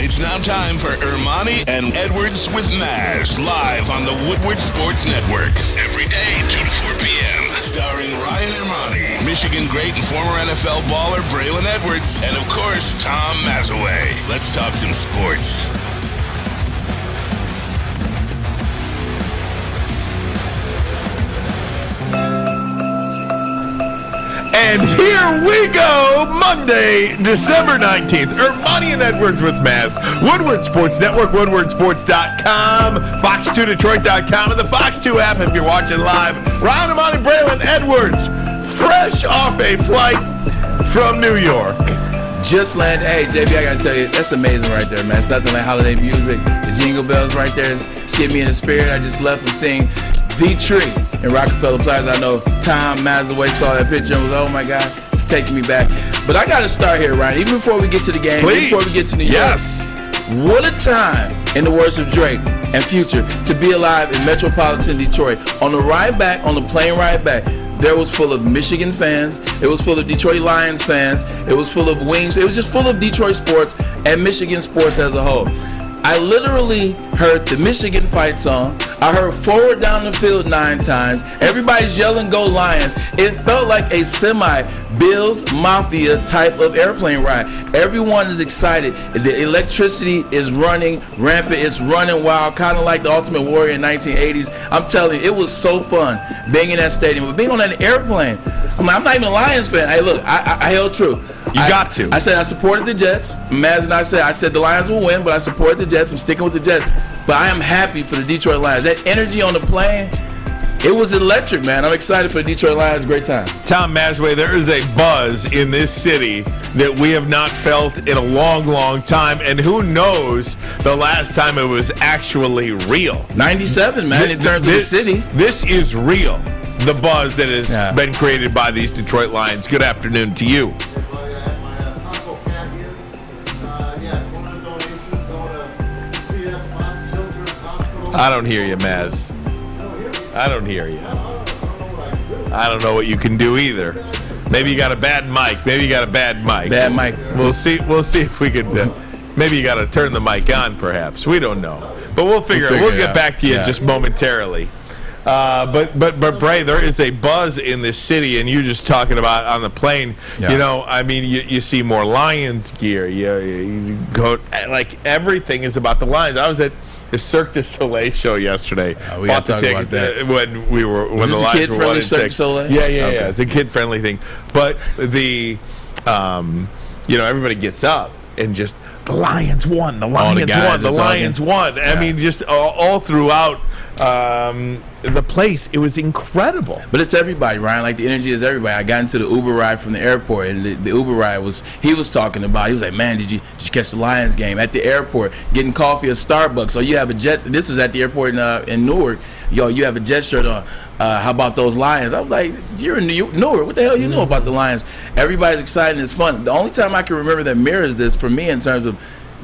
It's now time for Ermanni and Edwards with Maz, live on the Woodward Sports Network. Every day, 2 to 4 p.m. Starring Ryan Ermanni, Michigan great and former NFL baller Braylon Edwards, and of course, Tom Mazawey. Let's talk some sports. And here we go, Monday, December 19th. Ermanni and Edwards with Maz. Woodward Sports Network, woodwardsports.com, fox2detroit.com, and the Fox 2 app if you're watching live. Ryan Ermanni, Braylon Edwards, fresh off a flight from New York. Just landed. Hey, JB, I got to tell you, that's amazing right there, man. It's nothing like holiday music. The jingle bells right there get me in the spirit. I just left from seeing The Tree in Rockefeller Plaza. I know Tom Mazawey saw that picture and was, oh my God, it's taking me back. But I got to start here, Ryan, even before we get to the game, Please. Before we get to New York. Yes. What a time, in the words of Drake and Future, to be alive in metropolitan Detroit. On the ride back, on the plane ride back, there was full of Michigan fans. It was full of Detroit Lions fans. It was full of Wings. It was just full of Detroit sports and Michigan sports as a whole. I literally heard the Michigan fight song. I heard Forward Down the Field 9 times. Everybody's yelling, Go Lions. It felt like a semi-Bills Mafia type of airplane ride. Everyone is excited. The electricity is running rampant. It's running wild, kind of like the Ultimate Warrior in 1980s. I'm telling you, it was so fun being in that stadium. But being on an airplane, I'm not even a Lions fan. Hey, look, I held true. Got to. I said I supported the Jets. Maz and I said the Lions will win, but I supported the Jets. I'm sticking with the Jets. But I am happy for the Detroit Lions. That energy on the plane, it was electric, man. I'm excited for the Detroit Lions. Great time. Tom Mazawey, there is a buzz in this city that we have not felt in a long, long time. And who knows the last time it was actually real. 97, man, in terms of the city. This is real, the buzz that has been created by these Detroit Lions. Good afternoon to you. I don't hear you, Maz. I don't hear you. I don't know what you can do either. Maybe you got a bad mic. Bad mic. We'll see if we could. Maybe you got to turn the mic on, perhaps. We don't know, but we'll figure it. We'll get back to you just momentarily. But Bray, there is a buzz in this city, and you just talking about on the plane. Yeah. You know, I mean, you see more Lions gear. You go, like, everything is about the Lions. I was at the Cirque du Soleil show yesterday. We got to talk about that. When the Lions were 1-6. Cirque du Soleil? Yeah. It's a kid-friendly thing. But everybody gets up and just, the Lions won. The Lions won. Yeah. I mean, just all throughout the place, it was incredible. But it's everybody, Ryan. Like, the energy is everybody. I got into the Uber ride from the airport, and the Uber ride he was talking about. He was like, man, did you catch the Lions game at the airport? Getting coffee at Starbucks. Oh, you have a Jet. This was at the airport in Newark. Yo, you have a Jet shirt on. How about those Lions? I was like, you're in Newark. What the hell you know about the Lions? Everybody's excited and it's fun. The only time I can remember that mirrors this for me in terms of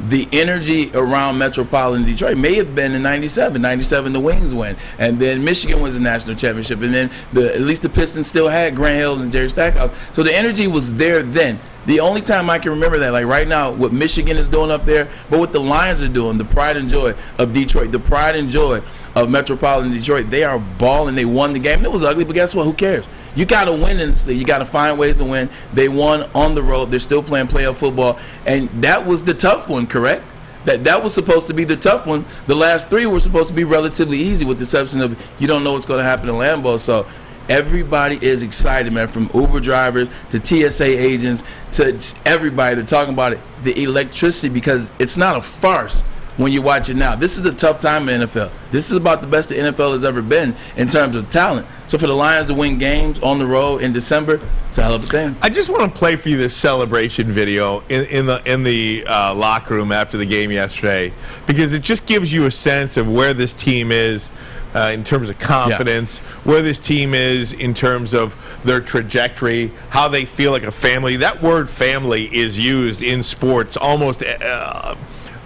the energy around metropolitan Detroit may have been in 97. 97, the Wings win. And then Michigan wins the national championship. And then at least the Pistons still had Grant Hill and Jerry Stackhouse. So the energy was there then. The only time I can remember that, like right now, what Michigan is doing up there, but what the Lions are doing, the pride and joy of Detroit, the pride and joy of metropolitan Detroit, they are balling. They won the game. It was ugly, but guess what? Who cares? You got to win in this league. You got to find ways to win. They won on the road. They're still playing playoff football. And that was the tough one, correct? That was supposed to be the tough one. The last three were supposed to be relatively easy with the exception of you don't know what's going to happen in Lambeau. So everybody is excited, man, from Uber drivers to TSA agents to everybody. They're talking about it, the electricity, because it's not a farce when you watch it now. This is a tough time in the NFL. This is about the best the NFL has ever been in terms of talent. So for the Lions to win games on the road in December, it's a hell of a thing. I just want to play for you this celebration video in the locker room after the game yesterday, because it just gives you a sense of where this team is in terms of confidence, where this team is in terms of their trajectory, how they feel like a family. That word family is used in sports almost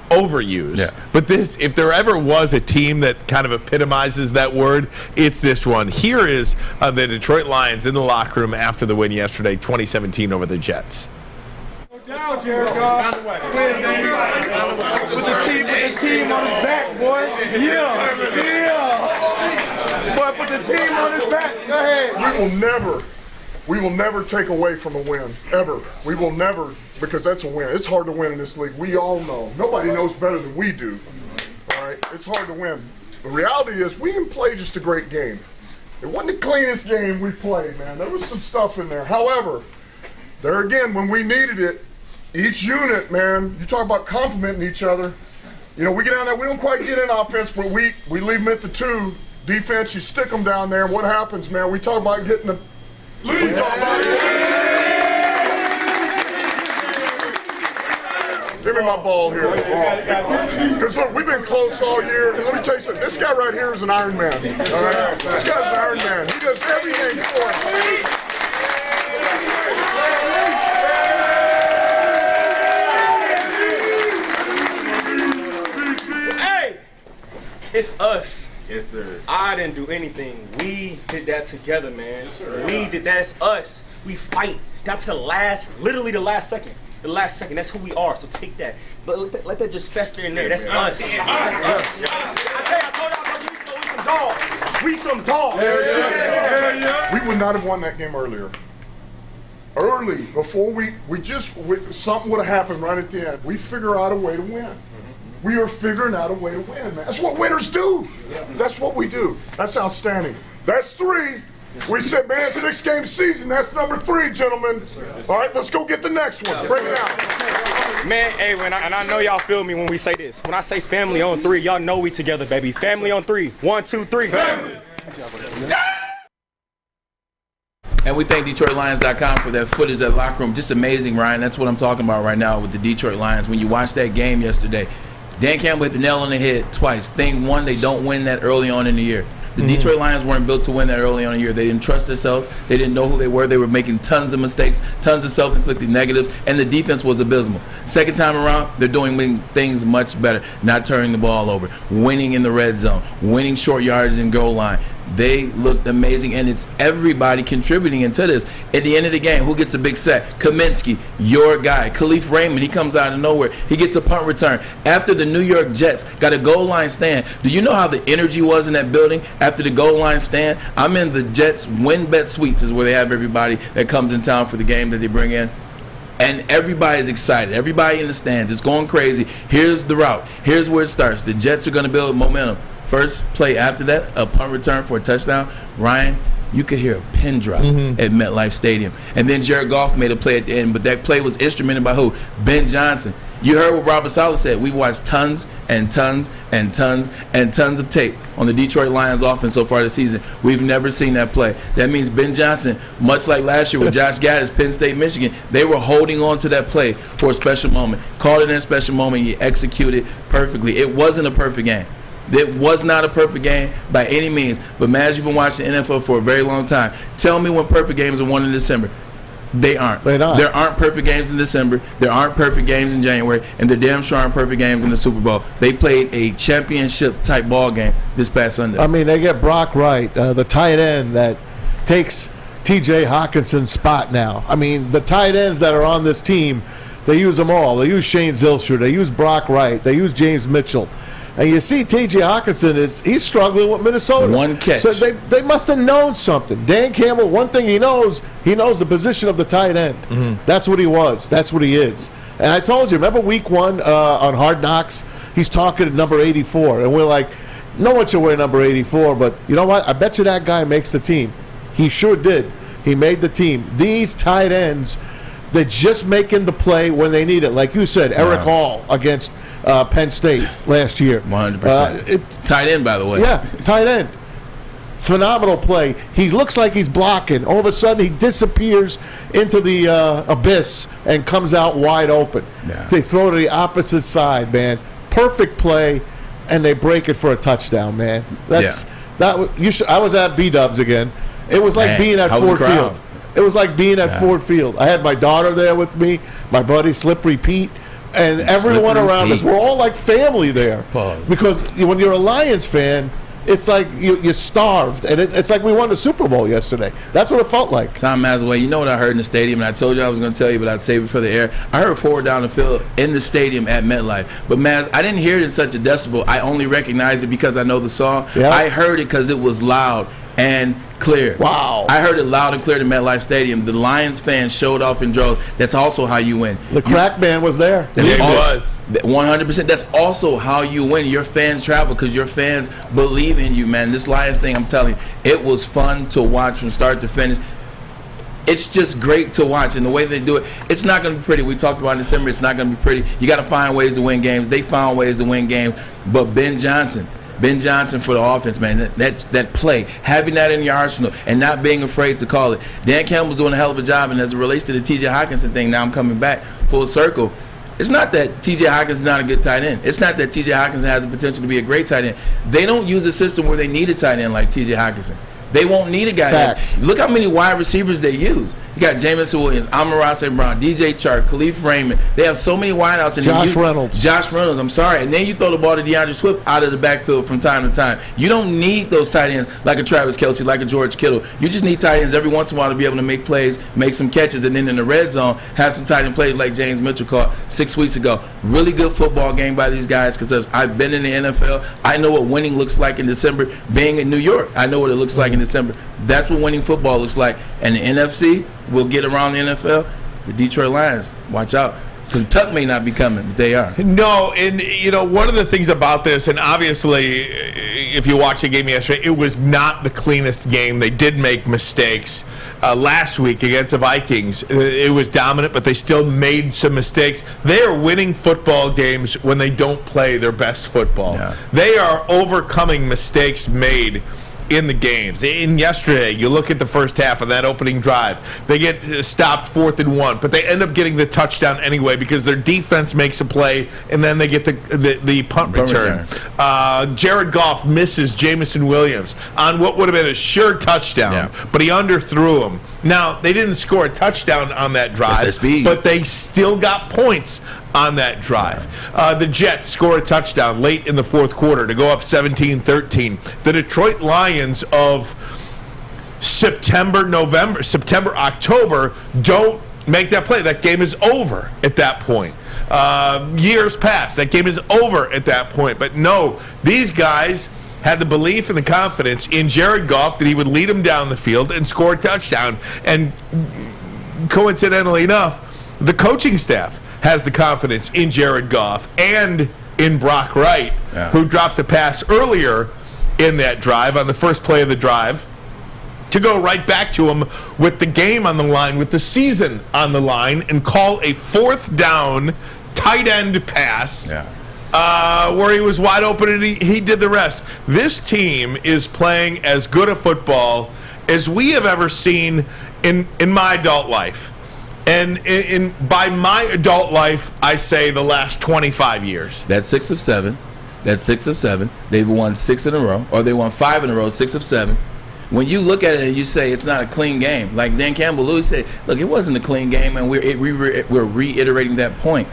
overused. Yeah. But this, if there ever was a team that kind of epitomizes that word, it's this one. Here is the Detroit Lions in the locker room after the win yesterday, 2017 over the Jets. down, Jared Goff. Put the team on his back, boy. Yeah. Boy, put the team on his back. Go ahead. We will never take away from a win, ever. We will never, because that's a win. It's hard to win in this league. We all know. Nobody knows better than we do. All right? It's hard to win. The reality is we didn't play just a great game. It wasn't the cleanest game we played, man. There was some stuff in there. However, there again, when we needed it, each unit, man, you talk about complimenting each other. You know, we get down there, we don't quite get in offense, but we leave them at the 2. Defense, you stick them down there, and what happens, man? We talk about getting the lead. We talk about Give me my ball here. Because look, we've been close all year, and let me tell you something. This guy right here is an Iron Man. All right? This guy's an Iron Man. He does everything for us. Hey, it's us. Yes, sir. I didn't do anything. We did that together, man. Yes, we did that. It's us. We fight. Got to literally the last second. The last second. That's who we are. So take that. But let that just fester in there. That's us. That's us. I tell you, I told y'all we some dogs. We would not have won that game earlier. Early, before something would have happened right at the end. We figure out a way to win. We are figuring out a way to win, man. That's what winners do. That's what we do. That's outstanding. That's 3. We said, man, 6-game season. That's number 3, gentlemen. All right, let's go get the next one. Bring it out. Man, hey, and I know y'all feel me when we say this. When I say family on 3, y'all know we together, baby. Family on 3. 1, 2, 3. Family. And we thank DetroitLions.com for that footage, that locker room. Just amazing, Ryan. That's what I'm talking about right now with the Detroit Lions. When you watch that game yesterday, Dan Campbell hit the nail on the head twice. Thing one, they don't win that early on in the year. The Detroit Lions weren't built to win that early on in the year. They didn't trust themselves. They didn't know who they were. They were making tons of mistakes, tons of self-inflicted negatives, and the defense was abysmal. Second time around, they're doing things much better. Not turning the ball over, winning in the red zone, winning short yardage and goal line. They looked amazing, and it's everybody contributing into this. At the end of the game, who gets a big sack? Kaminsky, your guy. Khalif Raymond, he comes out of nowhere. He gets a punt return. After the New York Jets got a goal line stand, do you know how the energy was in that building after the goal line stand? I'm in the Jets win bet suites is where they have everybody that comes in town for the game that they bring in. And everybody's excited. Everybody in the stands. It's going crazy. Here's the route. Here's where it starts. The Jets are going to build momentum. First play after that, a punt return for a touchdown. Ryan, you could hear a pin drop at MetLife Stadium. And then Jared Goff made a play at the end, but that play was instrumented by who? Ben Johnson. You heard what Robert Saleh said. We've watched tons and tons and tons and tons of tape on the Detroit Lions offense so far this season. We've never seen that play. That means Ben Johnson, much like last year with Josh Gaddis, Penn State, Michigan, they were holding on to that play for a special moment. Called it in a special moment. You executed perfectly. It wasn't a perfect game. It was not a perfect game by any means. But, Maz, you've been watching the NFL for a very long time. Tell me when perfect games are won in December. They aren't. They're not. There aren't perfect games in December. There aren't perfect games in January. And there damn sure aren't perfect games in the Super Bowl. They played a championship-type ball game this past Sunday. I mean, they get Brock Wright, the tight end that takes T.J. Hawkinson's spot now. I mean, the tight ends that are on this team, they use them all. They use Shane Zylstra. They use Brock Wright. They use James Mitchell. And you see T.J. Hawkinson, he's struggling with Minnesota. One catch. So they must have known something. Dan Campbell, one thing he knows the position of the tight end. That's what he was. That's what he is. And I told you, remember week 1 on Hard Knocks? He's talking at number 84. And we're like, no one should wear number 84. But you know what? I bet you that guy makes the team. He sure did. He made the team. These tight ends, they're just making the play when they need it. Like you said, Eric Hall against Penn State last year. 100%. Tight end, by the way. Yeah, tight end. Phenomenal play. He looks like he's blocking. All of a sudden, he disappears into the abyss and comes out wide open. Yeah. They throw to the opposite side, man. Perfect play, and they break it for a touchdown, man. I was at B-Dubs again. It was like being at Ford Field. It was like being at Ford Field. I had my daughter there with me, my buddy Slippery Pete. And everyone around us, we're all like family there. Because when you're a Lions fan, it's like you starved, and it's like we won the Super Bowl yesterday. That's what it felt like. Tom Mazawey, you know what I heard in the stadium, and I told you I was going to tell you, but I'd save it for the air. I heard forward down the field in the stadium at MetLife. But, Maz, I didn't hear it in such a decibel. I only recognized it because I know the song. Yeah. I heard it because it was loud and clear. Wow. I heard it loud and clear to MetLife Stadium. The Lions fans showed off in droves. That's also how you win. The crack band was there. It was. 100%. That's also how you win. Your fans travel because your fans believe in you, man. This Lions thing, I'm telling you, it was fun to watch from start to finish. It's just great to watch, and the way they do it, it's not going to be pretty. We talked about in December, it's not going to be pretty. You got to find ways to win games. They found ways to win games, but Ben Johnson for the offense, man, that play, having that in your arsenal and not being afraid to call it. Dan Campbell's doing a hell of a job, and as it relates to the T.J. Hockenson thing, now I'm coming back full circle. It's not that T.J. Hockenson is not a good tight end. It's not that T.J. Hockenson has the potential to be a great tight end. They don't use a system where they need a tight end like T.J. Hockenson. They won't need a guy. Facts. Look how many wide receivers they use. You got Jamison Williams, Amon-Ra St. Brown, DJ Chark, Khalif Raymond. They have so many wideouts. And Josh Reynolds, I'm sorry. And then you throw the ball to DeAndre Swift out of the backfield from time to time. You don't need those tight ends like a Travis Kelce, like a George Kittle. You just need tight ends every once in a while to be able to make plays, make some catches, and then in the red zone, have some tight end plays like James Mitchell caught 6 weeks ago. Really good football game by these guys because I've been in the NFL. I know what winning looks like in December. Being in New York, I know what it looks like in December. That's what winning football looks like. And the NFC will get around the NFL. The Detroit Lions, watch out. Because Tuck may not be coming, but they are. No, and, one of the things about this, and obviously, if you watched the game yesterday, it was not the cleanest game. They did make mistakes. Last week against the Vikings, it was dominant, but they still made some mistakes. They are winning football games when they don't play their best football. Yeah. They are overcoming mistakes made in the games. In yesterday, you look at the first half of that opening drive. They get stopped 4th and 1, but they end up getting the touchdown anyway because their defense makes a play, and then they get the punt return. Jared Goff misses Jamison Williams on what would have been a sure touchdown, but he underthrew him. Now, they didn't score a touchdown on that drive, but they still got points on that drive. The Jets score a touchdown late in the fourth quarter to go up 17-13. The Detroit Lions of September, October don't make that play. That game is over at that point. Years pass. That game is over at that point. But no, these guys had the belief and the confidence in Jared Goff that he would lead them down the field and score a touchdown. And coincidentally enough, the coaching staff has the confidence in Jared Goff and in Brock Wright, who dropped a pass earlier in that drive on the first play of the drive to go right back to him with the game on the line, with the season on the line, and call a 4th down tight end pass where he was wide open and he did the rest. This team is playing as good a football as we have ever seen in my adult life. And by my adult life, I say the last 25 years. That's 6 of 7. They've won 6 in a row, or they won 5 in a row, 6 of 7. When you look at it and you say it's not a clean game, like Dan Campbell, Louis said, look, it wasn't a clean game, and we're reiterating that point.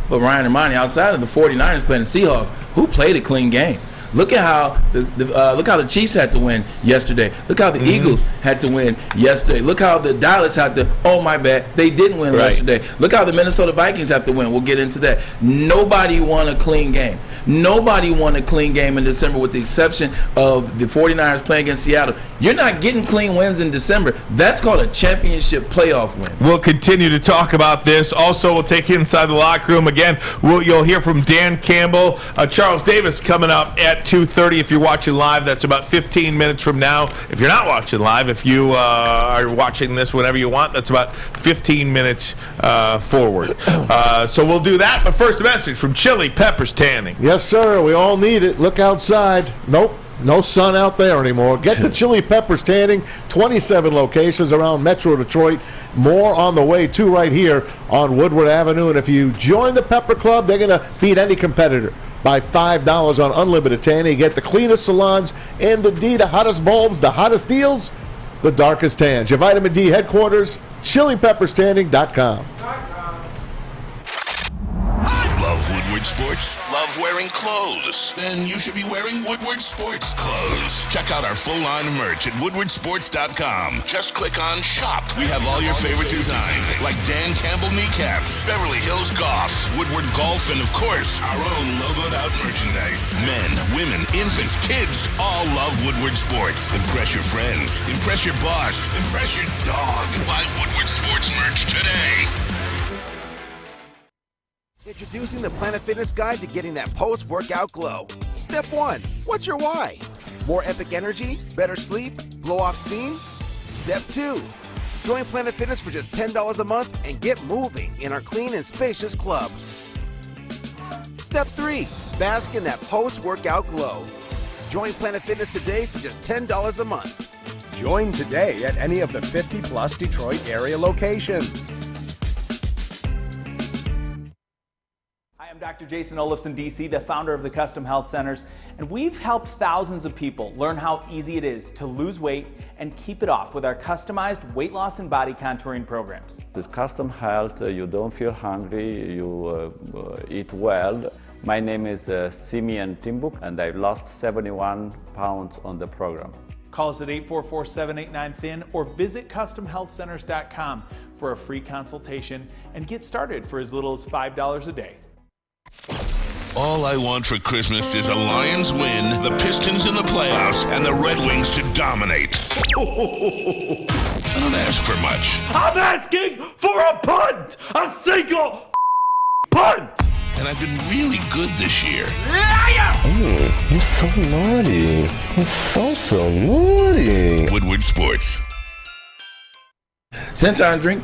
But Ryan Ermanni, outside of the 49ers playing the Seahawks, who played a clean game? Look at how look how the Chiefs had to win yesterday. Look how the Eagles had to win yesterday. Look how the Dallas had to. Oh my bad, they didn't win yesterday. Look how the Minnesota Vikings have to win. We'll get into that. Nobody won a clean game. Nobody won a clean game in December, with the exception of the 49ers playing against Seattle. You're not getting clean wins in December. That's called a championship playoff win. We'll continue to talk about this. Also, we'll take you inside the locker room again. You'll hear from Dan Campbell, Charles Davis coming up at 2:30. If you're watching live, that's about 15 minutes from now. If you're not watching live, if you are watching this whenever you want, that's about 15 minutes forward. So we'll do that. But first, a message from Chili Peppers Tanning. Yes, sir. We all need it. Look outside. Nope. No sun out there anymore. Get to Chili Peppers Tanning. 27 locations around Metro Detroit. More on the way, too, right here on Woodward Avenue. And if you join the Pepper Club, they're going to beat any competitor by $5 on unlimited tanning. You get the cleanest salons in the D, the hottest bulbs, the hottest deals, the darkest tans. Your vitamin D headquarters, chilipepperstanning.com. Love Woodward Woodward Sports? Love wearing clothes? Then you should be wearing Woodward Sports clothes. Check out our full line of merch at woodwardsports.com. Just click on Shop. We have all your favorite designs, like Dan Campbell kneecaps, Beverly Hills Goff, Woodward Golf, and of course, our own logoed out merchandise. Men, women, infants, kids all love Woodward Sports. Impress your friends. Impress your boss. Impress your dog. Buy Woodward Sports merch today. Introducing the Planet Fitness Guide to getting that post-workout glow. Step 1. What's your why? More epic energy? Better sleep? Blow off steam? Step 2. Join Planet Fitness for just $10 a month and get moving in our clean and spacious clubs. Step 3. Bask in that post-workout glow. Join Planet Fitness today for just $10 a month. Join today at any of the 50-plus Detroit area locations. I'm Dr. Jason Olafson, DC, the founder of the Custom Health Centers, and we've helped thousands of people learn how easy it is to lose weight and keep it off with our customized weight loss and body contouring programs. With Custom Health, you don't feel hungry, you eat well. My name is Simeon Timbuk, and I lost 71 pounds on the program. Call us at 844-789-THIN or visit CustomHealthCenters.com for a free consultation and get started for as little as $5 a day. All I want for Christmas is a Lions win, the Pistons in the playoffs, and the Red Wings to dominate. I don't ask for much. I'm asking for a punt! A single punt! And I've been really good this year. Liar! Oh, you're so naughty. You're so naughty. Woodward Sports. Centron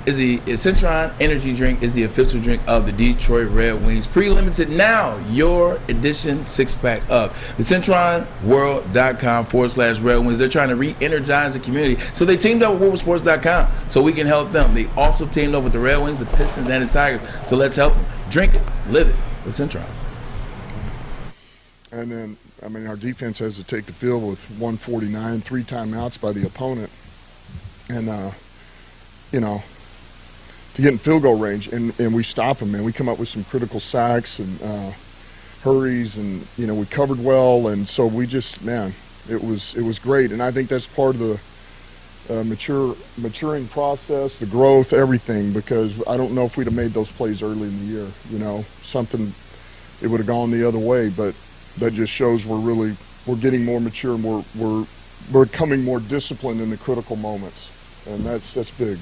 Energy Drink is the official drink of the Detroit Red Wings. Pre-limited now, your edition 6-pack up. The CentronWorld.com/Red Wings. They're trying to re-energize the community. So they teamed up with WoodwardSports.com so we can help them. They also teamed up with the Red Wings, the Pistons, and the Tigers. So let's help them. Drink it, live it with Centron. And then, our defense has to take the field with 149, 3 timeouts by the opponent. And, to get in field goal range, and we stop them, man. We come up with some critical sacks and hurries, and we covered well, and so we just, it was great, and I think that's part of the maturing process, the growth, everything, because I don't know if we'd have made those plays early in the year, something, it would have gone the other way, but that just shows we're getting more mature, and we're becoming more disciplined in the critical moments, and that's big.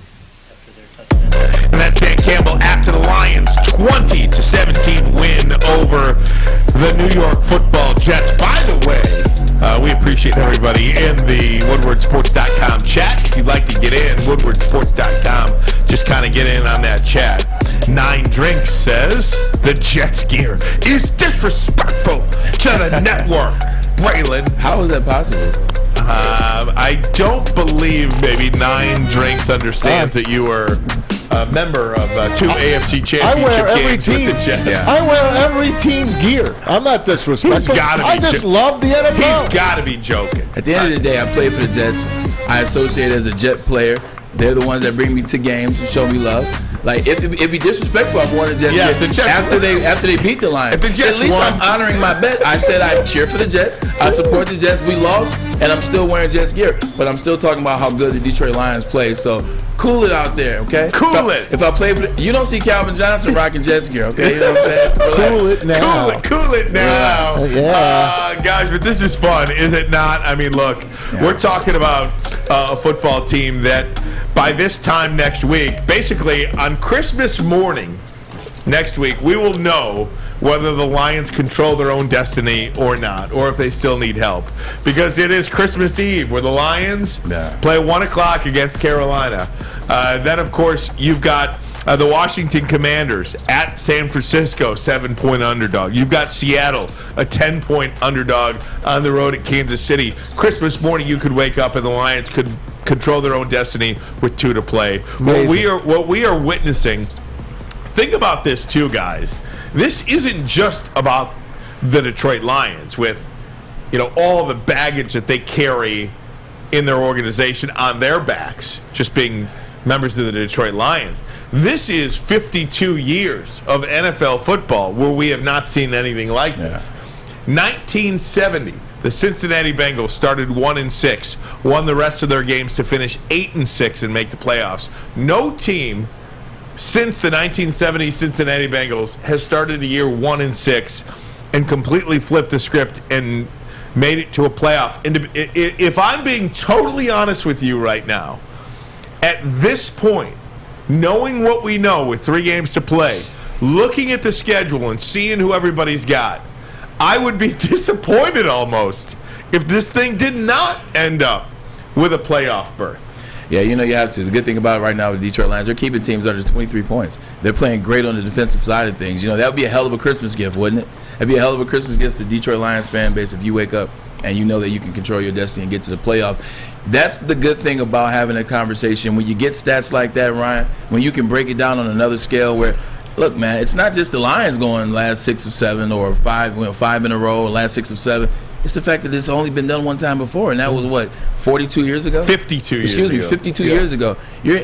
And that's Dan Campbell after the Lions' 20-17 win over the New York Football Jets. By the way, we appreciate everybody in the WoodwardSports.com chat. If you'd like to get in, WoodwardSports.com, just kind of get in on that chat. 9 Drinks says, the Jets gear is disrespectful to the network. Braylon. How is that possible? I don't believe maybe 9 Drinks understands that you were a member of 2 AFC championship games with the Jets. Yeah. I wear every team's gear. I'm not disrespectful. I just love the NFL. He's got to be joking. At the end of the day, I play for the Jets. I associate as a Jet player. They're the ones that bring me to games and show me love. Like, it'd be disrespectful if I wore the Jets gear after they beat the Lions. If the Jets At least won. I'm honoring my bet. I said I cheer for the Jets. I support the Jets. We lost, and I'm still wearing Jets gear. But I'm still talking about how good the Detroit Lions play. So cool it out there, okay? If I play for you don't see Calvin Johnson rocking Jets gear, okay? You know what I'm saying? Cool it now. Cool it now. Guys, but this is fun, is it not? I mean, look, we're talking about a football team that by this time next week, basically on Christmas morning next week, we will know whether the Lions control their own destiny or not, or if they still need help. Because it is Christmas Eve, where the Lions play 1 o'clock against Carolina. Then, of course, you've got the Washington Commanders at San Francisco, 7-point underdog. You've got Seattle, a 10-point underdog on the road at Kansas City. Christmas morning, you could wake up and the Lions could control their own destiny with 2 to play. What we are witnessing. Think about this too, guys. This isn't just about the Detroit Lions with, all the baggage that they carry in their organization on their backs, just being members of the Detroit Lions. This is 52 years of NFL football where we have not seen anything like this. 1970, the Cincinnati Bengals started 1-6, won the rest of their games to finish 8-6 and make the playoffs. No team since the 1970 Cincinnati Bengals has started a year 1-6 and completely flipped the script and made it to a playoff. And if I'm being totally honest with you right now, at this point, knowing what we know with 3 games to play, looking at the schedule and seeing who everybody's got, I would be disappointed almost if this thing did not end up with a playoff berth. Yeah, you have to. The good thing about it right now with the Detroit Lions, they're keeping teams under 23 points. They're playing great on the defensive side of things. That would be a hell of a Christmas gift, wouldn't it? That'd be a hell of a Christmas gift to the Detroit Lions fan base if you wake up and you know that you can control your destiny and get to the playoffs. That's the good thing about having a conversation. When you get stats like that, Ryan, when you can break it down on another scale where, look, man, it's not just the Lions going last 6 of 7 or 5 in a row, last 6 of 7. It's the fact that it's only been done one time before, and that was, 42 years ago? 52 years ago. Excuse me, 52 years ago. You're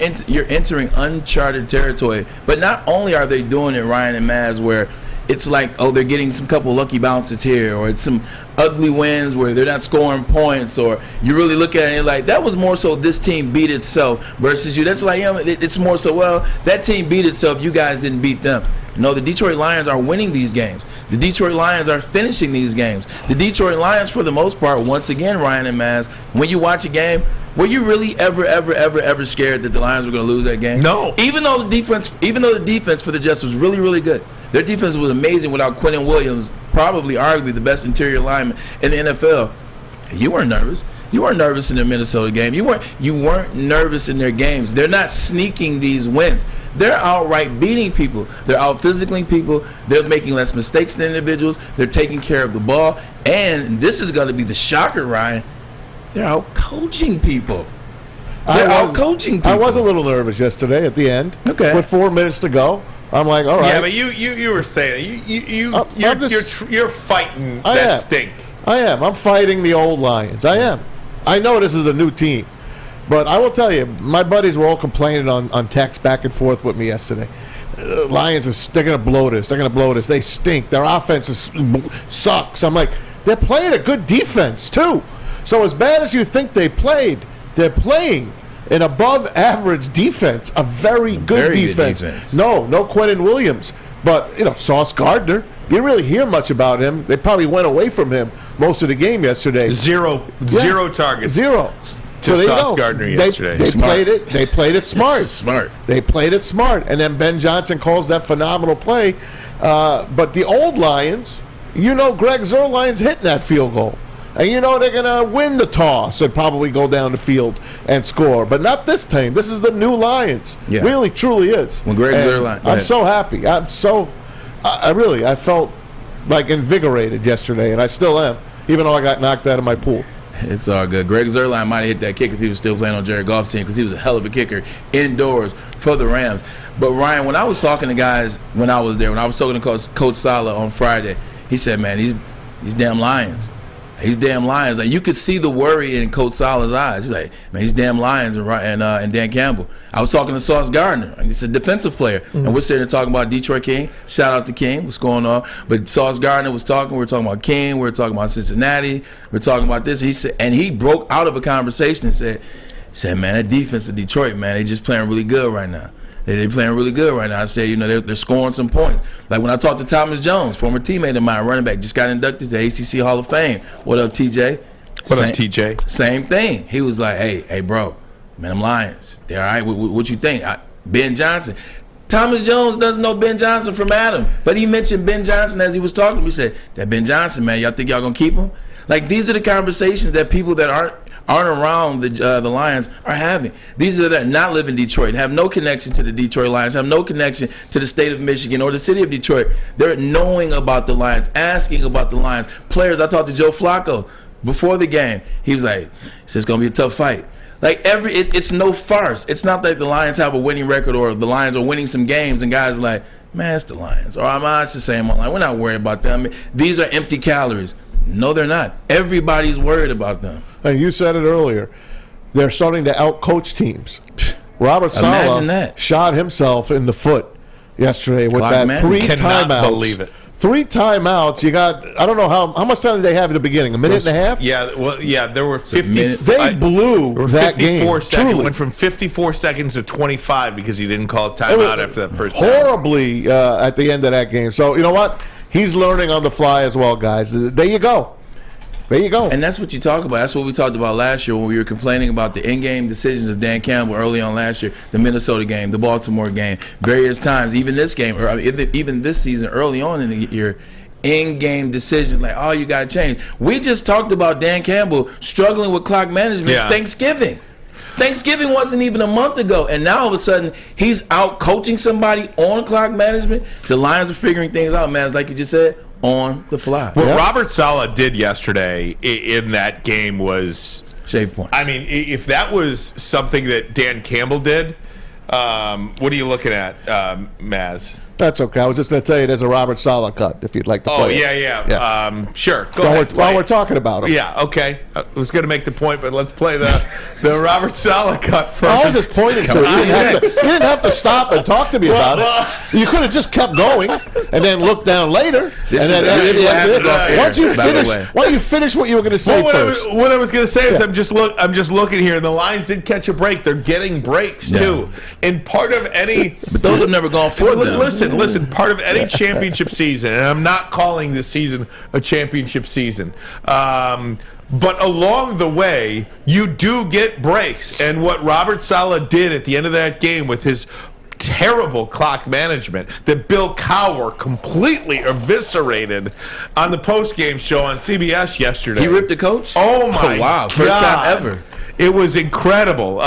entering uncharted territory. But not only are they doing it, Ryan and Maz, where it's like, they're getting some couple lucky bounces here, or it's some ugly wins where they're not scoring points, or you really look at it and you're like, that was more so this team beat itself versus you. That's like, it's more so, well, that team beat itself, you guys didn't beat them. No, the Detroit Lions are winning these games. The Detroit Lions are finishing these games. The Detroit Lions, for the most part, once again, Ryan and Maz, when you watch a game, were you really ever scared that the Lions were going to lose that game? No. Even though the defense for the Jets was really, really good. Their defense was amazing without Quentin Williams, probably arguably the best interior lineman in the NFL. You weren't nervous. You weren't nervous in the Minnesota game. You weren't nervous in their games. They're not sneaking these wins. They're outright beating people. They're out physicaling people. They're making less mistakes than individuals. They're taking care of the ball. And this is going to be the shocker, Ryan. They're out coaching people. I was a little nervous yesterday at the end. Okay. With 4 minutes to go. I'm like, all right. Yeah, but you were saying you're fighting that stink. I am. I'm fighting the old Lions. I am. I know this is a new team, but I will tell you, my buddies were all complaining on text back and forth with me yesterday. Lions they're going to blow this. They're going to blow this. They stink. Their offense sucks. I'm like, they're playing a good defense too. So as bad as you think they played, they're playing an above-average defense, a very good defense. No Quentin Williams, but Sauce Gardner. You didn't really hear much about him. They probably went away from him most of the game yesterday. Zero targets. Zero. To Sauce Gardner yesterday. They played it smart. They played it smart. And then Ben Johnson calls that phenomenal play. But the old Lions, Greg Zuerlein's hitting that field goal. And they're going to win the toss and probably go down the field and score. But not this time. This is the new Lions. Yeah. Really, truly is. When Greg Zuerlein. I'm so happy. I felt like invigorated yesterday, and I still am, even though I got knocked out of my pool. It's all good. Greg Zuerlein might have hit that kick if he was still playing on Jared Goff's team, because he was a hell of a kicker indoors for the Rams. But, Ryan, when I was talking to guys when I was there, when I was talking to Coach Saleh on Friday, he said, man, these damn Lions. These damn Lions. Like, you could see the worry in Coach Saleh's eyes. He's like, man, these damn Lions and Dan Campbell. I was talking to Sauce Gardner. He's a defensive player. And we're sitting there talking about Detroit King. Shout out to King. What's going on? But Sauce Gardner was talking. We were talking about King. We were talking about Cincinnati. We were talking about this. He said, and he broke out of a conversation and said, man, that defense of Detroit, man, they just playing really good right now. They're playing really good right now. I said, they're scoring some points. Like when I talked to Thomas Jones, former teammate of mine, running back, just got inducted to the ACC Hall of Fame. What up, TJ? What up, TJ? Same thing. He was like, hey, bro, man, them Lions, they're all right. What you think? Ben Johnson. Thomas Jones doesn't know Ben Johnson from Adam, but he mentioned Ben Johnson as he was talking to me. He said, that Ben Johnson, man, y'all think y'all going to keep him? Like, these are the conversations that people that aren't around the Lions are having. These are that not live in Detroit, have no connection to the Detroit Lions, have no connection to the state of Michigan or the city of Detroit. They're knowing about the Lions, asking about the Lions. Players, I talked to Joe Flacco before the game. He was like, it's going to be a tough fight. Like it's no farce. It's not like the Lions have a winning record or the Lions are winning some games and guys are like, man, it's the Lions. Or it's the same. We're not worried about them. These are empty calories. No, they're not. Everybody's worried about them. And you said it earlier. They're starting to out-coach teams. Robert Imagine Saleh that. shot himself in the foot yesterday with Clock that management. 3 Cannot timeouts. believe it. 3 timeouts. You got, I don't know how much time did they have at the beginning? A minute and a half? Yeah, well, yeah, there were 50. They blew that 54 game. seconds. Truly. Went from 54 seconds to 25 because he didn't call a timeout after that first down. Horribly at the end of that game. So, you know what? He's learning on the fly as well, guys. There you go. There you go. And that's what you talk about. That's what we talked about last year when we were complaining about the in-game decisions of Dan Campbell early on last year, the Minnesota game, the Baltimore game, various times, even this game, or even this season early on in the year, in-game decisions like, oh, you got to change. We just talked about Dan Campbell struggling with clock management Thanksgiving. Thanksgiving wasn't even a month ago, and now all of a sudden he's out coaching somebody on clock management. The Lions are figuring things out, man, like you just said, on the fly. What Robert Saleh did yesterday in that game was shave points. I mean, if that was something that Dan Campbell did, what are you looking at, Maz? That's okay. I was just going to tell you there's a Robert Saleh cut if you'd like to play it. Yeah. Sure. Go ahead. While we're talking about him. Yeah, okay. I was going to make the point, but let's play the Robert Saleh cut first. I was just pointing to it. You didn't have to stop and talk to me about it. You could have just kept going and then looked down later. Once you finish what you were going to say first. What I was going to say is I'm just looking here, and the Lions did catch a break. They're getting breaks too, and part of any. But those have never gone for them. Listen. Part of any championship season, and I'm not calling this season a championship season. But along the way, you do get breaks. And what Robert Saleh did at the end of that game with his terrible clock management that Bill Cowher completely eviscerated on the post-game show on CBS yesterday. He ripped the coach? Oh, my wow. God. First time ever. It was incredible.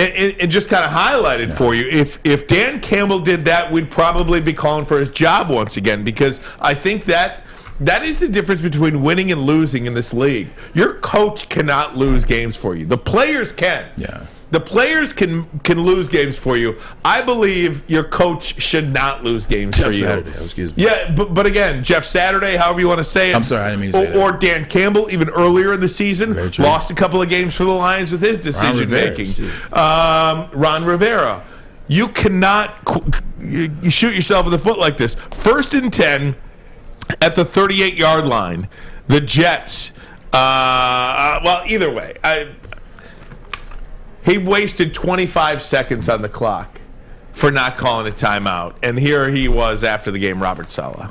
And just kind of highlighted for you, if Dan Campbell did that, we'd probably be calling for his job once again, because I think that is the difference between winning and losing in this league. Your coach cannot lose games for you. The players can. Yeah. The players can lose games for you. I believe your coach should not lose games for you. Saturday, excuse me. Yeah, but again, Jeff Saturday, however you want to say it. I'm sorry, I didn't mean to say that. Or Dan Campbell, even earlier in the season, lost a couple of games for the Lions with his decision making. Ron Rivera. You cannot you shoot yourself in the foot like this. 1st and 10 at the 38-yard line. The Jets. Well, either way, he wasted 25 seconds on the clock for not calling a timeout. And here he was after the game, Robert Saleh.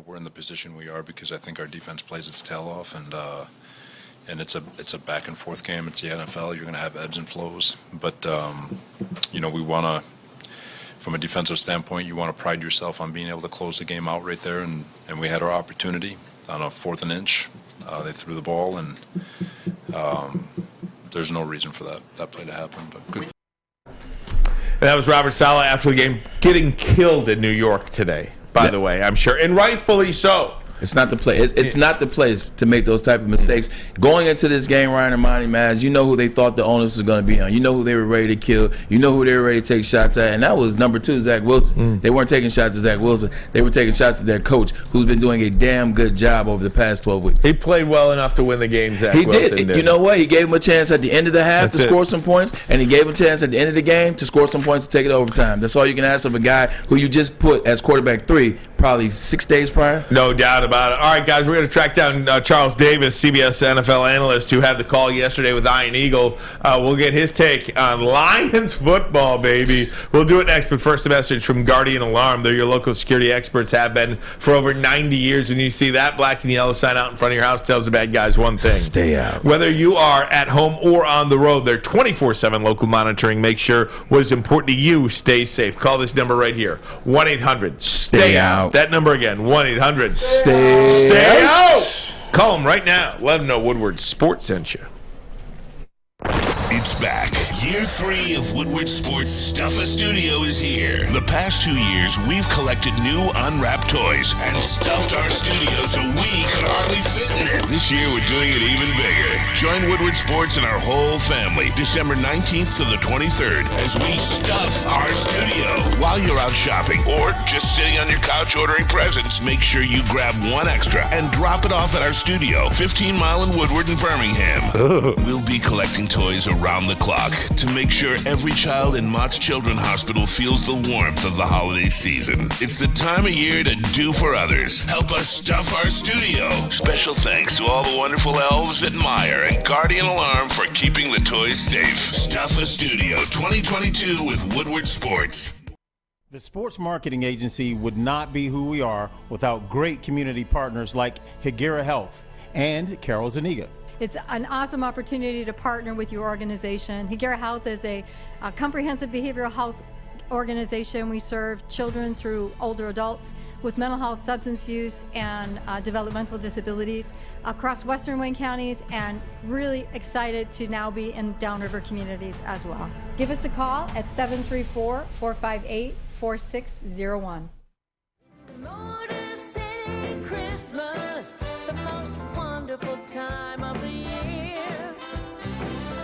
We're in the position we are because I think our defense plays its tail off, and it's a back and forth game. It's the NFL. You're going to have ebbs and flows. But, we want to, from a defensive standpoint, you want to pride yourself on being able to close the game out right there. And we had our opportunity on a 4th and inch. They threw the ball, and there's no reason for that play to happen. But good. And that was Robert Saleh after the game, getting killed in New York today, by the way, I'm sure. And rightfully so. It's not the place. It's not the place to make those type of mistakes. Going into this game, Ryan Ermanni, Maz, you know who they thought the onus was going to be on. You know who they were ready to kill. You know who they were ready to take shots at, and that was number 2, Zach Wilson. They weren't taking shots at Zach Wilson. They were taking shots at their coach, who's been doing a damn good job over the past 12 weeks. He played well enough to win the game, Zach Wilson did. You know what? He gave him a chance at the end of the half to score some points, and he gave him a chance at the end of the game to score some points to take it overtime. That's all you can ask of a guy who you just put as quarterback 3 probably 6 days prior. No doubt about it. All right, guys, we're going to track down Charles Davis, CBS NFL analyst, who had the call yesterday with Iron Eagle. We'll get his take on Lions football, baby. We'll do it next, but first a message from Guardian Alarm. They're your local security experts, have been for over 90 years. When you see that black and yellow sign out in front of your house, tells the bad guys one thing. Stay out. Whether you are at home or on the road, their 24/7 local monitoring makes sure what is important to you stays safe. Call this number right here, 1-800-STAY-OUT. That number again, 1-800-STAY OUT. Call them right now. Let them know Woodward Sports sent you. It's back. Year 3 of Woodward Sports Stuff-A Studio is here. The past 2 years, we've collected new unwrapped toys and stuffed our studio so we could hardly fit in it. This year, we're doing it even bigger. Join Woodward Sports and our whole family December 19th to the 23rd as we stuff our studio. while you're out shopping or just sitting on your couch ordering presents, make sure you grab one extra and drop it off at our studio, 15 Mile in Woodward in Birmingham. We'll be collecting toys around the clock to make sure every child in Mott's Children's Hospital feels the warmth of the holiday season. It's the time of year to do for others. Help us stuff our studio. Special thanks to all the wonderful elves at Meyer and Guardian Alarm for keeping the toys safe. Stuff a Studio 2022 with Woodward Sports. The sports marketing agency would not be who we are without great community partners like Higuera Health and Carol Zuniga. It's an awesome opportunity to partner with your organization. Higuera Health is a comprehensive behavioral health organization. We serve children through older adults with mental health, substance use, and developmental disabilities across Western Wayne counties, and really excited to now be in downriver communities as well. Give us a call at 734-458-4601. Motor City Christmas, the most wonderful time of the year.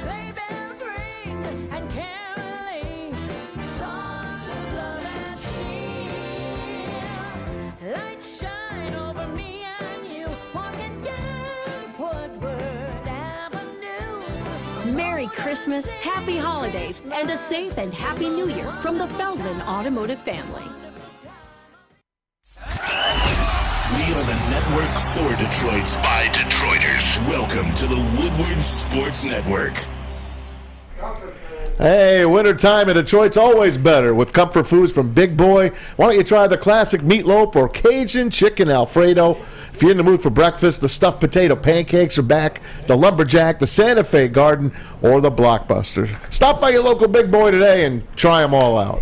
Sleigh bells ring and caroling, songs of love and cheer. Lights shine over me and you, walking down Woodward Avenue. Merry Christmas, happy holidays, and a safe and happy New Year from the Feldman Automotive family. We are the network for Detroit by Detroiters. Welcome to the Woodward Sports Network. Hey, wintertime in Detroit's always better with comfort foods from Big Boy. Why don't you try the classic meatloaf or Cajun chicken Alfredo? If you're in the mood for breakfast, the stuffed potato pancakes are back, the lumberjack, the Santa Fe garden, or the blockbuster. Stop by your local Big Boy today and try them all out.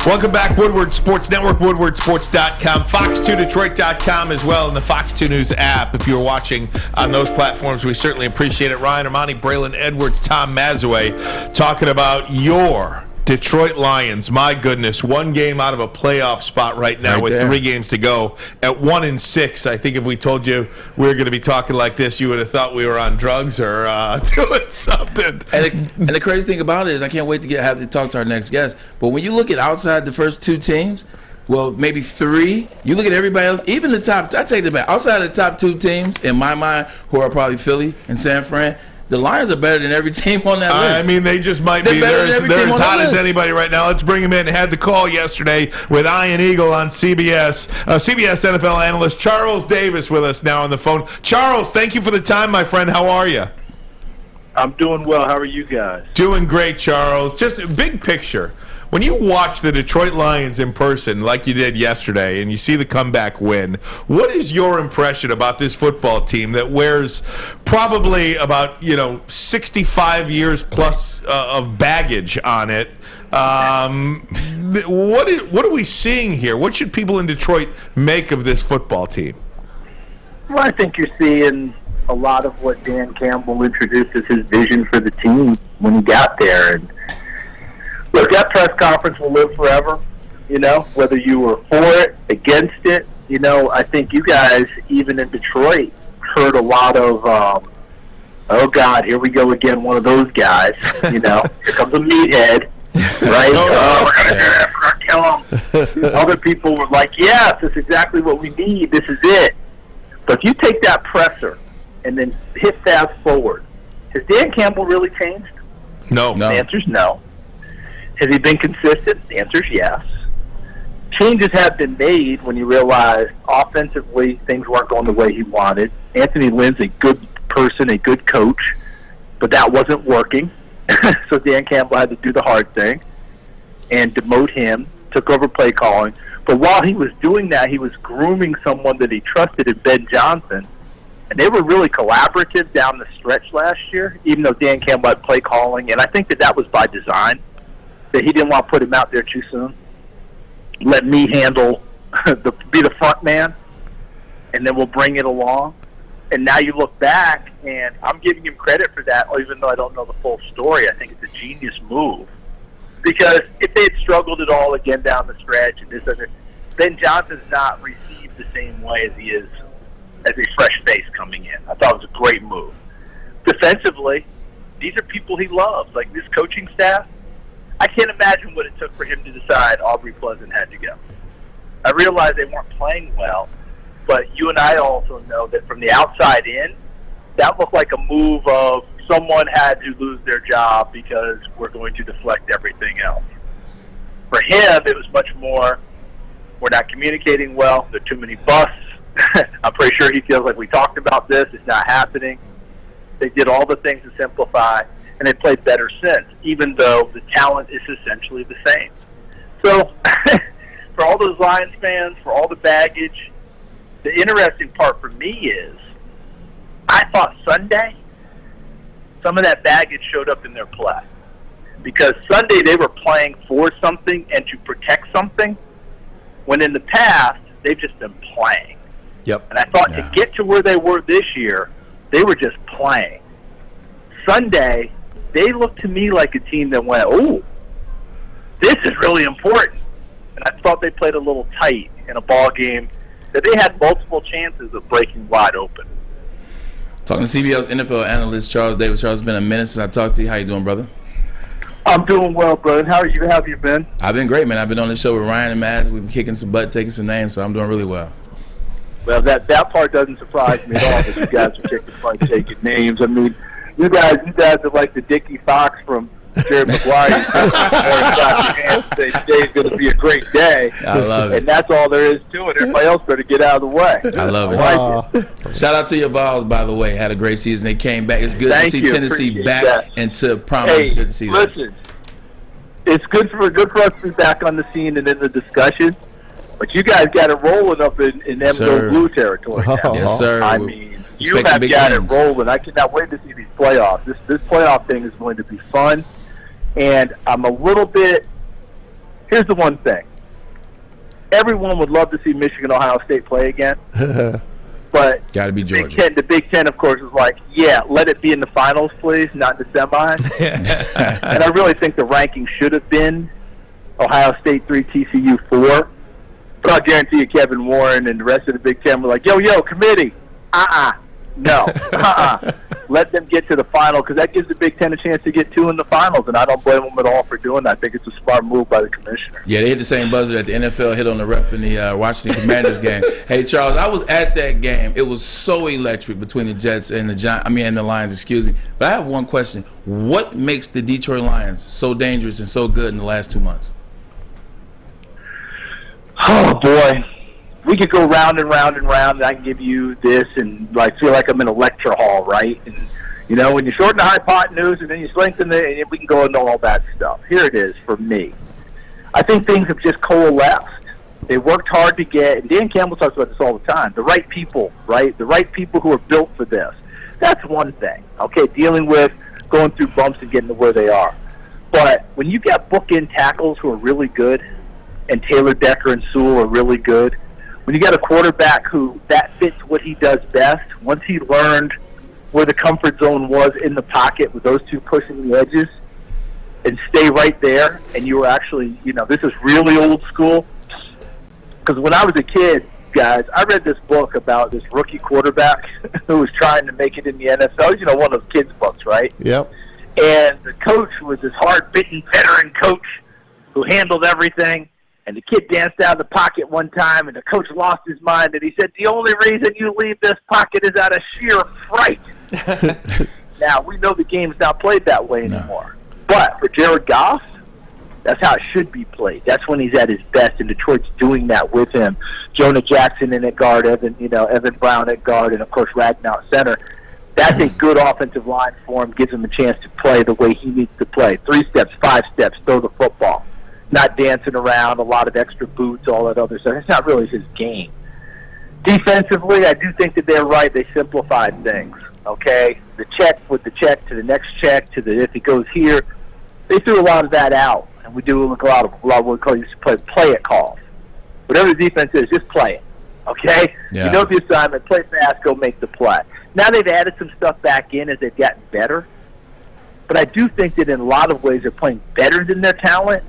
Welcome back, Woodward Sports Network, woodwardsports.com, fox2detroit.com as well, and the Fox 2 News app. If you're watching on those platforms, we certainly appreciate it. Ryan Ermanni, Braylon Edwards, Tom Mazawey talking about your Detroit Lions. My goodness, one game out of a playoff spot right now with 3 games to go at 1-6. I think if we told you we were going to be talking like this, you would have thought we were on drugs or doing something. And the crazy thing about it is I can't wait to have to talk to our next guest. But when you look at outside the first 2 teams, well, maybe 3, you look at everybody else, even the top, I take it back, outside of the top 2 teams, in my mind, who are probably Philly and San Fran, the Lions are better than every team on that list. I mean, they just might be. They're as hot as anybody right now. Let's bring him in. Had the call yesterday with Ian Eagle on CBS. CBS NFL analyst Charles Davis with us now on the phone. Charles, thank you for the time, my friend. How are you? I'm doing well. How are you guys? Doing great, Charles. Just a big picture. When you watch the Detroit Lions in person like you did yesterday and you see the comeback win, what is your impression about this football team that wears probably about 65 years plus of baggage on it? What are we seeing here? What should people in Detroit make of this football team? Well, I think you're seeing a lot of what Dan Campbell introduced as his vision for the team when he got there. And look, that press conference will live forever, whether you were for it, against it. I think you guys, even in Detroit, heard a lot of, oh, God, here we go again, one of those guys. Here comes a meathead, right? We're going to kill him. Other people were like, yes, that's exactly what we need. This is it. But if you take that presser and then hit fast forward, has Dan Campbell really changed? No. The answer's no. Has he been consistent? The answer is yes. Changes have been made when you realize offensively things weren't going the way he wanted. Anthony Lynn's a good person, a good coach, but that wasn't working. So Dan Campbell had to do the hard thing and demote him, took over play calling. But while he was doing that, he was grooming someone that he trusted in Ben Johnson, and they were really collaborative down the stretch last year, even though Dan Campbell had play calling, and I think that was by design, that he didn't want to put him out there too soon. Let me handle, be the front man, and then we'll bring it along. And now you look back, and I'm giving him credit for that, even though I don't know the full story. I think it's a genius move. Because if they had struggled at all again down the stretch, and Ben Johnson's not received the same way as he is as a fresh face coming in. I thought it was a great move. Defensively, these are people he loves. Like this coaching staff, I can't imagine what it took for him to decide Aubrey Pleasant had to go. I realized they weren't playing well, but you and I also know that from the outside in, that looked like a move of someone had to lose their job because we're going to deflect everything else. For him, it was much more, we're not communicating well, there are too many busts. I'm pretty sure he feels like we talked about this, it's not happening. They did all the things to simplify, and they played better since, even though the talent is essentially the same. So, for all those Lions fans, for all the baggage, the interesting part for me is, I thought Sunday, some of that baggage showed up in their play. Because Sunday they were playing for something and to protect something, when in the past, they've just been playing. Yep. And I thought to get to where they were this year, they were just playing. Sunday, they looked to me like a team that went, oh, this is really important. And I thought they played a little tight in a ball game that they had multiple chances of breaking wide open. Talking to CBS NFL analyst Charles Davis. Charles, it's been a minute since I talked to you. How you doing, brother? I'm doing well, brother. How have you been? I've been great, man. I've been on the show with Ryan and Maz. We've been kicking some butt, taking some names, so I'm doing really well. Well, that part doesn't surprise me at all that you guys are kicking butt, taking names. I mean, you guys are like the Dickie Fox from Jerry Maguire. Today's going to be a great day. I love it. And that's all there is to it. Everybody else better get out of the way. I love it. Shout out to your Vols, by the way. Had a great season. They came back. It's good to see Tennessee back into prominence. Hey, It's good to see that. listen, it's good for us to be back on the scene and in the discussion. But you guys got it rolling up in Emdo Blue territory now. Yes, sir. I mean, you have got it rolling. I cannot wait to see these playoffs. This playoff thing is going to be fun. And I'm a little bit – here's the one thing. Everyone would love to see Michigan, Ohio State play again. But Gotta be Georgia. the Big Ten, of course, is like, yeah, let it be in the finals, please, not in the semis. And I really think the ranking should have been Ohio State 3, TCU 4. But I'll guarantee you Kevin Warren and the rest of the Big Ten were like, yo, committee, no, let them get to the final because that gives the Big Ten a chance to get 2 in the finals, and I don't blame them at all for doing that. I think it's a smart move by the commissioner. Yeah, they hit the same buzzer that the NFL hit on the ref in the Washington Commanders game. Hey, Charles, I was at that game. It was so electric between the Jets and the Lions, excuse me. But I have one question. What makes the Detroit Lions so dangerous and so good in the last 2 months? Oh, boy. We could go round and round and round, and I can give you this and like feel like I'm in a lecture hall, right? And, you know, when you shorten the hypotenuse and then you lengthen it, and we can go into all that stuff. Here it is for me. I think things have just coalesced. They worked hard to get, and Dan Campbell talks about this all the time, the right people, right? The right people who are built for this. That's one thing, okay, dealing with going through bumps and getting to where they are. But when you got bookend tackles who are really good, and Taylor Decker and Sewell are really good, when you got a quarterback who that fits what he does best, once he learned where the comfort zone was in the pocket with those two pushing the edges and stay right there, and you were actually, you know, this is really old school. Because when I was a kid, guys, I read this book about this rookie quarterback who was trying to make it in the NFL. You know, one of those kids' books, right? Yep. And the coach was this hard-bitten veteran coach who handled everything. And the kid danced out of the pocket one time, and the coach lost his mind, and he said, the only reason you leave this pocket is out of sheer fright. Now, we know the game's not played that way anymore. But for Jared Goff, that's how it should be played. That's when he's at his best, and Detroit's doing that with him. Jonah Jackson in at guard, Evan Brown at guard, and, of course, Ragnow at center. That's a good offensive line for him, gives him a chance to play the way he needs to play. 3 steps, 5 steps, throw the football. Not dancing around, a lot of extra boots, all that other stuff. It's not really his game. Defensively, I do think that they're right. They simplified things, okay? The check with the check to the next check to the if he goes here. They threw a lot of that out, and we do a lot of what we call play it calls. Whatever the defense is, just play it, okay? Yeah. You know the assignment, play fast, go make the play. Now they've added some stuff back in as they've gotten better, but I do think that in a lot of ways they're playing better than their talent,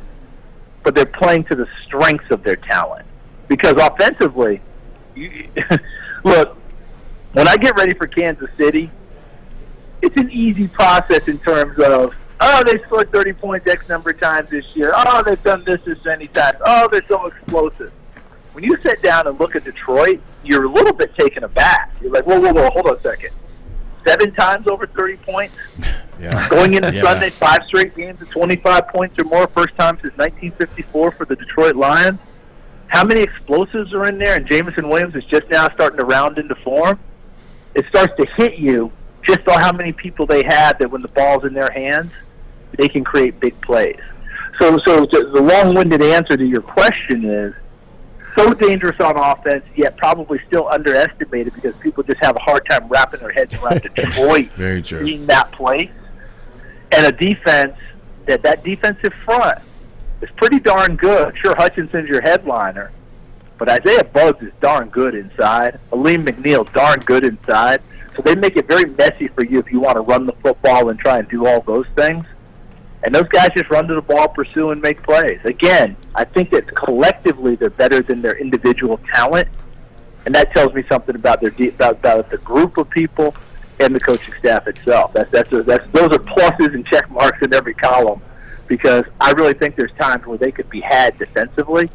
but they're playing to the strengths of their talent. Because offensively, look, when I get ready for Kansas City, it's an easy process in terms of Oh, they scored 30 points X number of times this year. Oh, they've done this many times. Oh, they're so explosive. When you sit down and look at Detroit, you're a little bit taken aback. You're like, whoa, hold on a second. 7 times over 30 points? Yeah. Going into Sunday, 5 straight games of 25 points or more, first time since 1954 for the Detroit Lions. How many explosives are in there? And Jamison Williams is just now starting to round into form. It starts to hit you just on how many people they have that when the ball's in their hands, they can create big plays. So the long-winded answer to your question is, so dangerous on offense, yet probably still underestimated because people just have a hard time wrapping their heads around Detroit Very true. being that place. And a defense, that defensive front is pretty darn good. Sure, Hutchinson's your headliner, but Isaiah Buggs is darn good inside. Aleem McNeil, darn good inside. So they make it very messy for you if you want to run the football and try and do all those things. And those guys just run to the ball, pursue, and make plays. Again, I think that collectively they're better than their individual talent, and that tells me something about about the group of people and the coaching staff itself. Those are pluses and check marks in every column, because I really think there's times where they could be had defensively,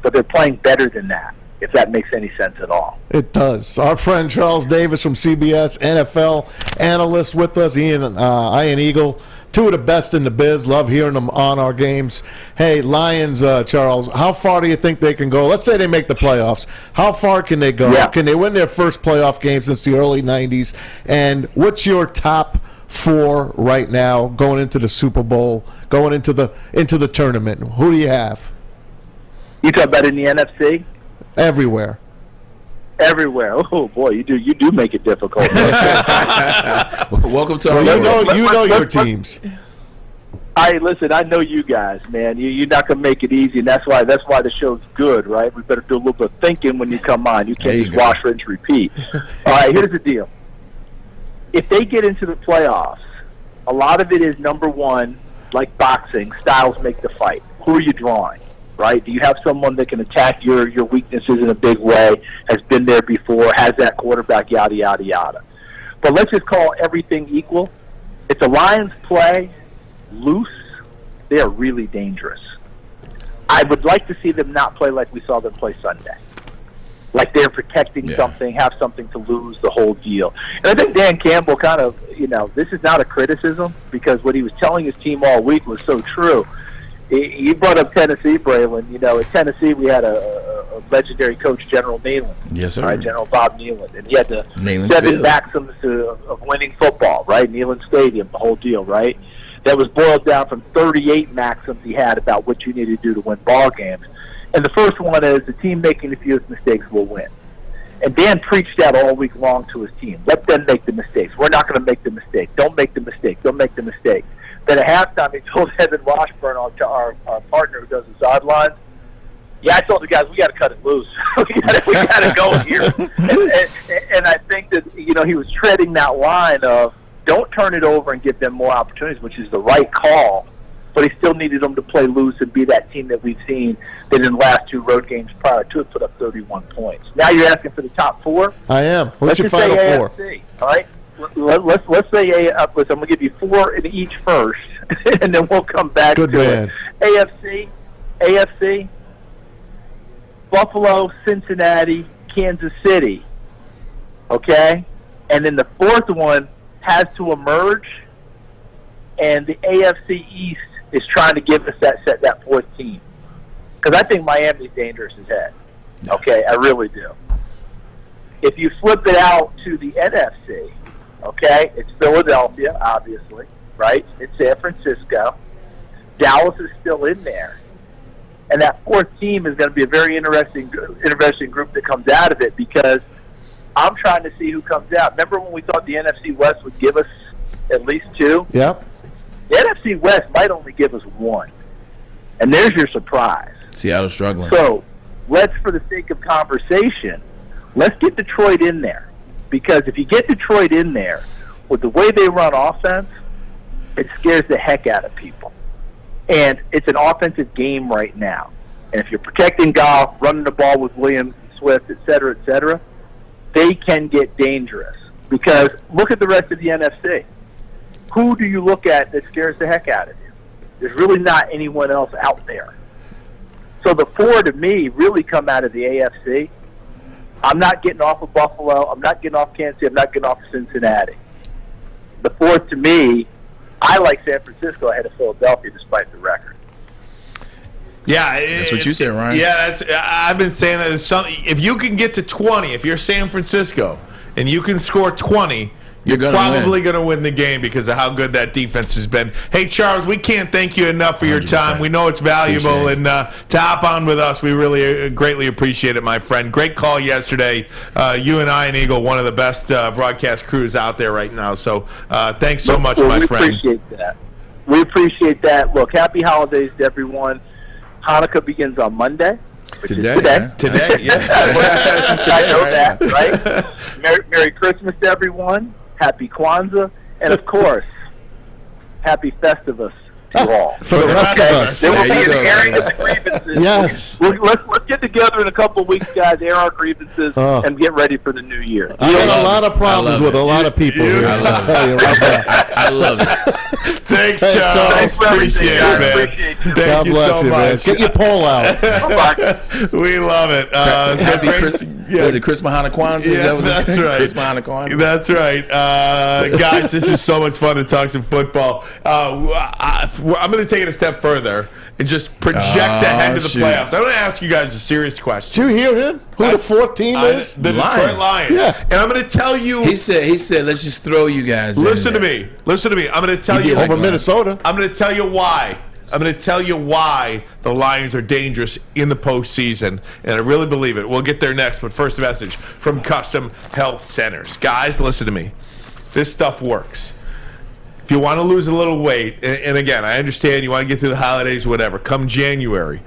but they're playing better than that, if that makes any sense at all. It does. Our friend Charles Davis from CBS, NFL analyst with us, Ian Eagle, 2 of the best in the biz. Love hearing them on our games. Hey, Lions, Charles, how far do you think they can go? Let's say they make the playoffs. How far can they go? Yeah. Can they win their first playoff game since the early 90s? And what's your top 4 right now going into the Super Bowl, going into the tournament? Who do you have? You talk about in the NFC? Everywhere. Everywhere. Oh boy, you do make it difficult. Welcome to our you know your teams. Listen, I know you guys, man. You're not gonna make it easy, and that's why the show's good, right? We better do a little bit of thinking when you come on. You can't just wash, rinse, repeat. All right, here's the deal. If they get into the playoffs, a lot of it is, number one, like boxing, styles make the fight. Who are you drawing? Right? Do you have someone that can attack your weaknesses in a big way, has been there before, has that quarterback, yada, yada, yada. But let's just call everything equal. If the Lions play loose, they are really dangerous. I would like to see them not play like we saw them play Sunday. Like they're protecting something, have something to lose, the whole deal. And I think Dan Campbell kind of, this is not a criticism, because what he was telling his team all week was so true. You brought up Tennessee, Braylon. At Tennessee, we had a legendary coach, General Neyland. Yes, sir. Right, General Bob Neyland. And he had the Neyland 7 Field. maxims of winning football, right? Neyland Stadium, the whole deal, right? That was boiled down from 38 maxims he had about what you need to do to win ball games. And the first one is the team making the fewest mistakes will win. And Dan preached that all week long to his team. Let them make the mistakes. We're not going to make the mistake. Don't make the mistake. Don't make the mistake. Then at halftime, he told Evan Washburn, our partner who does the sidelines, I told the guys, we got to cut it loose. we got to go here. And I think that, he was treading that line of don't turn it over and give them more opportunities, which is the right call, but he still needed them to play loose and be that team that we've seen that in the last 2 road games prior to it put up 31 points. Now you're asking for the top 4? I am. What's your final 4? AFC, all right? Let's say I'm going to give you 4 in each first, and then we'll come back to it. AFC, Buffalo, Cincinnati, Kansas City, okay? And then the 4th one has to emerge, and the AFC East is trying to give us that 4th team. Because I think Miami's dangerous as heck. Okay, I really do. If you flip it out to the NFC, okay, it's Philadelphia, obviously, right? It's San Francisco. Dallas is still in there. And that 4th team is going to be a very interesting group that comes out of it, because I'm trying to see who comes out. Remember when we thought the NFC West would give us at least 2? Yep. The NFC West might only give us 1. And there's your surprise. Seattle struggling. So let's, for the sake of conversation, let's get Detroit in there. Because if you get Detroit in there, with the way they run offense, it scares the heck out of people. And it's an offensive game right now. And if you're protecting Goff, running the ball with Williams, Swift, et cetera, they can get dangerous. Because look at the rest of the NFC. who do you look at that scares the heck out of you? There's really not anyone else out there. So the 4 to me really come out of the AFC. I'm not getting off of Buffalo. I'm not getting off Kansas City. I'm not getting off of Cincinnati. The 4th to me, I like San Francisco ahead of Philadelphia despite the record. Yeah, that's what you said, Ryan. Yeah, I've been saying that if you can get to 20, if you're San Francisco and you can score 20, you're probably going to win the game because of how good that defense has been. Hey, Charles, we can't thank you enough for your time. We know it's valuable, and to hop on with us, we really greatly appreciate it, my friend. Great call yesterday. You and I and Eagle, one of the best broadcast crews out there right now. So thanks so much, my friend. We appreciate that. We appreciate that. Look, happy holidays to everyone. Hanukkah begins on Monday. Today, yeah. I know that, right? Merry Christmas to everyone. Happy Kwanzaa. And, of course, Happy Festivus to all. For the rest of us. There will be an airing of the grievances. Yes. Let's get together in a couple of weeks, guys, air our grievances, and get ready for the new year. I got a lot of problems with a lot of people here. I love it. Thanks, Charles. Thanks for Appreciate it, man. Appreciate you. Thank you so much. Get your poll out. We love it. Happy Christmas. Was it Chris Mahana Kwanzaa? Yeah, that's right. Chris Mahana Kwanzaa. That's right. Guys, this is so much fun to talk some football. I'm going to take it a step further and just project ahead to the playoffs. I'm going to ask you guys a serious question. Did you hear him? Who the 4th team is? The Detroit Lions. Yeah. And I'm going to tell you. He said, let's just throw you guys Listen in to there. me. Listen to me. I'm going to tell you. Over Minnesota. I'm going to tell you why. I'm going to tell you why the Lions are dangerous in the postseason, and I really believe it. We'll get there next, but first a message from Custom Health Centers. Guys, listen to me. This stuff works. If you want to lose a little weight, and again, I understand you want to get through the holidays, whatever, come January,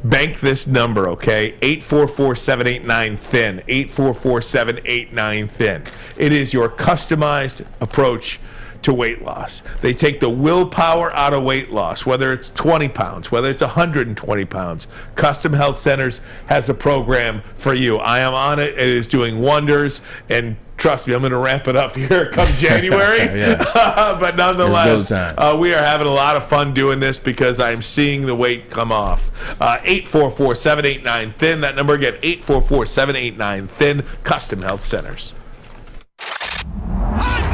bank this number, okay? 844-789-THIN, 844-789-THIN. It is your customized approach to weight loss. They take the willpower out of weight loss, whether it's 20 pounds, whether it's 120 pounds. Custom Health Centers has a program for you. I am on it. It is doing wonders, and trust me, I'm going to ramp it up here come January. But nonetheless, we are having a lot of fun doing this because I'm seeing the weight come off. 844-789-THIN. That number again, 844-789-THIN. Custom Health Centers.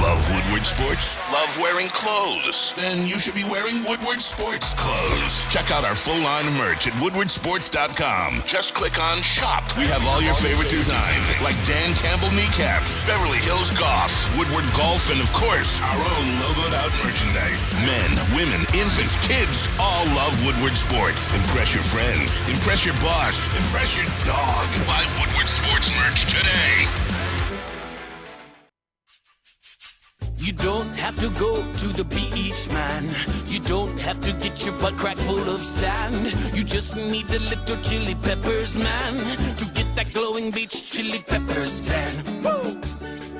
Love Woodward Sports? Love wearing clothes? Then you should be wearing Woodward Sports clothes. Check out our full line of merch at woodwardsports.com. Just click on Shop. We have all your favorite designs, like Dan Campbell kneecaps, Beverly Hills Goff, Woodward Golf, and of course, our own logoed out merchandise. Men, women, infants, kids, all love Woodward Sports. Impress your friends. Impress your boss. Impress your dog. Buy Woodward Sports merch today. You don't have to go to the beach, man. You don't have to get your butt crack full of sand. You just need a little chili peppers, man, to get that glowing beach chili peppers tan. Woo!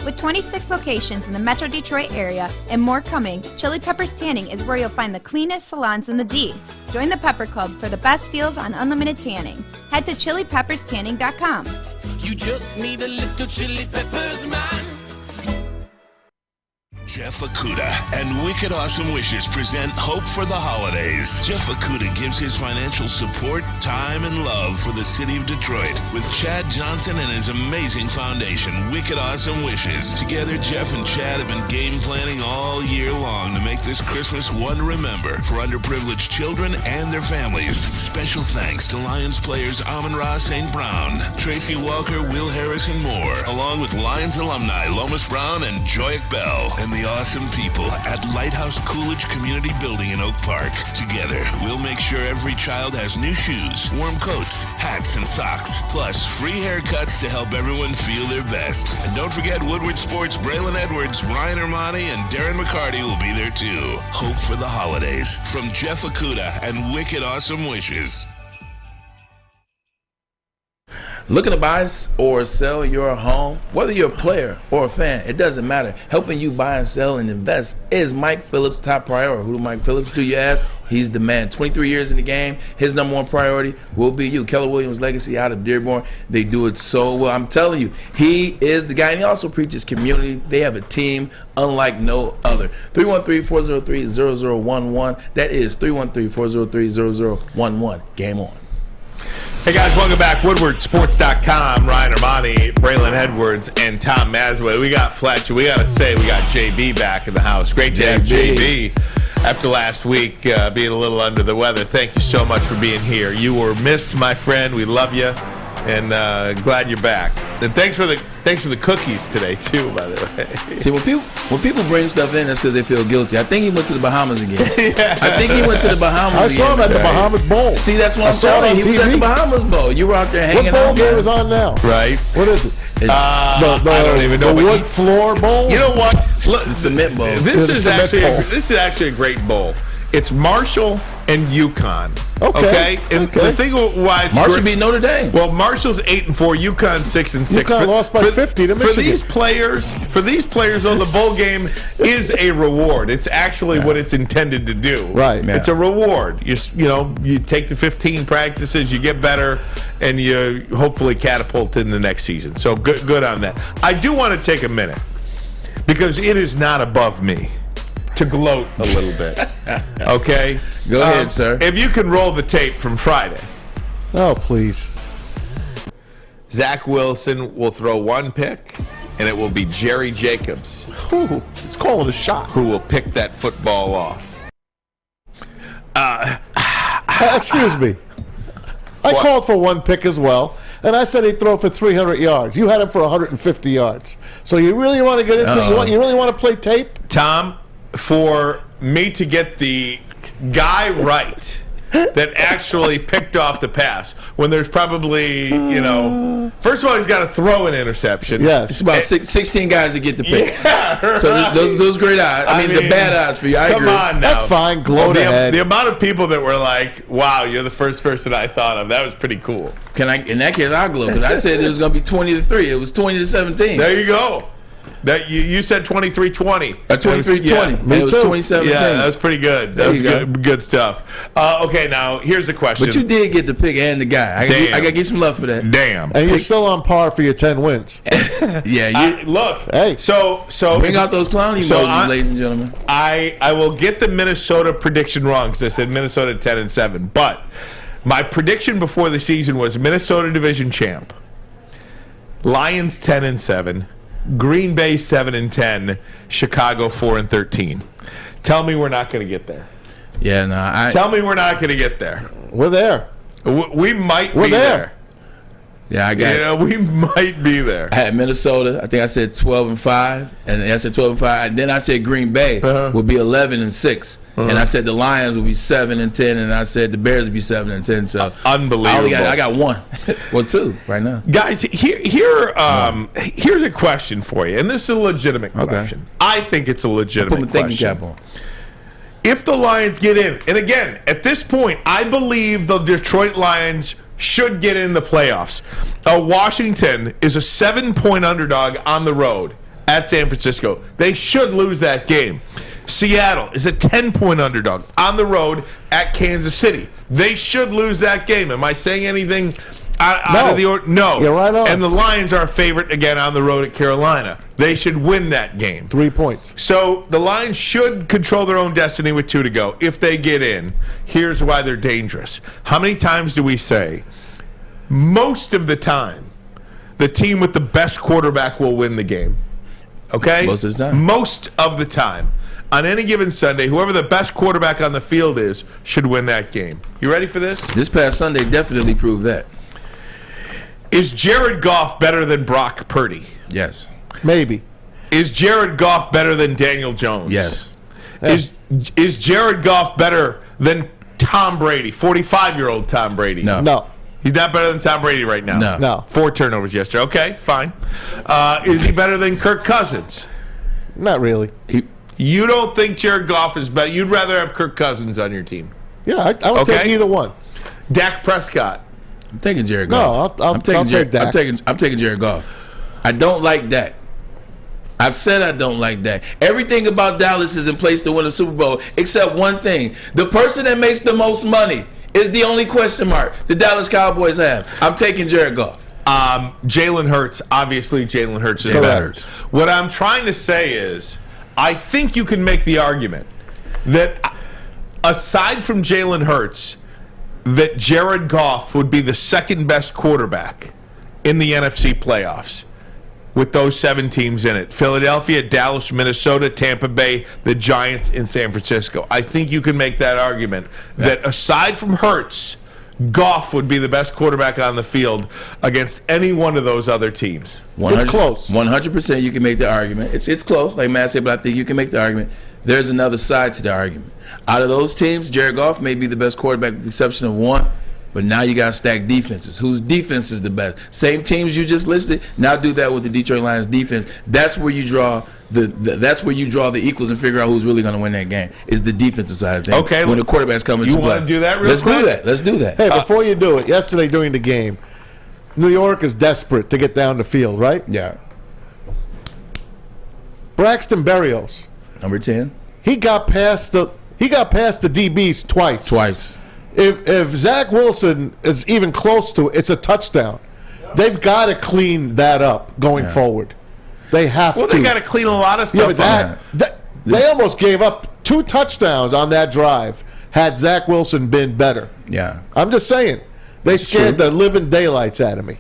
With 26 locations in the Metro Detroit area and more coming, Chili Peppers Tanning is where you'll find the cleanest salons in the D. Join the Pepper Club for the best deals on unlimited tanning. Head to chilipepperstanning.com. You just need a little chili peppers, man. Jeff Okuda and Wicked Awesome Wishes present Hope for the Holidays. Jeff Okuda gives his financial support, time, and love for the city of Detroit with Chad Johnson and his amazing foundation, Wicked Awesome Wishes. Together, Jeff and Chad have been game planning all year long to make this Christmas one to remember for underprivileged children and their families. Special thanks to Lions players Amon-Ra St. Brown, Tracy Walker, Will Harris, and more, along with Lions alumni Lomas Brown and Joyak Bell, and the awesome people at Lighthouse Coolidge Community Building in Oak Park. Together, we'll make sure every child has new shoes, warm coats, hats, and socks, plus free haircuts to help everyone feel their best. And don't forget Woodward Sports' Braylon Edwards, Ryan Ermanni, and Darren McCarty will be there too. Hope for the holidays from Jeff Okuda and Wicked Awesome Wishes. Looking to buy or sell your home? Whether you're a player or a fan, it doesn't matter. Helping you buy and sell and invest is Mike Phillips' top priority. Who do Mike Phillips do, you ask? He's the man. 23 years in the game. His number one priority will be you. Keller Williams' legacy out of Dearborn. They do it so well. I'm telling you, he is the guy. And he also preaches community. They have a team unlike no other. 313-403-0011. That is 313-403-0011. Game on. Hey guys, welcome back. WoodwardSports.com. Ryan Ermanni, Braylon Edwards, and Tom Mazawey. We got Fletcher. We got to say we got JB back in the house. Great to have JB after last week being a little under the weather. Thank you so much for being here. You were missed, my friend. We love you, and glad you're back. And thanks for the cookies today too, by the way. See, when people bring stuff in, that's because they feel guilty. I think he went to the Bahamas again. Yeah. I think he went to the Bahamas I again. saw him at the Bahamas Bowl. See, that's what I I'm saw telling it you. on He was at TV. the Bahamas Bowl. You were out there hanging What bowl out. game is on now? Right. What is it? I don't even know. The wood floor bowl? You know what? Look, the cement bowl. This is actually a great bowl. It's Marshall and UConn. Okay. And the thing why it's Marshall beat Notre Dame. Well, Marshall's 8-4, UConn 6-6. UConn lost by 50 to Michigan. For these players, though, the bowl game is a reward. It's actually what it's intended to do. Right. It's a reward. You take the 15 practices, you get better, and you hopefully catapult in the next season. So good on that. I do want to take a minute because it is not above me to gloat a little bit. Okay? Go ahead, sir. If you can roll the tape from Friday. Oh, please. Zach Wilson will throw one pick, and it will be Jerry Jacobs. It's calling a shot. Who will pick that football off. Excuse me. I called for one pick as well, and I said he'd throw for 300 yards. You had him for 150 yards. So you really want to get into it? You really want to play tape? Tom, for me to get the guy right that actually picked off the pass when there's probably, first of all, he's got to throw an interception. Yes. It's about 16 guys that get the pick. Yeah, right. So those great odds. I mean, the bad odds for you. I come agree. on now. That's fine. Gloat ahead. The amount of people that were like, wow, you're the first person I thought of. That was pretty cool. In that case, I'll gloat because I said it was going to be 20-3. It was 20-17. There you go. That you said 23-20. 23-20. Yeah, It was 20-17. Yeah, that was pretty good. That was good stuff. Okay, now here's the question. But you did get the pick and the guy. I got to get some love for that. Damn. And you're still on par for your 10 wins. Yeah. Look. Hey. So bring out those clown emojis, ladies and gentlemen. I will get the Minnesota prediction wrong because I said Minnesota 10-7. But my prediction before the season was Minnesota division champ, Lions 10-7. Green Bay 7-10, Chicago 4-13. Tell me we're not going to get there. Yeah, no. Tell me we're not going to get there. We're there. We might be there. Yeah, I got we might be there. I had Minnesota. I think I said 12-5, and I said 12-5. And then I said Green Bay would be 11-6, and I said the Lions would be 7-10, and I said the Bears would be 7-10. So unbelievable. I got one, well, two right now. Guys, here's a question for you, and this is a legitimate question. I think it's a legitimate Put my question. thinking cap on. If the Lions get in, and again, at this point, I believe the Detroit Lions should get in the playoffs. Washington is a 7-point underdog on the road at San Francisco. They should lose that game. Seattle is a 10-point underdog on the road at Kansas City. They should lose that game. Am I saying anything out of the order? No. You're right on. And the Lions are a favorite again on the road at Carolina. They should win that game. 3 points. So the Lions should control their own destiny with 2 to go. If they get in, here's why they're dangerous. How many times do we say, most of the time, the team with the best quarterback will win the game? Okay? Most of the time. Most of the time. On any given Sunday, whoever the best quarterback on the field is should win that game. You ready for this? This past Sunday definitely proved that. Is Jared Goff better than Brock Purdy? Yes. Maybe. Is Jared Goff better than Daniel Jones? Yes. Is Jared Goff better than Tom Brady, 45-year-old Tom Brady? No. He's not better than Tom Brady right now? No. 4 turnovers yesterday. Okay, fine. Is he better than Kirk Cousins? Not really. You don't think Jared Goff is better? You'd rather have Kirk Cousins on your team? Yeah, I would take either one. Dak Prescott. I'm taking Jared Goff. No, I'll take Dak. I'm taking Jared Goff. I don't like Dak. I've said I don't like Dak. Everything about Dallas is in place to win a Super Bowl, except one thing. The person that makes the most money is the only question mark the Dallas Cowboys have. I'm taking Jared Goff. Jalen Hurts. Obviously, Jalen Hurts is better. What I'm trying to say is, I think you can make the argument that aside from Jalen Hurts, that Jared Goff would be the second best quarterback in the NFC playoffs with those 7 teams in it. Philadelphia, Dallas, Minnesota, Tampa Bay, the Giants, and San Francisco. I think you can make that argument that aside from Hurts, Goff would be the best quarterback on the field against any one of those other teams. It's close. 100% you can make the argument. It's close, like Matt said, but I think you can make the argument. There's another side to the argument. Out of those teams, Jared Goff may be the best quarterback with the exception of one, but now you got to stack defenses. Whose defense is the best? Same teams you just listed, now do that with the Detroit Lions defense. That's where you draw that's where you draw the equals and figure out who's really going to win that game. Is the defensive side of things. Okay, when the quarterback's coming to play. You want to do that real Let's quick? do that. Let's do that. Hey, before you do it, yesterday during the game, New York is desperate to get down the field, right? Yeah. Braxton Berrios, number 10. He got past the DBs twice. If Zach Wilson is even close to it, it's a touchdown. They've got to clean that up going forward. They have to. Well, they got to clean a lot of stuff up. They almost gave up 2 touchdowns on that drive had Zach Wilson been better. Yeah. I'm just saying. They scared the living daylights out of me.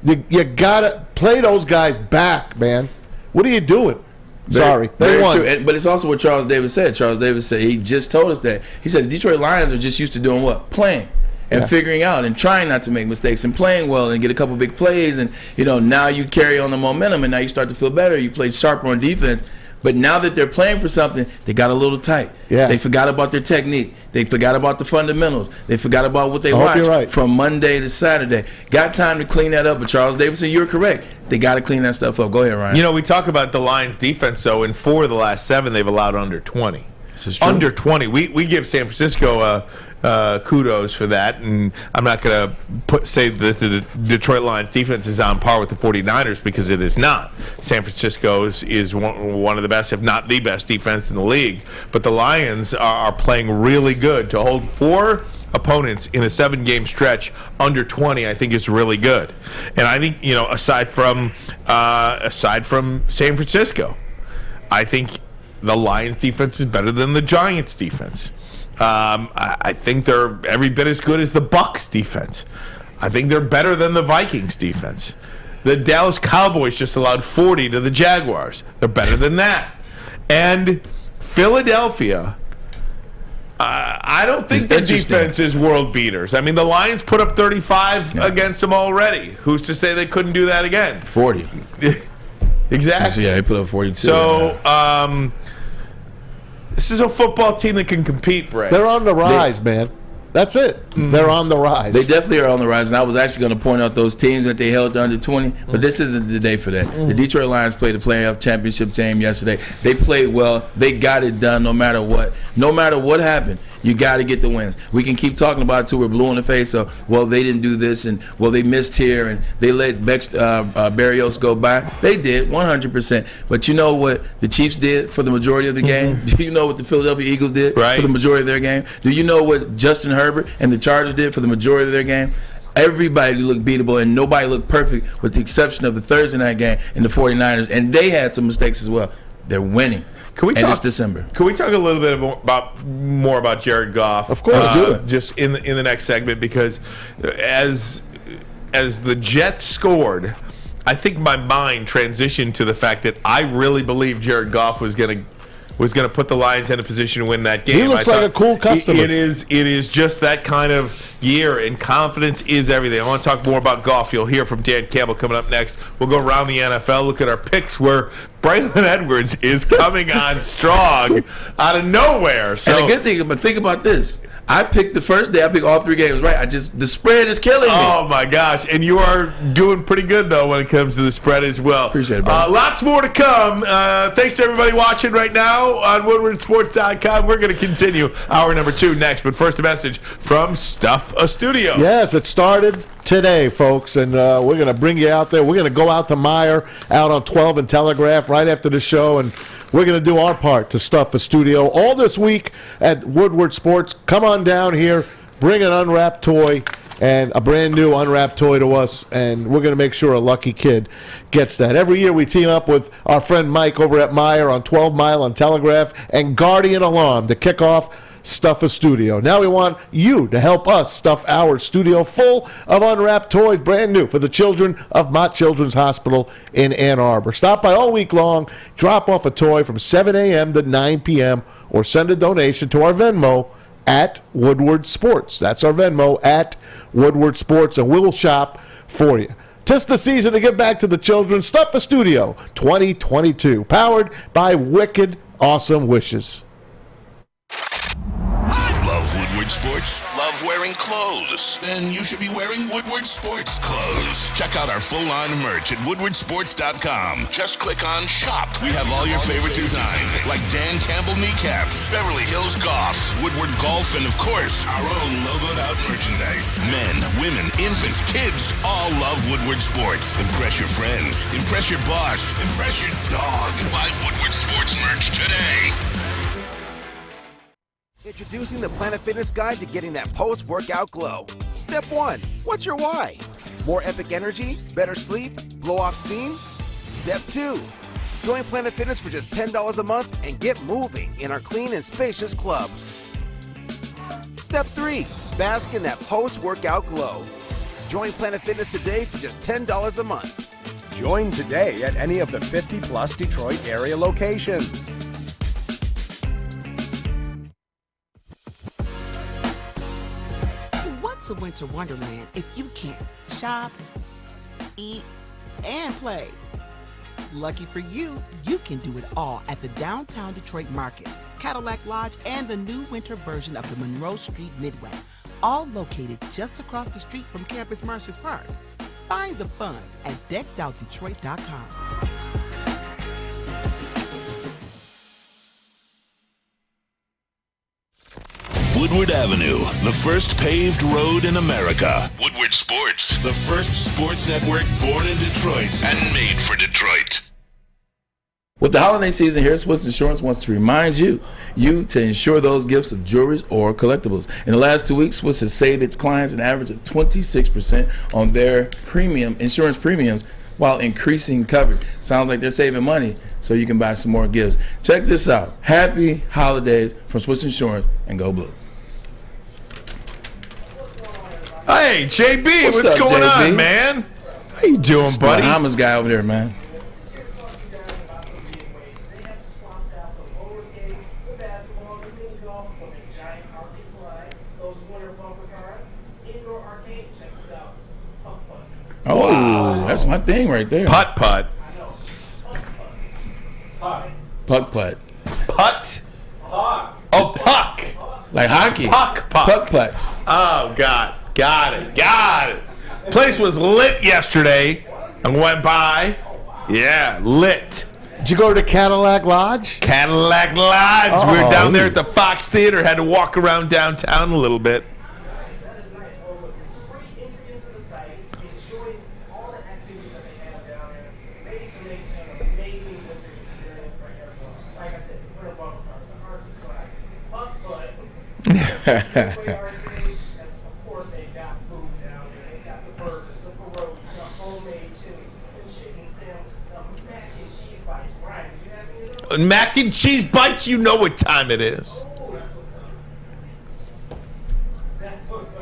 You got to play those guys back, man. What are you doing? Sorry. They won. True. But it's also what Charles Davis said. Charles Davis said, he just told us that. He said the Detroit Lions are just used to doing what? Playing. And figuring out and trying not to make mistakes and playing well and get a couple big plays. And, now you carry on the momentum and now you start to feel better. You play sharper on defense. But now that they're playing for something, they got a little tight. Yeah. They forgot about their technique. They forgot about the fundamentals. They forgot about what they watched from Monday to Saturday. Got time to clean that up. But Charles Davidson, you're correct. They got to clean that stuff up. Go ahead, Ryan. We talk about the Lions defense, though. In 4 of the last 7, they've allowed under 20. This is true. Under 20. We give San Francisco kudos for that, and I'm not going to say that the Detroit Lions defense is on par with the 49ers because it is not. San Francisco is one of the best, if not the best defense in the league. But the Lions are playing really good. To hold 4 opponents in a 7-game stretch under 20, I think is really good. And I think, aside from San Francisco, I think the Lions defense is better than the Giants defense. I think they're every bit as good as the Bucs defense. I think they're better than the Vikings defense. The Dallas Cowboys just allowed 40 to the Jaguars. They're better than that. And Philadelphia, I don't think their defense is world beaters. I mean, the Lions put up 35 against them already. Who's to say they couldn't do that again? 40. Exactly. Yeah, they put up 42. So, this is a football team that can compete, Bray. They're on the rise, man. That's it. They're on the rise. They definitely are on the rise, and I was actually going to point out those teams that they held to under 20, but this isn't the day for that. The Detroit Lions played a playoff championship game yesterday. They played well. They got it done no matter what. No matter what happened, you got to get the wins. We can keep talking about it till we're blue in the face of, well, they didn't do this, and, well, they missed here, and they let Berrios go by. They did, 100%. But you know what the Chiefs did for the majority of the game? Do you know what the Philadelphia Eagles did for the majority of their game? Do you know what Justin Herbert and the Chargers did for the majority of their game? Everybody looked beatable, and nobody looked perfect with the exception of the Thursday night game and the 49ers, and they had some mistakes as well. They're winning. It's December. Can we talk a little bit more about Jared Goff? Of course, do it. Just in the next segment, because as the Jets scored, I think my mind transitioned to the fact that I really believe Jared Goff was going to put the Lions in a position to win that game. He looks like a cool customer. It is just that kind of year, and confidence is everything. I want to talk more about Goff. You'll hear from Dan Campbell coming up next. We'll go around the NFL, look at our picks where Braylon Edwards is coming on strong out of nowhere. So, and the good thing, but think about this. I picked the first day. I picked all 3 games right. The spread is killing me. Oh my gosh! And you are doing pretty good though when it comes to the spread as well. Appreciate it, bro. Lots more to come. Thanks to everybody watching right now on WoodwardSports.com. We're going to continue hour number 2 next, but first a message from Stuff a Studio. Yes, it started today, folks, and we're going to bring you out there. We're going to go out to Meyer, out on 12 and Telegraph right after the show, and we're going to do our part to stuff the studio all this week at Woodward Sports. Come on down here, bring an unwrapped toy and a brand new unwrapped toy to us, and we're going to make sure a lucky kid gets that. Every year we team up with our friend Mike over at Meyer on 12 Mile on Telegraph and Guardian Alarm to kick off Stuff a Studio. Now we want you to help us stuff our studio full of unwrapped toys, brand new, for the children of Mott Children's Hospital in Ann Arbor. Stop by all week long, drop off a toy from 7 a.m. to 9 p.m., or send a donation to our Venmo at Woodward Sports. That's our Venmo, at Woodward Sports, and we'll shop for you. 'Tis the season to give back to the children. Stuff a Studio 2022, powered by Wicked Awesome Wishes. Love Woodward Sports? Love wearing clothes? Then you should be wearing Woodward Sports clothes. Check out our full line of merch at woodwardsports.com. Just click on Shop. We have all your favorite designs, like Dan Campbell kneecaps, Beverly Hills Goff, Woodward Golf, and of course, our own logoed out merchandise. Men, women, infants, kids all love Woodward Sports. Impress your friends. Impress your boss. Impress your dog. Buy Woodward Sports merch today. Introducing the Planet Fitness Guide to getting that post-workout glow. Step 1. What's your why? More epic energy? Better sleep? Blow off steam? Step 2. Join Planet Fitness for just $10 a month and get moving in our clean and spacious clubs. Step 3. Bask in that post-workout glow. Join Planet Fitness today for just $10 a month. Join today at any of the 50-plus Detroit area locations. What's a winter wonderland if you can't shop, eat, and play? Lucky for you, you can do it all at the Downtown Detroit Markets, Cadillac Lodge, and the new winter version of the Monroe Street Midway, all located just across the street from Campus Martius Park. Find the fun at deckedoutdetroit.com. Woodward Avenue, the first paved road in America. Woodward Sports, the first sports network born in Detroit and made for Detroit. With the holiday season here, Swiss Insurance wants to remind you to insure those gifts of jewelry or collectibles. In the last 2 weeks, Swiss has saved its clients an average of 26% on their insurance premiums while increasing coverage. Sounds like they're saving money so you can buy some more gifts. Check this out. Happy holidays from Swiss Insurance, and go blue. Hey, JB, what's up, going JB? on, man? How you doing, buddy? Bahamas guy over there, man. Oh, wow. That's my thing right there. Putt-putt. Putt-putt. Putt? Oh, puck. Like hockey. Puck. Putt-putt. Oh, God. Got it. Place was lit yesterday. I went by. Yeah, lit. Did you go to Cadillac Lodge? Cadillac Lodge. We were down there at the Fox Theater. Had to walk around downtown a little bit. Mac and cheese bites, you know what time it is.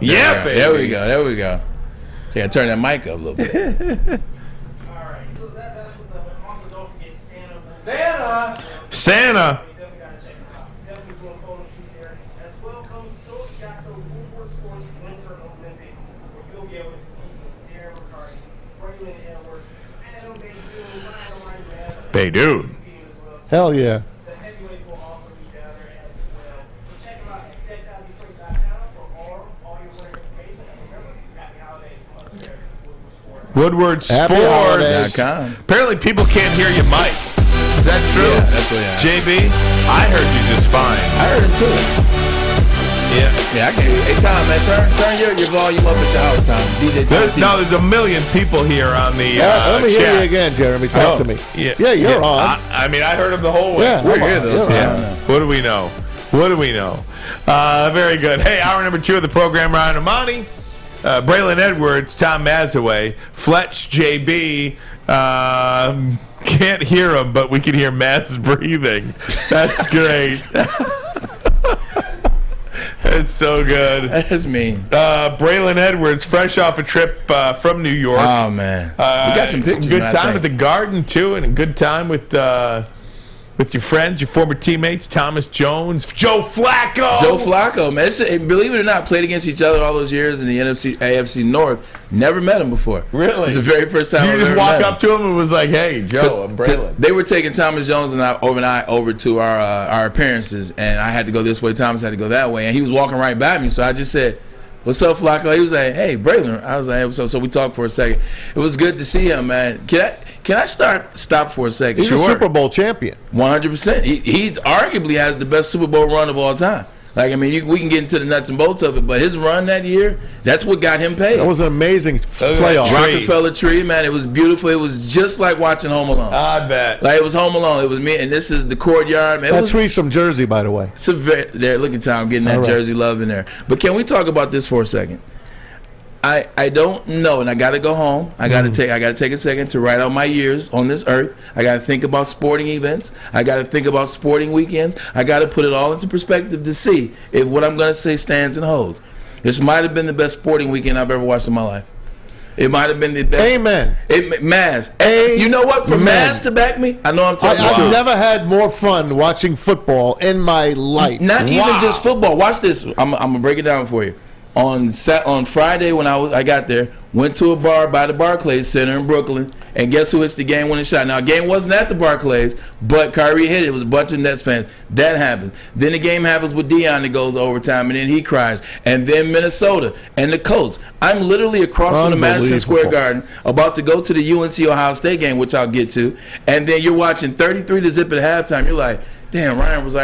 Yeah, baby. There we go. So I turn that mic up a little bit. Santa. Hey, dude. Hell yeah. Woodward Sports. Apparently people can't hear you, Mike. Is that true? Yeah, that's what, yeah. JB, I heard you just fine. I heard him too. Yeah, I can. Hey, Tom, man, turn your volume up at your house, Tom. DJ Tom. There's a million people here on the let me hear chat. you again, Jeremy. Talk to me. Yeah, you're on. I mean, I heard him the whole way. Yeah, we're here, though. What do we know? Very good. Hey, hour number 2 of the program, Ryan Ermanni, Braylon Edwards, Tom Mazawey, Fletch, JB. Can't hear him, but we can hear Maz breathing. That's great. That's so good. That's mean. Braylon Edwards, fresh off a trip from New York. Oh, man. We got some pictures. Good time at the Garden, too, and a good time with your friends, your former teammates, Thomas Jones, Joe Flacco. Man. Believe it or not, played against each other all those years in the AFC North. Never met him before. Really? It's the very first time You I've just ever walk met up to him and was like, hey, Joe, I'm Braylon. They were taking Thomas Jones and I over to our appearances, and I had to go this way. Thomas had to go that way, and he was walking right by me, so I just said, what's up, Flacco? He was like, hey, Braylon. I was like, hey, so we talked for a second. It was good to see him, man. Can I stop for a second? He's a Super Bowl champion. 100%. He's arguably has the best Super Bowl run of all time. Like, I mean, we can get into the nuts and bolts of it, but his run that year, that's what got him paid. That was an amazing playoff. Rockefeller tree, man, it was beautiful. It was just like watching Home Alone. I bet. Like, it was Home Alone. It was me, and this is the courtyard. Man, That tree's from Jersey, by the way. It's a there, look at Tom getting that Jersey love in there. But can we talk about this for a second? I don't know, and I got to go home. I got to take a second to write out my years on this earth. I got to think about sporting events. I got to think about sporting weekends. I got to put it all into perspective to see if what I'm going to say stands and holds. This might have been the best sporting weekend I've ever watched in my life. It might have been the best. Amen. Maz. You know what? For Maz to back me, I know I'm telling you. I've never had more fun watching football in my life. Not even just football. Watch this. I'm going to break it down for you. On Friday when I got there, went to a bar by the Barclays Center in Brooklyn, and guess who hits the game-winning shot? Now, the game wasn't at the Barclays, but Kyrie hit it. It was a bunch of Nets fans. That happens. Then the game happens with Dion that goes overtime, and then he cries. And then Minnesota and the Colts. I'm literally across from the Madison Square Garden, about to go to the UNC Ohio State game, which I'll get to, and then you're watching 33-0 at halftime. You're like, damn, Ryan was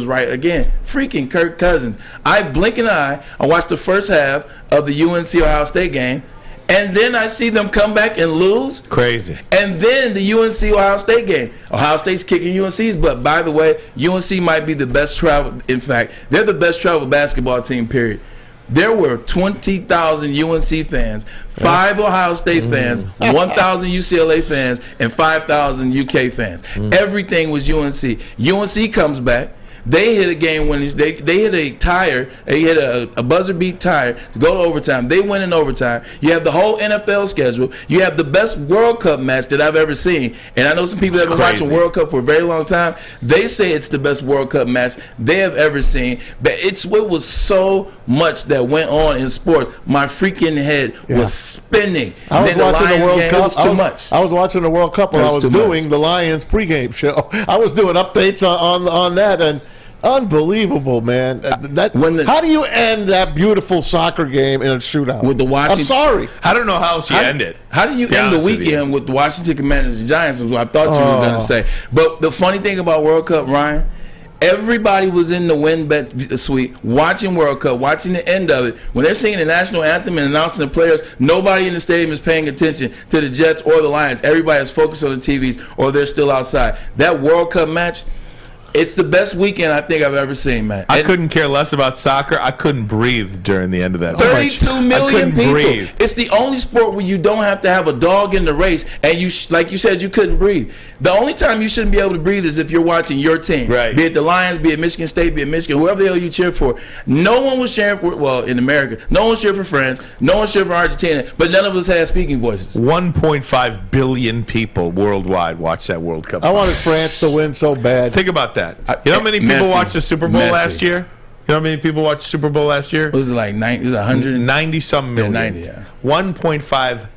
right again. Freaking Kirk Cousins. I blink an eye. I watched the first half of the UNC Ohio State game, and then I see them come back and lose. Crazy. And then the UNC Ohio State game. Ohio State's kicking UNC's, but by the way, UNC might be the best travel. In fact, they're the best travel basketball team, period. There were 20,000 UNC fans, 5 Ohio State fans, 1,000 UCLA fans, and 5,000 UK fans. Everything was UNC. UNC comes back. They hit a game winning. They hit a tire. They hit a buzzer beat tire to go to overtime. They win in overtime. You have the whole NFL schedule. You have the best World Cup match that I've ever seen. And I know some people that have been watching World Cup for a very long time. They say it's the best World Cup match they have ever seen. But it was so much that went on in sports. My freaking head was spinning. I was watching the World Cup. It was too much. I was watching the World Cup when I was doing the Lions pregame show. I was doing updates on that, and unbelievable, man. How do you end that beautiful soccer game in a shootout? With the Washington, I'm sorry. I don't know how else you end it. How do you end the weekend with the Washington Commanders and Giants? Was what I thought you were going to say. But the funny thing about World Cup, Ryan, everybody was in the win bet suite watching World Cup, watching the end of it. When they're singing the national anthem and announcing the players, nobody in the stadium is paying attention to the Jets or the Lions. Everybody is focused on the TVs, or they're still outside. That World Cup match, it's the best weekend I think I've ever seen, man. I couldn't care less about soccer. I couldn't breathe during the end of that. 32 million people. Breathe. It's the only sport where you don't have to have a dog in the race, and you, like you said, you couldn't breathe. The only time you shouldn't be able to breathe is if you're watching your team, right? Be it the Lions, be it Michigan State, be it Michigan, whoever the hell you cheer for. No one was cheering for. Well, in America, no one was cheering for France. No one cheered for Argentina, but none of us had speaking voices. 1.5 billion people worldwide watched that World Cup. I wanted France to win so bad. Think about that. You know how many people watched the Super Bowl last year? You know how many people watched the Super Bowl last year? It was like 190-some million. 90, yeah. 1.5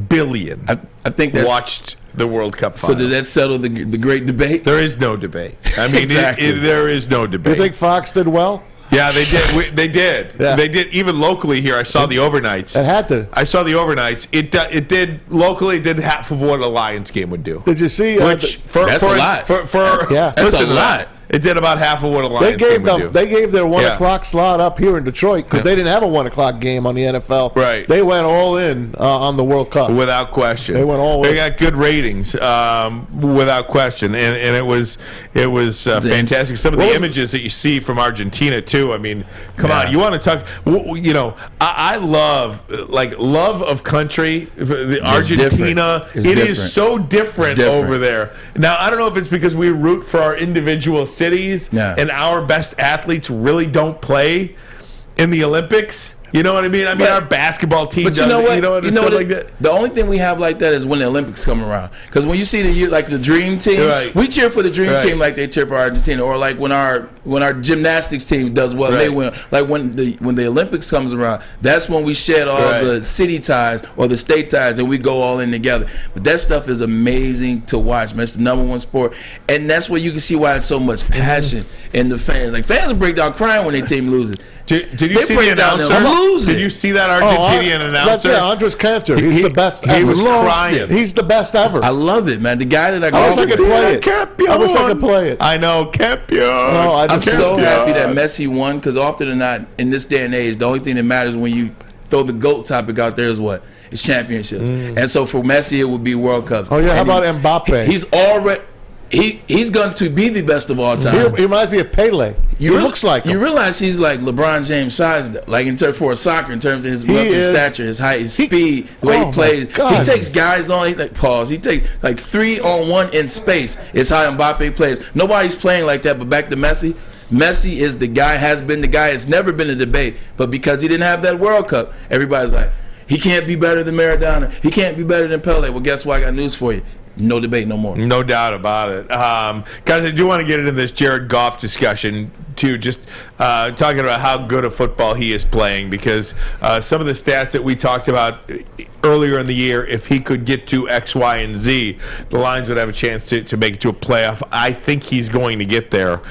billion. I think that's watched the World Cup final. So does that settle the great debate? There is no debate. I mean, Exactly. there is no debate. You think Fox did well? Yeah, they did. They did. Yeah. They did. Even locally here, I saw the overnights. It had to. I saw the overnights. It did locally. It did half of what a Lions game would do. Did you see? Which that's a lot. For that's a lot. It did about half of what a Lions They gave team would do. They gave their 1 Yeah. o'clock slot up here in Detroit because they didn't have a 1 o'clock game on the NFL. Right. They went all in on the World Cup. Without question. They went all in. They got good ratings, without question. And it was fantastic. Some of the images that you see from Argentina, too. I mean, come on. You want to talk, you know, I love of country. The Argentina, It's it different. is so different over there. Now, I don't know if it's because we root for our individual cities and our best athletes really don't play in the Olympics. You know what I mean? I mean, our basketball team But does. you know what? You know what? Like that. The only thing we have like that is when the Olympics come around. Because when you see the Dream Team, we cheer for the Dream Team like they cheer for Argentina, or like when our gymnastics team does well, they win. Like when the Olympics comes around, that's when we shed all the city ties or the state ties, and we go all in together. But that stuff is amazing to watch, man. It's the #1 sport, and that's where you can see why it's so much passion in the fans. Like fans will break down crying when their team loses. Did you see the announcer? Did you see that Argentinian announcer? Yeah, Andres Cantor. He's the best ever. He was crying. He's the best ever. I love it, man. The guy that I wish I could play it. I wish I could play it. I know, Campion. No, I'm so happy that Messi won, because often than not, in this day and age, the only thing that matters when you throw the GOAT topic out there is what? It's championships. And so for Messi, it would be World Cups. Oh, yeah. How about Mbappe? He's already... He's going to be the best of all time. He reminds me of Pele. He looks like him. You realize he's like LeBron James size, like for soccer, in terms of his muscle stature, his height, his speed, the way he plays. He takes guys on. He takes like 3-on-1 in space. Is how Mbappe plays. Nobody's playing like that. But back to Messi. Messi is the guy. Has been the guy. It's never been a debate. But because he didn't have that World Cup, everybody's like, he can't be better than Maradona. He can't be better than Pele. Well, guess what? I got news for you. No debate no more. No doubt about it. Guys, I do want to get into this Jared Goff discussion, too, just talking about how good a football he is playing, because some of the stats that we talked about earlier in the year, if he could get to X, Y, and Z, the Lions would have a chance to make it to a playoff. I think he's going to get there.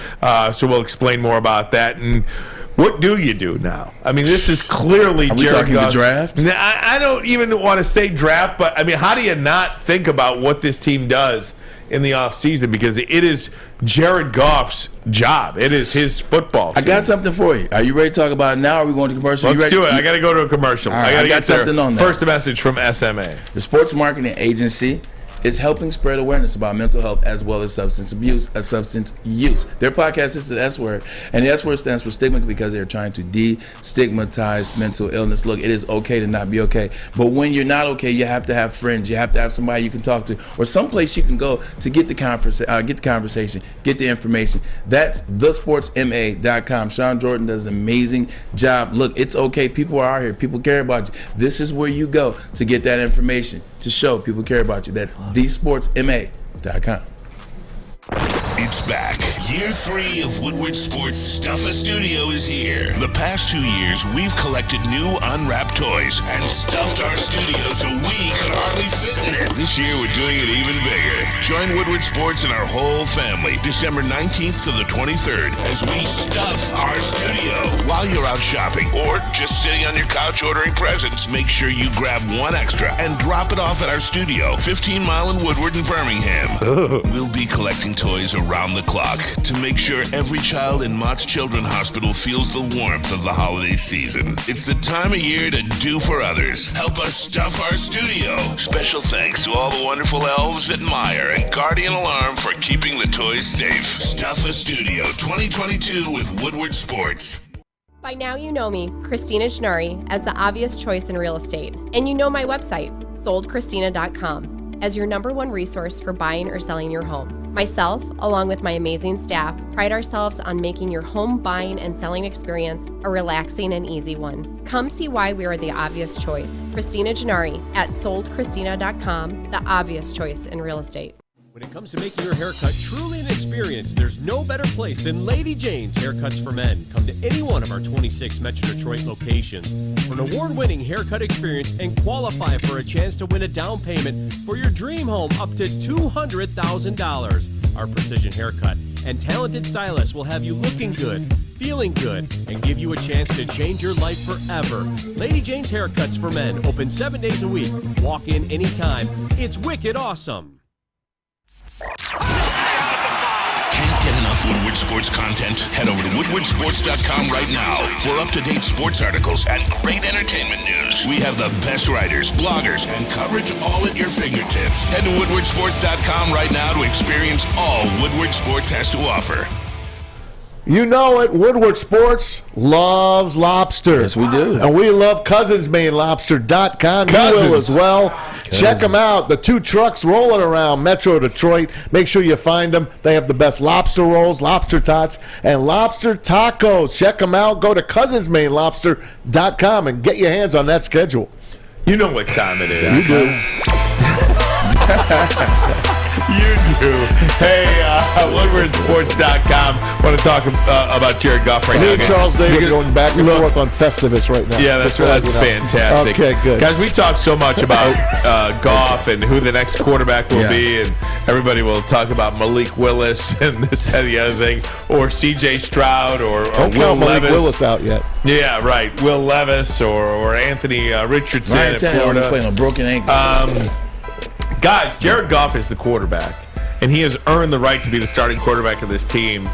So we'll explain more about that. And what do you do now? I mean, this is clearly Are we Jared talking Goff. the draft? I don't even want to say draft, but I mean, how do you not think about what this team does in the offseason? Because it is Jared Goff's job. It is his football team. I got something for you. Are you ready to talk about it now, or are we going to commercial? Let's do it. I got to go to a commercial. All right, I got to I got get there. something on that. First, a message from SMA. The Sports Marketing Agency is helping spread awareness about mental health as well as substance abuse, substance use. Their podcast is the S word, and the S word stands for stigma, because they're trying to destigmatize mental illness. Look, it is okay to not be okay, but when you're not okay, you have to have friends. You have to have somebody you can talk to, or someplace you can go to get the conversation, get the information. That's thesportsma.com. Sean Jordan does an amazing job. Look, it's okay. People are out here. People care about you. This is where you go to get that information, to show people care about you. That's thesportsma.com. It's back. Year 3 of Woodward Sports Stuff-A Studio is here. The past 2 years, we've collected new unwrapped toys and stuffed our studio so we could hardly fit in it. This year, we're doing it even bigger. Join Woodward Sports and our whole family December 19th to the 23rd as we stuff our studio. While you're out shopping or just sitting on your couch ordering presents, make sure you grab one extra and drop it off at our studio, 15 Mile in Woodward in Birmingham. We'll be collecting toys around the clock to make sure every child in Mott's Children's Hospital feels the warmth of the holiday season. It's the time of year to do for others. Help us stuff our studio. Special thanks to all the wonderful elves at Meyer and Guardian Alarm for keeping the toys safe. Stuff-A Studio 2022 with Woodward Sports. By now you know me, Christina Gennari, as the obvious choice in real estate. And you know my website, soldchristina.com, as your #1 resource for buying or selling your home. Myself, along with my amazing staff, pride ourselves on making your home buying and selling experience a relaxing and easy one. Come see why we are the obvious choice. Christina Gennari at soldchristina.com, the obvious choice in real estate. When it comes to making your haircut truly an experience, there's no better place than Lady Jane's Haircuts for Men. Come to any one of our 26 Metro Detroit locations for an award-winning haircut experience and qualify for a chance to win a down payment for your dream home up to $200,000. Our precision haircut and talented stylists will have you looking good, feeling good, and give you a chance to change your life forever. Lady Jane's Haircuts for Men, open 7 days a week. Walk in anytime. It's wicked awesome. Can't get enough Woodward Sports content, head over to woodwardsports.com right now for up-to-date sports articles and great entertainment news. We have the best writers, bloggers, and coverage all at your fingertips. Head to woodwardsports.com right now to experience all Woodward Sports has to offer. You know it, Woodward Sports loves lobster. Yes, we do. And we love Cousins-MainLobster.com. You will as well. Check them out. The 2 trucks rolling around Metro Detroit. Make sure you find them. They have the best lobster rolls, lobster tots, and lobster tacos. Check them out. Go to Cousins-MainLobster.com and get your hands on that schedule. You know what time it is. You do. You do. Hey, WoodwardSports.com. Want to talk about Jared Goff right now? Me and Charles Davis are going back and forth on Festivus right now. Yeah, that's fantastic. Okay, good. Guys, we talk so much about Goff and who the next quarterback will be, and everybody will talk about Malik Willis and this, that, the other thing, or C.J. Stroud, or Will Malik Levis. Willis out yet. Yeah, right. Will Levis or Anthony Richardson in Florida. Playing a broken ankle. Guys, Jared Goff is the quarterback, and he has earned the right to be the starting quarterback of this team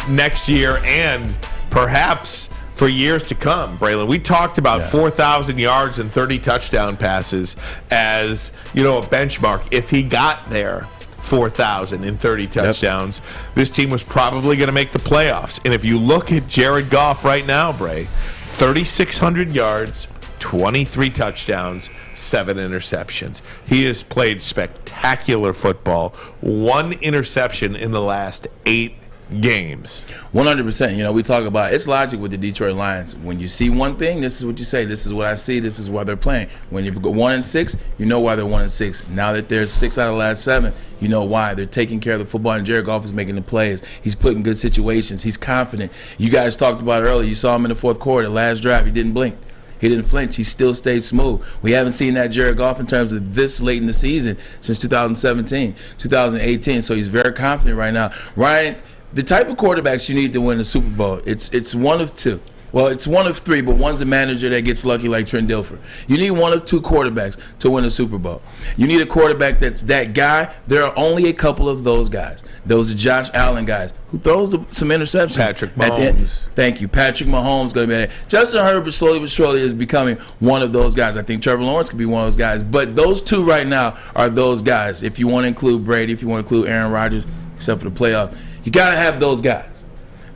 next year and perhaps for years to come, Braylon. We talked about 4,000 yards and 30 touchdown passes as, a benchmark. If he got there, 4,000 and 30 touchdowns, this team was probably going to make the playoffs. And if you look at Jared Goff right now, Bray, 3,600 yards, 23 touchdowns, 7 interceptions. He has played spectacular football. 1 interception in the last 8 games. 100%. We talk about it's logic with the Detroit Lions. When you see one thing, this is what you say. This is what I see. This is why they're playing. When you go 1-6, you know why they're 1-6. Now that they're 6 out of the last 7, you know why. They're taking care of the football, and Jared Goff is making the plays. He's put in good situations. He's confident. You guys talked about it earlier. You saw him in the fourth quarter, last drive. He didn't blink. He didn't flinch. He still stayed smooth. We haven't seen that Jared Goff in terms of this late in the season since 2017, 2018. So he's very confident right now. Ryan, the type of quarterbacks you need to win the Super Bowl, it's one of 2. Well, it's one of 3, but one's a manager that gets lucky like Trent Dilfer. You need one of 2 quarterbacks to win a Super Bowl. You need a quarterback that's that guy. There are only a couple of those guys. Those are Josh Allen guys who throws some interceptions. Patrick Mahomes. Thank you. Patrick Mahomes going to be there. Justin Herbert slowly but surely is becoming one of those guys. I think Trevor Lawrence could be one of those guys. But those 2 right now are those guys. If you want to include Brady, if you want to include Aaron Rodgers, except for the playoff, you got to have those guys.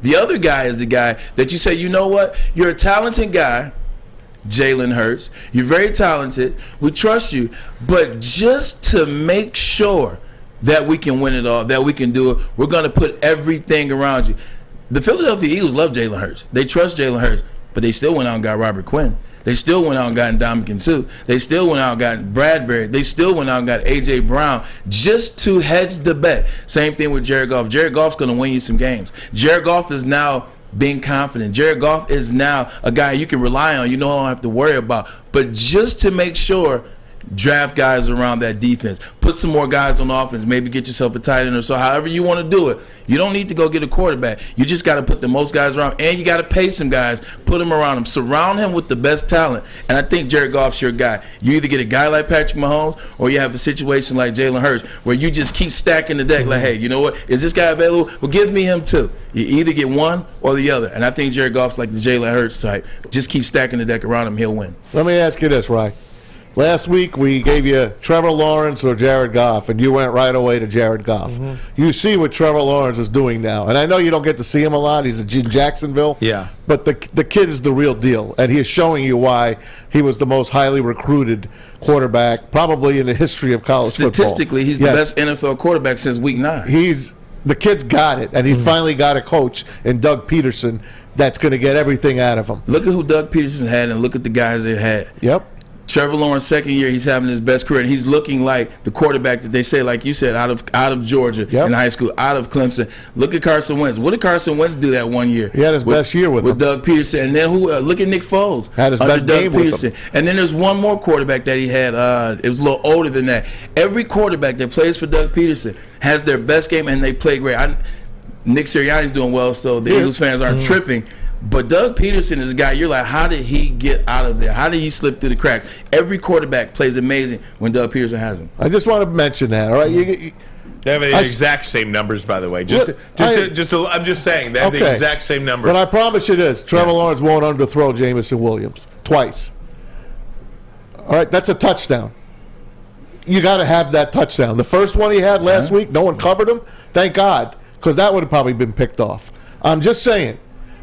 The other guy is the guy that you say, you know what? You're a talented guy, Jalen Hurts. You're very talented. We trust you. But just to make sure that we can win it all, that we can do it, we're going to put everything around you. The Philadelphia Eagles love Jalen Hurts. They trust Jalen Hurts, but they still went out and got Robert Quinn. They still went out and got Ndamukong Suh. They still went out and got Bradbury. They still went out and got A.J. Brown just to hedge the bet. Same thing with Jared Goff. Jared Goff's going to win you some games. Jared Goff is now being confident. Jared Goff is now a guy you can rely on. You don't have to worry about. But just to make sure, draft guys around that defense. Put some more guys on offense. Maybe get yourself a tight end or so. However you want to do it. You don't need to go get a quarterback. You just got to put the most guys around, and you got to pay some guys. Put them around him. Surround him with the best talent. And I think Jared Goff's your guy. You either get a guy like Patrick Mahomes, or you have a situation like Jalen Hurts, where you just keep stacking the deck. Like, hey, you know what? Is this guy available? Well, give me him too. You either get one or the other. And I think Jared Goff's like the Jalen Hurts type. Just keep stacking the deck around him. He'll win. Let me ask you this, Ryan. Last week we gave you Trevor Lawrence or Jared Goff, and you went right away to Jared Goff. Mm-hmm. You see what Trevor Lawrence is doing now. And I know you don't get to see him a lot. He's in Jacksonville. Yeah. But the kid is the real deal, and he is showing you why he was the most highly recruited quarterback probably in the history of college football. Statistically, he's the best NFL quarterback since week 9. The kid's got it, and he finally got a coach in Doug Peterson that's going to get everything out of him. Look at who Doug Peterson had, and look at the guys they had. Yep. Trevor Lawrence, second year, he's having his best career, and he's looking like the quarterback that they say, like you said, out of Georgia in high school, out of Clemson. Look at Carson Wentz. What did Carson Wentz do that 1 year? He had his best year with him. Doug Peterson. And then look at Nick Foles. Had his best game with him. And then there's one more quarterback that he had. It was a little older than that. Every quarterback that plays for Doug Peterson has their best game, and they play great. Nick Sirianni's doing well, so the Eagles fans aren't tripping. But Doug Peterson is a guy, you're like, how did he get out of there? How did he slip through the cracks? Every quarterback plays amazing when Doug Peterson has him. I just want to mention that, all right? They have the exact same numbers, by the way. I'm just saying they have the exact same numbers. But I promise you this: Trevor Lawrence won't underthrow Jameson Williams twice. All right, that's a touchdown. You got to have that touchdown. The first one he had last week, no one covered him. Thank God, because that would have probably been picked off. I'm just saying,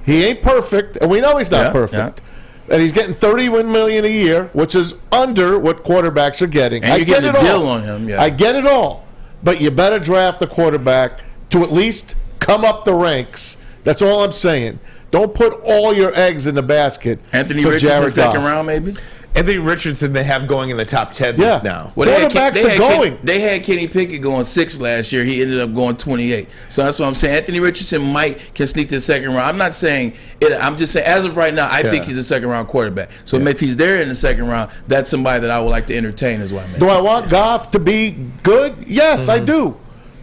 he ain't perfect, and we know he's not perfect. And he's getting $31 million a year, which is under what quarterbacks are getting. And I you're get getting it a deal all. on him. Yeah. I get it all. But you better draft a quarterback to at least come up the ranks. That's all I'm saying. Don't put all your eggs in the basket. Anthony for Richardson, Jared second Goff. round, maybe? Anthony Richardson they have going in the top 10 now. Well, quarterbacks are going. They had Kenny Pickett going 6th last year. He ended up going 28. So that's what I'm saying. Anthony Richardson can sneak to the second round. I'm not saying it. I'm just saying as of right now, I think he's a second round quarterback. So if he's there in the second round, that's somebody that I would like to entertain as well. Do I want Goff to be good? Yes, I do.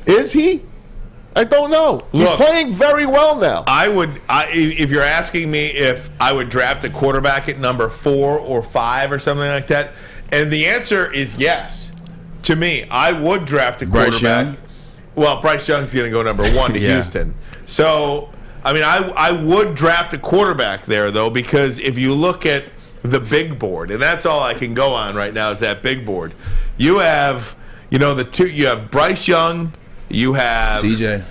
Is he? I don't know. He's playing very well now. If you're asking me if I would draft a quarterback at number 4 or 5 or something like that, and the answer is yes. To me, I would draft a quarterback. Well, Bryce Young's going to go number 1 to Houston. So, I mean, I would draft a quarterback there, though, because if you look at the big board, and that's all I can go on right now is that big board, you have, you have Bryce Young, you have CJ.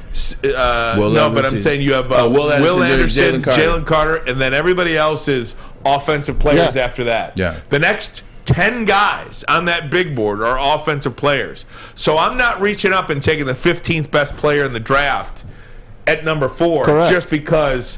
I'm saying you have Will Anderson, Jalen Carter, and then everybody else is offensive players after that. Yeah. The next 10 guys on that big board are offensive players. So I'm not reaching up and taking the 15th best player in the draft at number 4 just because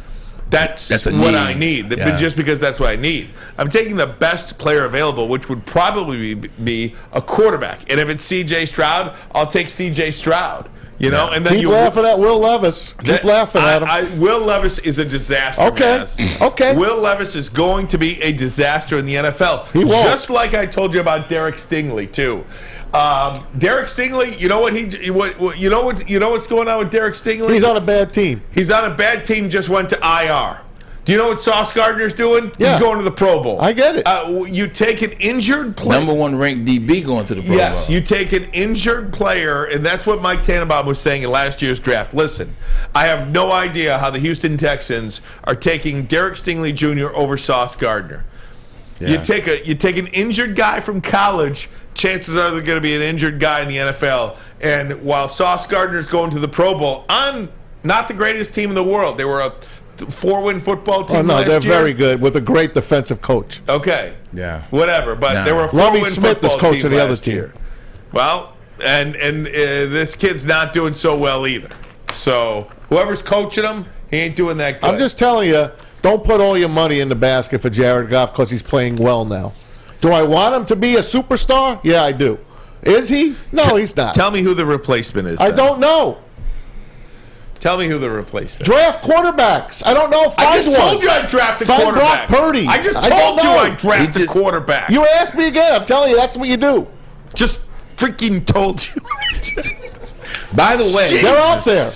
that's what I need. Just because that's what I need. I'm taking the best player available, which would probably be a quarterback. And if it's C.J. Stroud, I'll take C.J. Stroud. And then keep laughing at Will Levis. Keep laughing at him. Will Levis is a disaster. Okay. Will Levis is going to be a disaster in the NFL. He won't. Just like I told you about Derek Stingley too. Derek Stingley, you know what's going on with Derek Stingley? He's on a bad team. He's on a bad team. Just went to IR. Do you know what Sauce Gardner's doing? Yeah. He's going to the Pro Bowl. I get it. You take an injured player. Number 1 ranked DB going to the Pro Bowl. Yes, you take an injured player, and that's what Mike Tannenbaum was saying in last year's draft. Listen, I have no idea how the Houston Texans are taking Derek Stingley Jr. over Sauce Gardner. Yeah. You take an injured guy from college, chances are they're going to be an injured guy in the NFL. And while Sauce Gardner's going to the Pro Bowl, on not the greatest team in the world. They were a 4-win football team last year. They're very good with a great defensive coach. Okay. Yeah. Whatever. But they were a 4-win Lovie Smith football is coach team of the other last team. year. Well, and this kid's not doing so well either. So whoever's coaching him, he ain't doing that good. I'm just telling you, don't put all your money in the basket for Jared Goff because he's playing well now. Do I want him to be a superstar? Yeah, I do. Is he? No, he's not. Tell me who the replacement is. I don't know. Tell me who the replacement Draft quarterbacks. I don't know. Find I just one. told you I'd draft a Find quarterback. Brock Purdy. I just told you I'd draft a quarterback. You asked me again. I'm telling you, that's what you do. Just freaking told you. By the way, they're out there.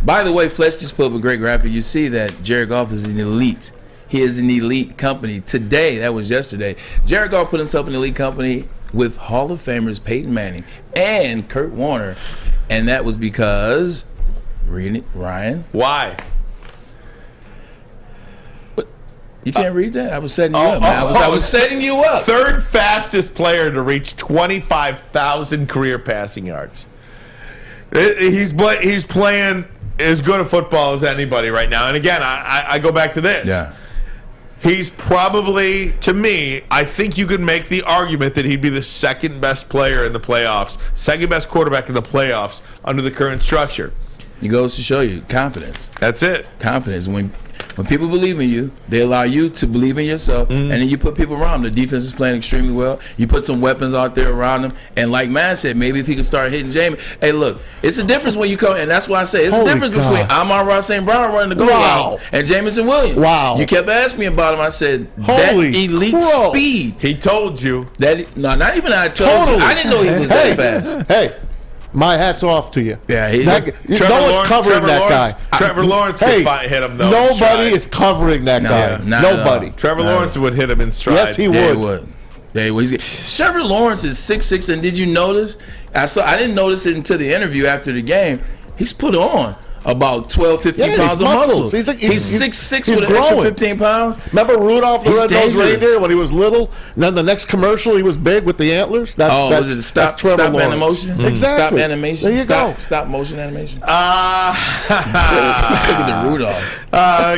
By the way, Fletch just put up a great graphic. You see that Jared Goff is an elite. He is an elite company. Today, that was yesterday, Jared Goff put himself in an elite company with Hall of Famers Peyton Manning and Kurt Warner. And that was because... Read it, Ryan. Why? What? You can't read that? I was setting you up, man. I was setting you up. Third fastest player to reach 25,000 career passing yards. He's playing as good a football as anybody right now. And again, I go back to this. Yeah. He's probably, to me, I think you could make the argument that he'd be the second best player in the playoffs, second best quarterback in the playoffs under the current structure. It goes to show you confidence. That's it. Confidence. When people believe in you, they allow you to believe in yourself, and then you put people around them. The defense is playing extremely well. You put some weapons out there around them, and like Matt said, maybe if he could start hitting Jamie. Hey, look, it's a difference when you come, and that's why I say it's a difference between Amon-Ra St. Brown running the goal line and Jameson Williams. Wow. You kept asking me about him. I said that elite speed. He told you that. No, not even I told you. I didn't know he was that fast. Hey. My hat's off to you. Yeah, no one's covering that guy. Trevor Lawrence could hit him, though. Nobody is covering that guy. Nobody. Trevor Lawrence would hit him in stride. Yes, he would. Yeah, Trevor Lawrence is 6'6", and did you notice? I didn't notice it until the interview after the game. He's put on about 12, 15 pounds of muscle. He's 6'6" with an extra 15 pounds. Remember Rudolph the Red-Nosed Reindeer when he was little? And then the next commercial, he was big with the antlers? Was it stop animation? Exactly. Stop animation? There you go. Stop motion animation. Took it to Rudolph.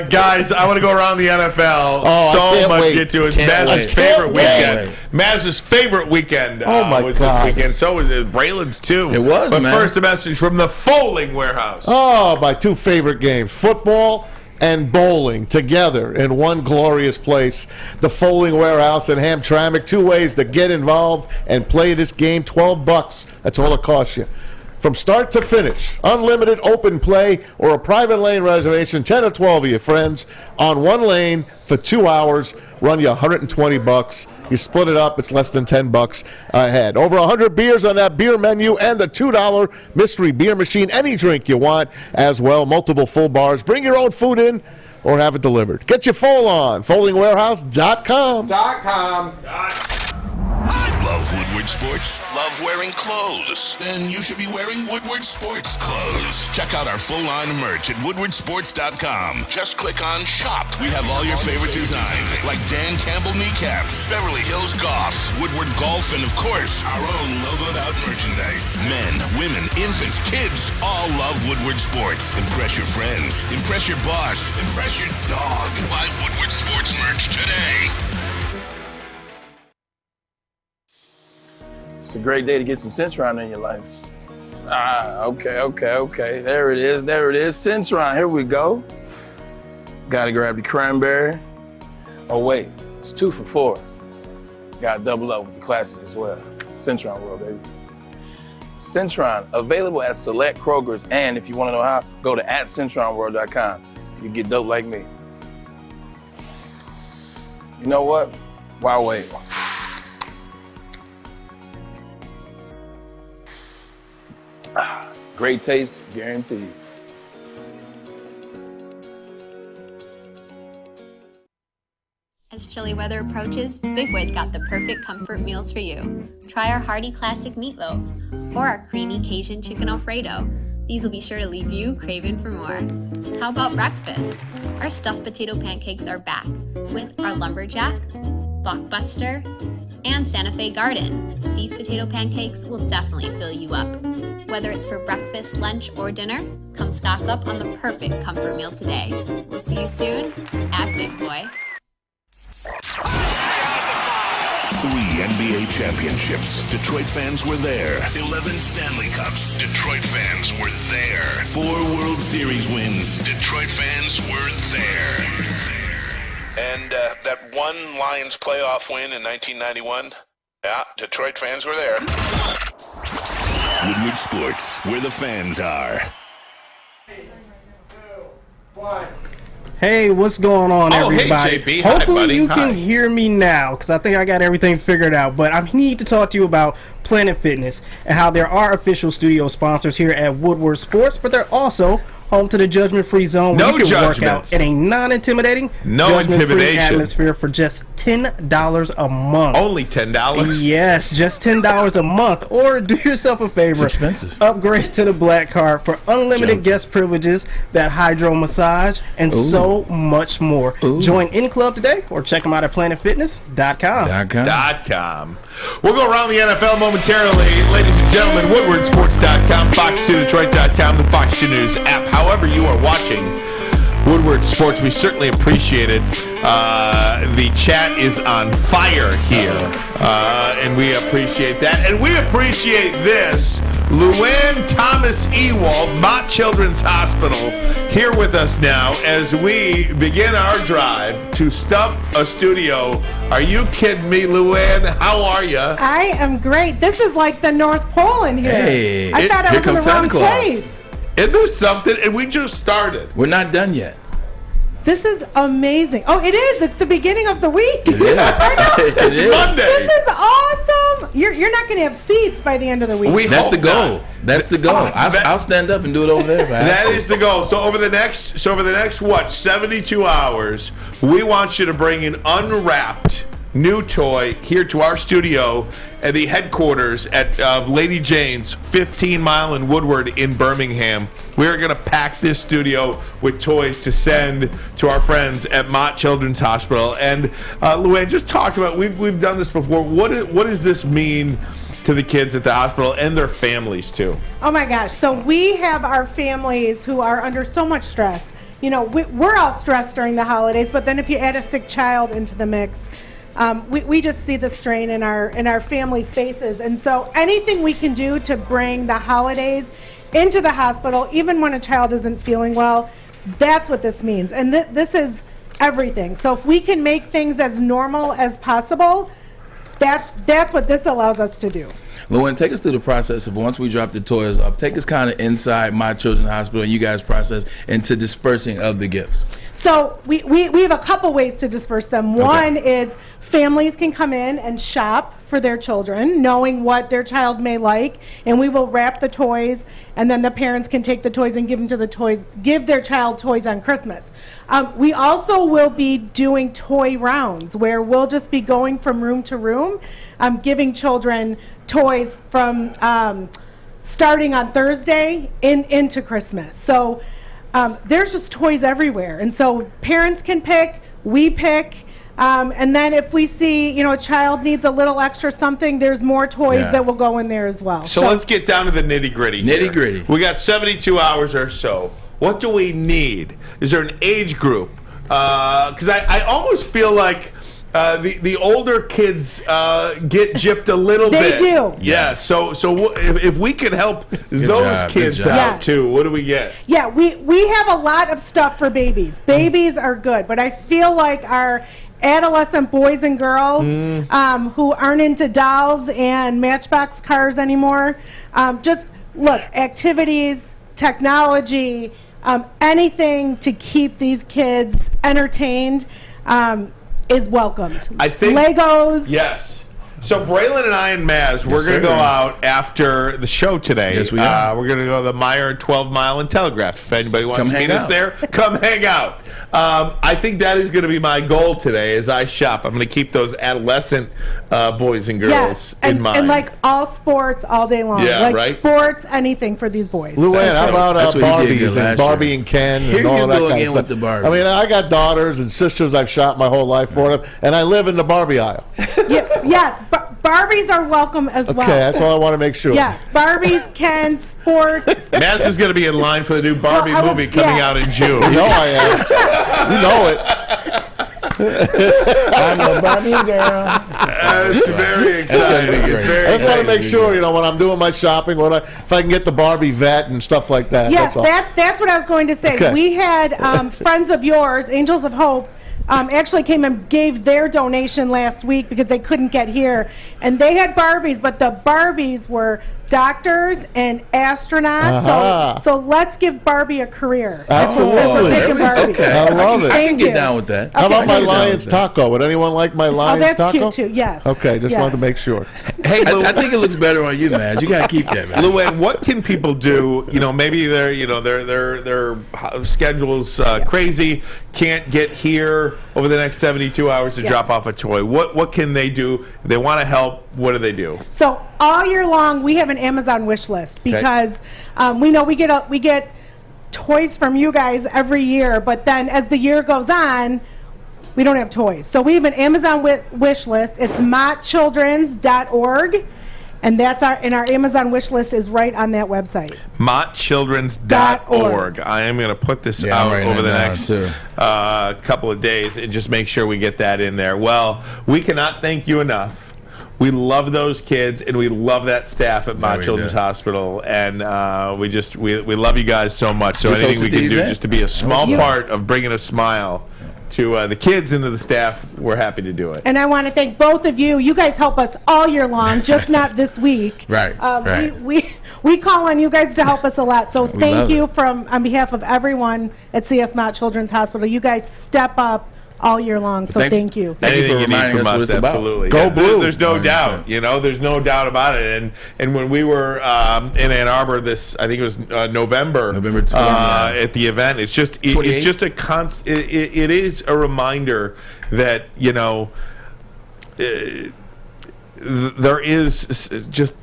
Guys, I want to go around the NFL. So much to get to. It's Maz's favorite weekend. Maz's favorite weekend was this weekend. So was Braylon's too. It was, But man. first, a message from the Folding Warehouse. My two favorite games, football and bowling together in one glorious place. The Folding Warehouse in Hamtramck. 2 ways to get involved and play this game. $12. That's all it costs you. From start to finish, unlimited open play or a private lane reservation, 10 or 12 of your friends on one lane for 2 hours, run you $120. You split it up, it's less than $10 a head. Over 100 beers on that beer menu and the $2 mystery beer machine, any drink you want as well, multiple full bars. Bring your own food in or have it delivered. Get your full on, foldingwarehouse.com. Love Woodward Sports? Love wearing clothes? Then you should be wearing Woodward Sports clothes. Check out our full-line merch at woodwardsports.com. Just click on Shop. We have all your favorite designs, like Dan Campbell kneecaps, Beverly Hills Goff, Woodward Golf, and of course, our own logoed-out merchandise. Men, women, infants, kids all love Woodward Sports. Impress your friends. Impress your boss. Impress your dog. Buy Woodward Sports merch today. It's a great day to get some Centron in your life. Okay. There it is. Centron, here we go. Gotta grab the cranberry. Oh wait, it's 2 for $4. Gotta double up with the classic as well. Centron World, baby. Centron, available at select Kroger's, and if you wanna know how, go to @CentronWorld.com. You get dope like me. You know what? Why wait? Great taste, guaranteed. As chilly weather approaches, Big Boy's got the perfect comfort meals for you. Try our hearty classic meatloaf or our creamy Cajun chicken Alfredo. These will be sure to leave you craving for more. How about breakfast? Our stuffed potato pancakes are back with our lumberjack, blockbuster, and Santa Fe Garden. These potato pancakes will definitely fill you up. Whether it's for breakfast, lunch, or dinner, come stock up on the perfect comfort meal today. We'll see you soon at Big Boy. 3 NBA championships. Detroit fans were there. 11 Stanley Cups. Detroit fans were there. 4 World Series wins. Detroit fans were there. And that one Lions playoff win in 1991? Yeah, Detroit fans were there. Woodward Sports, where the fans are. Hey, what's going on, everybody? Hey, JP. Hopefully Hi, buddy. you Hi. can hear me now, because I think I got everything figured out. But I need to talk to you about Planet Fitness and how there are official studio sponsors here at Woodward Sports, but they're also home to the judgment-free zone where No you can work judgments. out in a non-intimidating, No judgment-free intimidation. atmosphere for just $10 a month. Only $10? Yes, just $10 a month. Or do yourself a favor. It's expensive. Upgrade to the Black Card for unlimited guest privileges, that hydro massage, and so much more. Join any club today or check them out at planetfitness.com. We'll go around the NFL momentarily. Ladies and gentlemen, WoodwardSports.com, Fox2Detroit.com, the Fox 2 News app. However you are watching Woodward Sports, we certainly appreciate it. The chat is on fire here, and we appreciate that. And we appreciate this. Luanne Thomas Ewald, Mott Children's Hospital, here with us now as we begin our drive to stuff a studio. Are you kidding me, Luanne? How are you? I am great. This is like the North Pole in here. Hey, I thought I here was in the comes wrong Santa Claus. place. Isn't this something? And we just started. We're not done yet. This is amazing. Oh, it is. It's the beginning of the week. It is. It's Monday. This is awesome. You're not going to have seats by the end of the week. That's the goal. That's the goal. I'll stand up and do it over there. That is the goal. So over the next what, 72 hours, we want you to bring in unwrapped new toy here to our studio at the headquarters of Lady Jane's, 15 Mile and Woodward in Birmingham. We're going to pack this studio with toys to send to our friends at Mott Children's Hospital. And Luanne, just talk about, we've done this before. What does this mean to the kids at the hospital and their families too? Oh my gosh. So we have our families who are under so much stress. You know, we're all stressed during the holidays, but then if you add a sick child into the mix, we just see the strain in our families' faces. And so anything we can do to bring the holidays into the hospital, even when a child isn't feeling well, that's what this means. And this is everything. So if we can make things as normal as possible, that's what this allows us to do. Luanne, take us through the process of once we drop the toys off. Take us kind of inside My Children's Hospital and you guys process into dispersing of the gifts. So we have a couple ways to disperse them. One is families can come in and shop for their children, knowing what their child may like, and we will wrap the toys, and then the parents can take the toys and give their child toys on Christmas. We also will be doing toy rounds where we'll just be going from room to room, giving children toys from starting on Thursday into Christmas. So there's just toys everywhere, and so parents can pick, we pick, and then if we see a child needs a little extra something, there's more toys that will go in there as well. So let's get down to the nitty-gritty. Nitty-gritty. We got 72 hours or so. What do we need? Is there an age group? Because I almost feel like the older kids get gypped a little bit. They do. Yeah. So if we can help those kids out too, what do we get? Yeah, we have a lot of stuff for babies. Babies are good, but I feel like our adolescent boys and girls who aren't into dolls and Matchbox cars anymore, just look, activities, technology, anything to keep these kids entertained is welcomed. I think Legos. Yes. So Braylon and I and Maz, we're going to go out after the show today. Yes, we are. We're going to go to the Meyer 12 Mile and Telegraph. If anybody wants to meet us there, come hang out. I think that is going to be my goal today as I shop. I'm going to keep those adolescent boys and girls in mind. And like all sports all day long. Yeah, like sports, anything for these boys. Luanne, how about Barbies and Barbie and Ken and all that kind of stuff? With the Barbie. I mean, I got daughters and sisters I've shopped my whole life for them, and I live in the Barbie aisle. Yes, Barbies are welcome as well. Okay, that's all I want to make sure. Yes, Barbies, Ken, sports. Mass is going to be in line for the new Barbie movie coming out in June. You know I am. You know it. I'm a Barbie girl. It's very exciting. I just want to make sure, when I'm doing my shopping, if I can get the Barbie vet and stuff like that. Yes, that's what I was going to say. Okay. We had friends of yours, Angels of Hope, actually came and gave their donation last week because they couldn't get here. And they had Barbies, but the Barbies were doctors and astronauts. So let's give Barbie a career. Absolutely. Okay. I love it. I can get down with that. How about my Lions taco? Would anyone like my Lions taco? Oh, that's cute too, yes. Okay, just wanted to make sure. Hey, I think it looks better on you, man. You got to keep that, man. Luanne, what can people do? Maybe their schedule's crazy, can't get here over the next 72 hours to drop off a toy. What can they do? If they want to help, what do they do? So all year long, we have an Amazon wish list because we know we get toys from you guys every year, but then as the year goes on, we don't have toys. So we have an Amazon wish list. It's mottchildrens.org, and that's our Amazon wish list is right on that website. mottchildrens.org. I am going to put this out over the next couple of days and just make sure we get that in there. Well, we cannot thank you enough. We love those kids, and we love that staff at Mott Children's Hospital, and we love you guys so much. So anything we can do just to be a small part of bringing a smile to the kids and to the staff, we're happy to do it. And I want to thank both of you. You guys help us all year long, just not this week. Right. We call on you guys to help us a lot. So thank you on behalf of everyone at CS Mott Children's Hospital. You guys step up all year long, so thank you. Anything you need from us, absolutely. Go Blue. There's no doubt, there's no doubt about it. And when we were in Ann Arbor, I think it was November 20th, at the event, it's just a constant. It is a reminder that there is just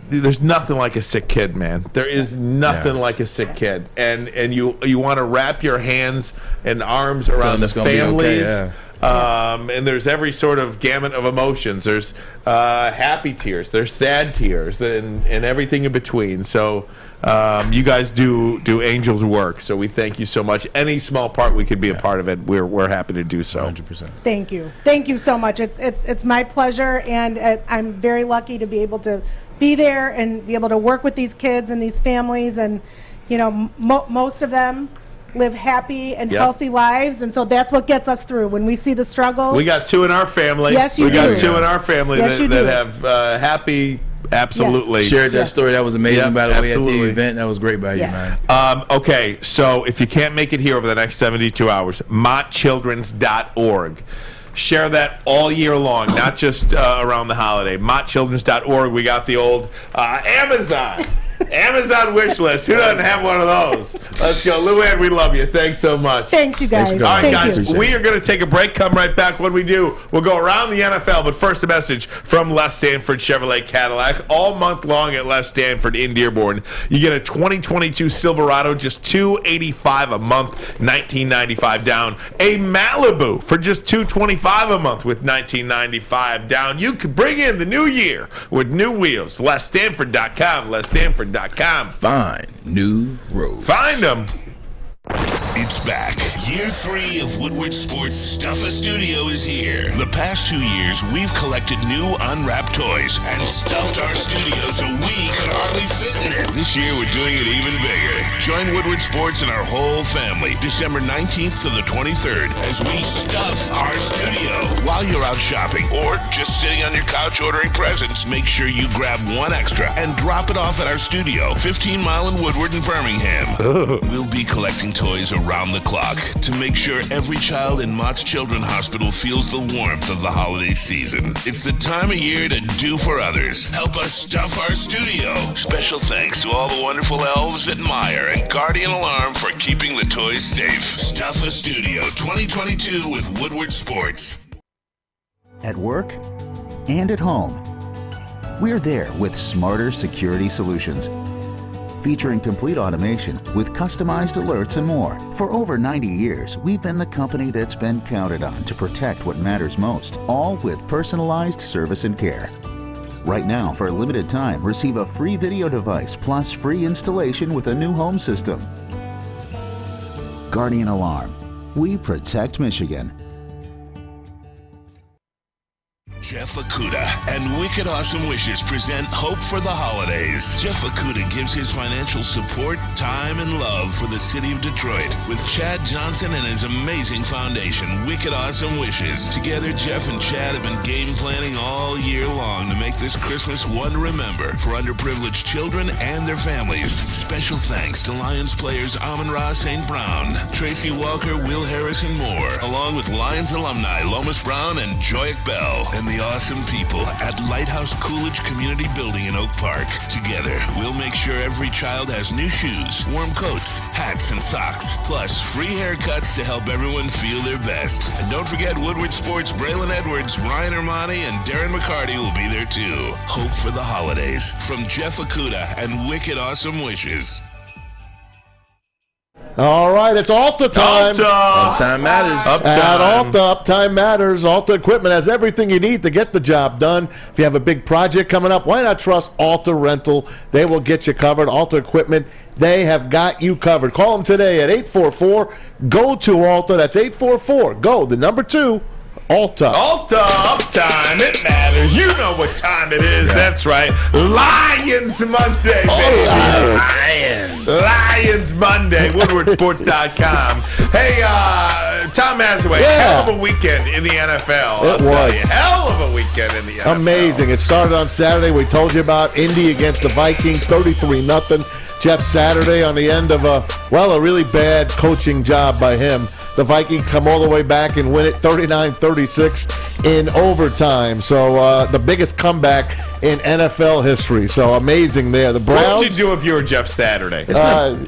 there's nothing like a sick kid, man. There is nothing like a sick kid, and you want to wrap your hands and arms around the families. Okay, and there's every sort of gamut of emotions. There's happy tears, there's sad tears, and everything in between. So you guys do angels work. So we thank you so much. Any small part we could be a part of it, we're happy to do so. 100%. Thank you so much. It's my pleasure, and I'm very lucky to be able to be there and be able to work with these kids and these families, and most of them live happy and healthy lives, and so that's what gets us through when we see the struggles. We got 2 in our family. Yes, you do. We got 2 in our family that have happy. Absolutely. Yes. Shared that story. That was amazing, by the way, at absolutely. the event. That was great by you, man. Okay, so if you can't make it here over the next 72 hours, mottchildrens.org. Share that all year long, not just around the holiday. mottchildrens.org. We got the old Amazon wish list. Who doesn't have one of those? Let's go. Luanne, we love you. Thanks so much. Thanks, you guys. All right, Thank guys, you. we are going to take a break. Come right back. When we do, we'll go around the NFL. But first, a message from Les Stanford Chevrolet Cadillac. All month long at Les Stanford in Dearborn, you get a 2022 Silverado, just $285 a month, $1995 down. A Malibu for just $225 a month with $1995 down. You can bring in the new year with new wheels. LesStanford.com. LesStanford.com. Find new road. Find them. It's back. Year 3 of Woodward Sports Stuff a Studio is here. The past 2 years, we've collected new unwrapped toys and stuffed our studio so we could hardly fit in it. This year, we're doing it even bigger. Join Woodward Sports and our whole family December 19th to the 23rd as we stuff our studio. While you're out shopping or just sitting on your couch ordering presents, make sure you grab one extra and drop it off at our studio, 15 Mile in Woodward in Birmingham. We'll be collecting toys around the clock to make sure every child in Mott's Children's Hospital feels the warmth of the holiday season. It's the time of year to do for others. Help us stuff our studio. Special thanks to all the wonderful elves at Meyer and Guardian Alarm for keeping the toys safe. Stuff a Studio 2022 with Woodward Sports. At work and at home, we're there with smarter security solutions. Featuring complete automation with customized alerts and more. For over 90 years, we've been the company that's been counted on to protect what matters most, all with personalized service and care. Right now, for a limited time, receive a free video device plus free installation with a new home system. Guardian Alarm. We protect Michigan. Jeff Akuta and Wicked Awesome Wishes present Hope for the Holidays. Jeff Akuta gives his financial support, time, and love for the city of Detroit with Chad Johnson and his amazing foundation, Wicked Awesome Wishes. Together, Jeff and Chad have been game planning all year long to make this Christmas one to remember for underprivileged children and their families. Special thanks to Lions players Amon-Ra St. Brown, Tracy Walker, Will Harris, and more, along with Lions alumni Lomas Brown and Joyak Bell, and the awesome people at Lighthouse Coolidge Community Building in Oak Park. Together, we'll make sure every child has new shoes, warm coats, hats, and socks, plus free haircuts to help everyone feel their best. And don't forget Woodward Sports' Braylon Edwards, Ryan Ermanni, and Darren McCarty will be there too. Hope for the holidays from Jeff Akuta and Wicked Awesome Wishes. All right, it's Alta time. Uptime matters. At Alta, Uptime matters. Alta Equipment has everything you need to get the job done. If you have a big project coming up, why not trust Alta Rental? They will get you covered. Alta Equipment, they have got you covered. Call them today at 844-GO-TO-ALTA. That's 844-GO, the number 2, Alta. Alta, uptime, it matters. You know what time it is. That's right. Lions Monday, baby. Lions Monday. WoodwardSports.com. Hey, Tom Mazawey, hell of a weekend in the NFL. It was. Hell of a weekend in the NFL. Amazing. It started on Saturday. We told you about Indy against the Vikings, 33-0. Jeff Saturday on the end of a really bad coaching job by him. The Vikings come all the way back and win it 39-36 in overtime. So the biggest comeback in NFL history. So amazing there. The Browns. What would you do if you were Jeff Saturday?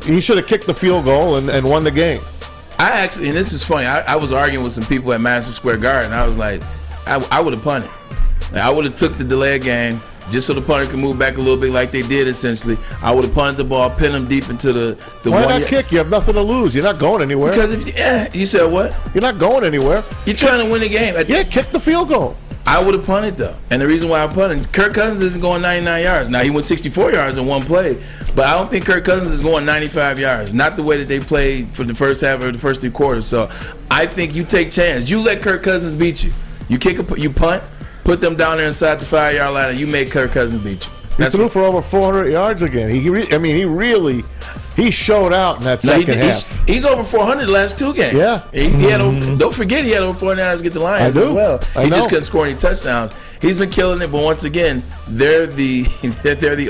He should have kicked the field goal and won the game. I actually, and this is funny, I was arguing with some people at Madison Square Garden. I was like, I would have punted. Like, I would have took the delay game just so the punter could move back a little bit like they did essentially. I would have punted the ball, pinned them deep into the Why one. not kick? You have nothing to lose. You're not going anywhere. Because if you said what? You're not going anywhere. You're trying to win the game. Yeah, kick the field goal. I would have punted though, and the reason why I punted, Kirk Cousins isn't going 99 yards. Now he went 64 yards in one play, but I don't think Kirk Cousins is going 95 yards. Not the way that they played for the first half or the first 3 quarters. So I think you take chance. You let Kirk Cousins beat you. You punt, put them down there inside the 5-yard line, and you make Kirk Cousins beat you. He threw for over 400 yards again. He showed out in that second half. He's over 400 the last 2 games. Yeah. He had don't forget he had over 400 yards to get the Lions as well. He just couldn't score any touchdowns. He's been killing it, but once again, they're the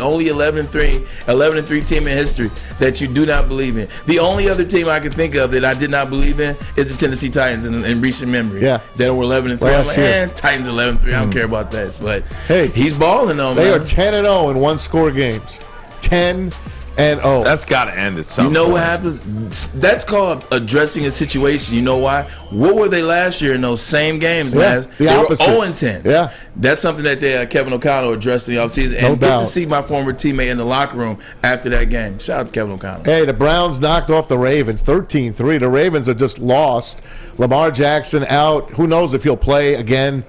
only 11-3 team in history that you do not believe in. The only other team I can think of that I did not believe in is the Tennessee Titans in recent memory. Yeah. That were 11-3. I'm like, Titans 11-3. I don't care about that. But hey, he's balling though, man. They are 10-0 in one-score games. 10-0. That's got to end at some point. You know what happens? That's called addressing a situation. You know why? What were they last year in those same games, man? The they opposite. were 0-10. Yeah. That's something that Kevin O'Connell addressed in the offseason. No And good doubt. to see my former teammate in the locker room after that game. Shout out to Kevin O'Connell. Hey, the Browns knocked off the Ravens 13-3. The Ravens are just lost. Lamar Jackson out. Who knows if he'll play again.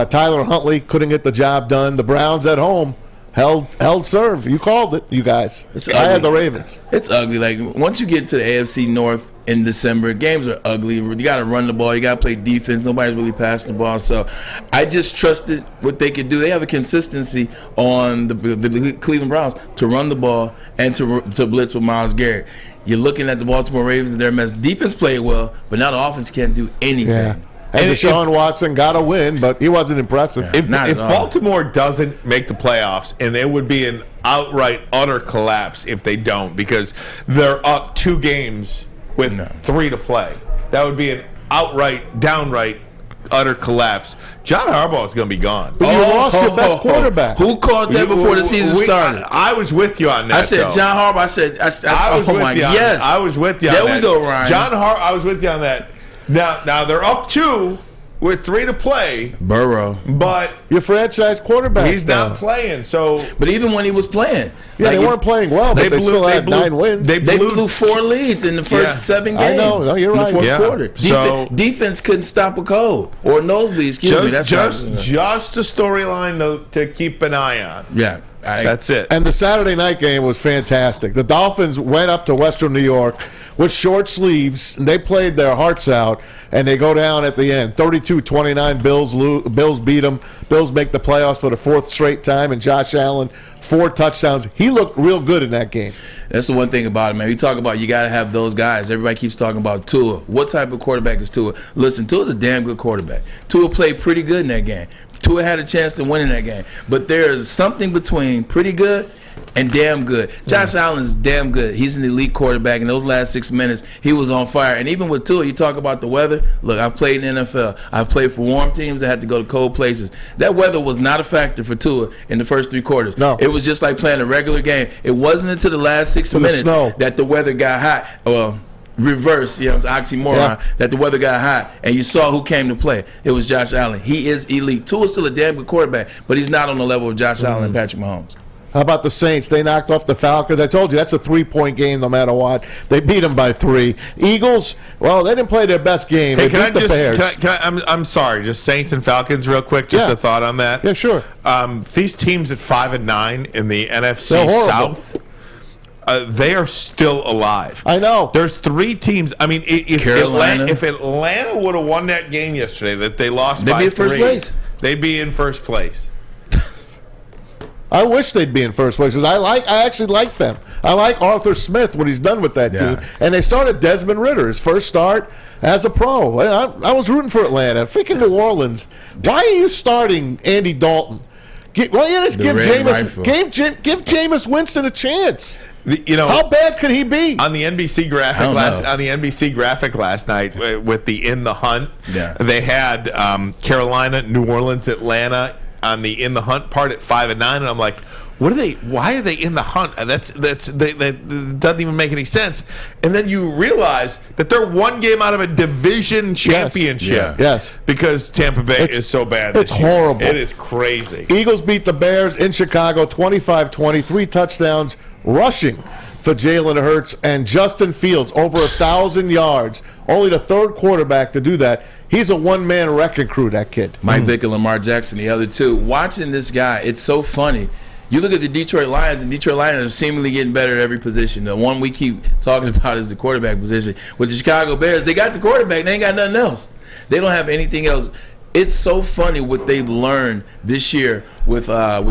Tyler Huntley couldn't get the job done. The Browns at home held serve. You called it, you guys. I had the Ravens. It's ugly. Like, once you get to the AFC North in December, games are ugly. You got to run the ball. You got to play defense. Nobody's really passing the ball. So I just trusted what they could do. They have a consistency on the Cleveland Browns to run the ball and to blitz with Myles Garrett. You're looking at the Baltimore Ravens. Their mess. Defense played well, but now the offense can't do anything. Yeah. And Deshaun Watson got a win, but he wasn't impressive. If Baltimore doesn't make the playoffs, and it would be an outright, utter collapse if they don't, because they're up 2 games with 3 to play. That would be an outright, downright, utter collapse. John Harbaugh is going to be gone. But you lost your best quarterback. Who called that before the season started? I was with you on that. I said John Harbaugh. I was with you. Yes, I was with you on that. There we go, Ryan. I was with you on that. Now they're up 2 with 3 to play. Burrow, but your franchise quarterback, he's not playing. So, but even when he was playing, they weren't playing well. But they still had 9 wins. They blew 4 leads in the first 7 games. I know. No, you're right. In the fourth quarter, defense couldn't stop a cold or nosebleed. Excuse me. That's just a storyline to keep an eye on. Yeah. That's it. And the Saturday night game was fantastic. The Dolphins went up to Western New York with short sleeves, and they played their hearts out, and they go down at the end. 32-29, Bills beat them. Bills make the playoffs for the 4th straight time, and Josh Allen, 4 touchdowns. He looked real good in that game. That's the one thing about it, man. We talk about you got to have those guys. Everybody keeps talking about Tua. What type of quarterback is Tua? Listen, Tua's a damn good quarterback. Tua played pretty good in that game. Tua had a chance to win in that game. But there's something between pretty good and damn good. Josh Allen's damn good. He's an elite quarterback. In those last 6 minutes, he was on fire. And even with Tua, you talk about the weather. Look, I've played in the NFL. I've played for warm teams that had to go to cold places. That weather was not a factor for Tua in the first 3 quarters. No. It was just like playing a regular game. It wasn't until the last 6 minutes that the weather got hot. Well, reverse, it's oxymoron, that the weather got hot and you saw who came to play. It was Josh Allen. He is elite. Tua's still a damn good quarterback, but he's not on the level of Josh Allen and Patrick Mahomes. How about the Saints? They knocked off the Falcons. I told you, that's a 3-point game no matter what. They beat them by 3. Eagles, well, they didn't play their best game. They beat the Bears. I'm sorry, just Saints and Falcons real quick, just a thought on that. Yeah, sure. These teams at 5-9 in the NFC South, they are still alive. I know. There's 3 teams. I mean, if Atlanta would have won that game yesterday that they lost by 3, they'd be in first place. They'd be in first place. I wish they'd be in first place because I actually like them. I like Arthur Smith, what he's done with that team. And they started Desmond Ridder, his first start as a pro. I was rooting for Atlanta. Freaking New Orleans. Why are you starting Andy Dalton? Give Jameis Winston a chance. How bad could he be? On the NBC graphic last night with the In the Hunt, they had Carolina, New Orleans, Atlanta, on the in the hunt part at 5-9, and I'm like, what are they? Why are they in the hunt? That doesn't even make any sense. And then you realize that they're one game out of a division championship. Yes. Because Tampa Bay is so bad. It's this year. horrible. It is crazy. Eagles beat the Bears in Chicago 25-20, 3 touchdowns rushing for Jalen Hurts and Justin Fields, over 1,000 yards. Only the third quarterback to do that. He's a one-man wrecking crew, that kid. Mike Vick and Lamar Jackson, the other two. Watching this guy, it's so funny. You look at the Detroit Lions, and Detroit Lions are seemingly getting better at every position. The one we keep talking about is the quarterback position. With the Chicago Bears, they got the quarterback. They ain't got nothing else. They don't have anything else. It's so funny what they've learned this year with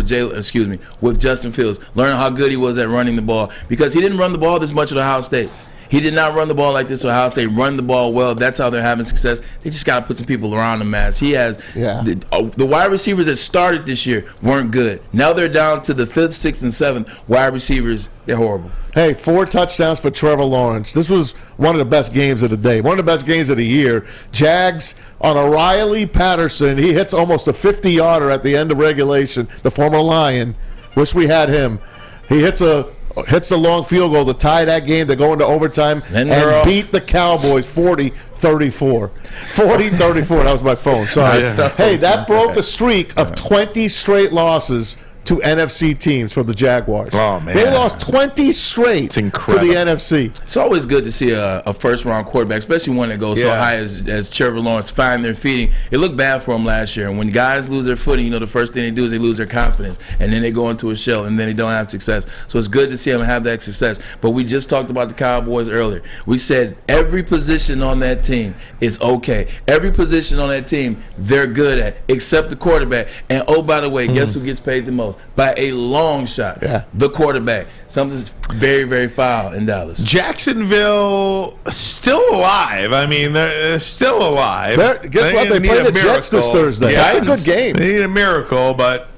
Justin Fields. Learning how good he was at running the ball, because he didn't run the ball this much at Ohio State. He did not run the ball like this at Ohio State. Run the ball well. That's how they're having success. They just got to put some people around him, as he has. The wide receivers that started this year weren't good. Now they're down to the 5th, 6th, and 7th wide receivers. They're horrible. Hey, 4 touchdowns for Trevor Lawrence. This was one of the best games of the day. One of the best games of the year. Jags on a Riley Patterson. He hits almost a 50-yarder at the end of regulation. The former Lion. Wish we had him. He hits the long field goal to tie that game, to go into overtime and beat the Cowboys 40-34. 40-34. That was my phone. Sorry. Hey, that broke a streak of 20 straight losses to NFC teams for the Jaguars. Oh, man. They lost 20 straight to the NFC. It's always good to see a first-round quarterback, especially one that goes so high as Trevor Lawrence, find their feeding. It looked bad for him last year. And when guys lose their footing, the first thing they do is they lose their confidence. And then they go into a shell, and then they don't have success. So it's good to see him have that success. But we just talked about the Cowboys earlier. We said every position on that team is okay. Every position on that team they're good at, except the quarterback. And, oh, by the way, guess who gets paid the most? By a long shot. The quarterback. Something's very, very foul in Dallas. Jacksonville still alive. I mean, they're still alive. Guess what? They play the Jets this Thursday. That's a good game. They need a miracle, but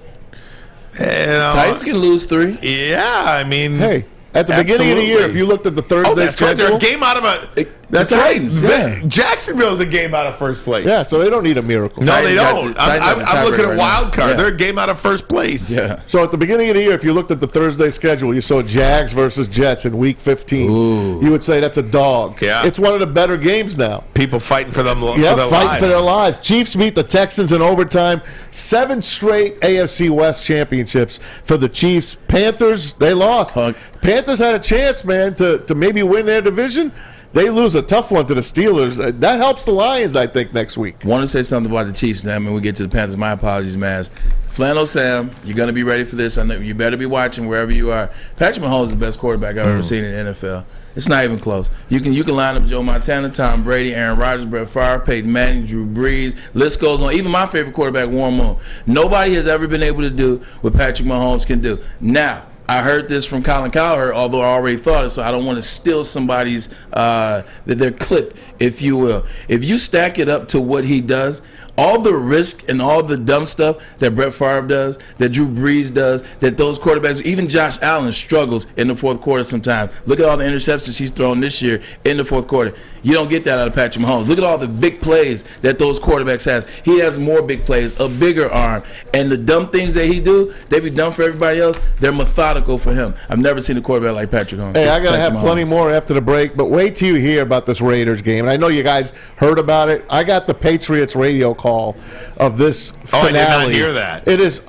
Titans can lose 3. Yeah, I mean, hey, at the beginning of the year, if you looked at the Thursday schedule, they're a game out of a. The Titans. Jacksonville's a game out of first place. Yeah, so they don't need a miracle. No, they don't. I'm looking at wild card. Yeah. They're a game out of first place. Yeah. So at the beginning of the year, if you looked at the Thursday schedule, you saw Jags versus Jets in Week 15. You would say that's a dog. Yeah. It's one of the better games now. People fighting for them. Fighting for their lives. Chiefs beat the Texans in overtime. 7 straight AFC West championships for the Chiefs. Panthers, they lost. Panthers had a chance, man, to maybe win their division. They lose a tough one to the Steelers. That helps the Lions, I think, next week. Want to say something about the Chiefs now. I mean, we get to the Panthers. My apologies, Maz. Flannel Sam, you're going to be ready for this. I know you better be watching wherever you are. Patrick Mahomes is the best quarterback I've ever seen in the NFL. It's not even close. You can line up Joe Montana, Tom Brady, Aaron Rodgers, Brett Favre, Peyton Manning, Drew Brees. List goes on. Even my favorite quarterback, Warren Moon. Nobody has ever been able to do what Patrick Mahomes can do. Now, I heard this from Colin Cowherd, although I already thought it, so I don't want to steal somebody's their clip, if you will. If you stack it up to what he does, all the risk and all the dumb stuff that Brett Favre does, that Drew Brees does, that those quarterbacks, even Josh Allen struggles in the fourth quarter sometimes. Look at all the interceptions he's thrown this year in the fourth quarter. You don't get that out of Patrick Mahomes. Look at all the big plays that those quarterbacks has. He has more big plays, a bigger arm. And the dumb things that he do, they be done for everybody else. They're methodical for him. I've never seen a quarterback like Patrick Mahomes. Hey, I got to have plenty more after the break, but wait till you hear about this Raiders game. And I know you guys heard about it. I got the Patriots radio call of this finale. I did not hear that. It is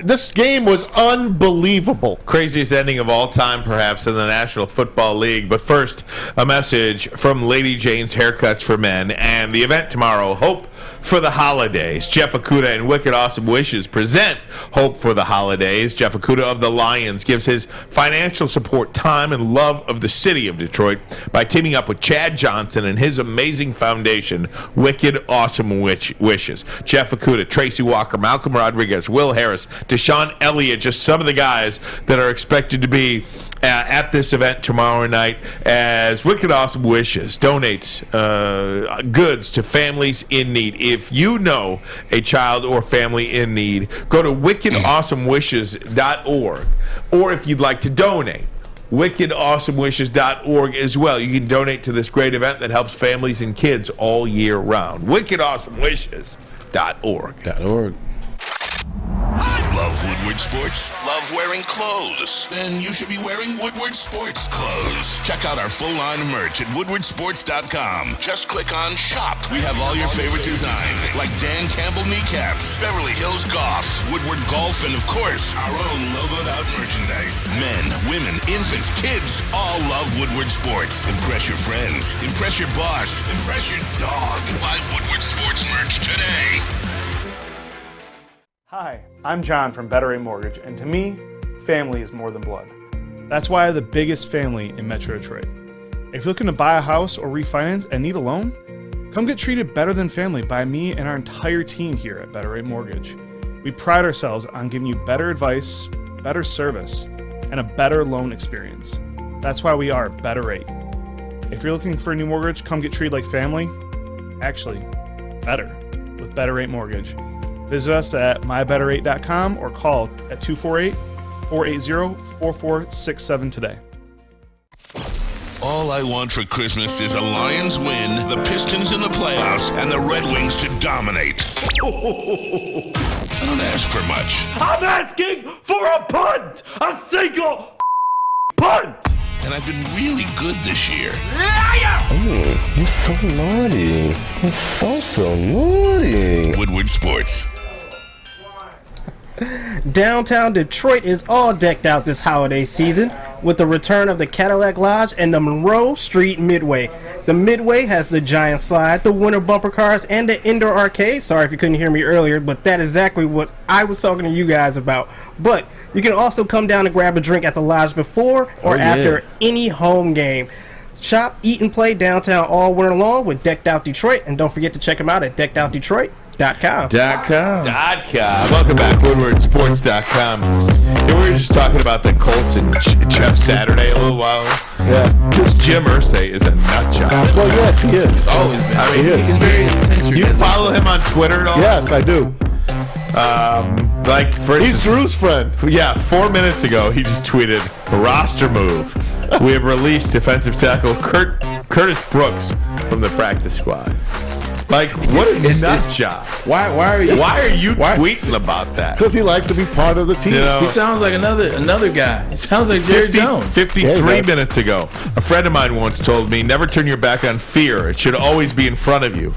this game was unbelievable. Craziest ending of all time, perhaps, in the National Football League. But first, a message from Lady Jane's Haircuts for Men and the event tomorrow, Hope for the Holidays. Jeff Okuda and Wicked Awesome Wishes present Hope for the Holidays. Jeff Okuda of the Lions gives his financial support, time, and love of the city of Detroit by teaming up with Chad Johnson and his amazing foundation, Wicked Awesome Wishes. Jeff Okuda, Tracy Walker, Malcolm Rodriguez, Will Harris, Deshaun Elliott, just some of the guys that are expected to be at this event tomorrow night as Wicked Awesome Wishes donates goods to families in need. If you know a child or family in need, go to wickedawesomewishes.org, or if you'd like to donate, wickedawesomewishes.org as well. You can donate to this great event that helps families and kids all year round. wickedawesomewishes.org. Woodward Sports? Love wearing clothes? Then you should be wearing Woodward Sports clothes. Check out our full line of merch at woodwardsports.com. Just click on Shop. We have all your favorite designs, like Dan Campbell kneecaps, Beverly Hills Goff, Woodward Golf, and of course, our own logoed out merchandise. Men, women, infants, kids all love Woodward Sports. Impress your friends. Impress your boss. Impress your dog. Buy Woodward Sports merch today. Hi, I'm John from Better Rate Mortgage, and to me, family is more than blood. That's why I have the biggest family in Metro Detroit. If you're looking to buy a house or refinance and need a loan, come get treated better than family by me and our entire team here at Better Rate Mortgage. We pride ourselves on giving you better advice, better service, and a better loan experience. That's why we are Better Rate. If you're looking for a new mortgage, come get treated like family. Actually, better with Better Rate Mortgage. Visit us at mybetterrate.com or call at 248-480-4467 today. All I want for Christmas is a Lions win, the Pistons in the playoffs, and the Red Wings to dominate. I don't ask for much. I'm asking for a punt! A single punt! And I've been really good this year. Oh, you're so naughty. You're so naughty. Woodward Sports. Downtown Detroit is all decked out this holiday season with the return of the Cadillac Lodge and the Monroe Street Midway. The Midway has the giant slide, the winter bumper cars, and the indoor arcade. Sorry if you couldn't hear me earlier, but that's exactly what I was talking to you guys about. But you can also come down and grab a drink at the Lodge before or after any home game. Shop, eat, and play downtown all winter long with Decked Out Detroit. And don't forget to check them out at deckedoutdetroit.com. Welcome back, WoodwardSports.com. We were just talking about the Colts and Jeff Saturday a little while. Yeah. Because Jim Irsay is a nut job. Well, yes, he is. Always been. I mean, He's very eccentric. You follow him on Twitter at all? Yes, I do. Like, for instance, he's Drew's friend. Yeah, 4 minutes ago, he just tweeted, roster move. We have released defensive tackle Curtis Brooks from the practice squad. Like, what a nut job. Why are you tweeting about that? Because he likes to be part of the team. You know, he sounds like another guy. He sounds like Jerry Jones. 53 minutes ago, a friend of mine once told me, never turn your back on fear. It should always be in front of you.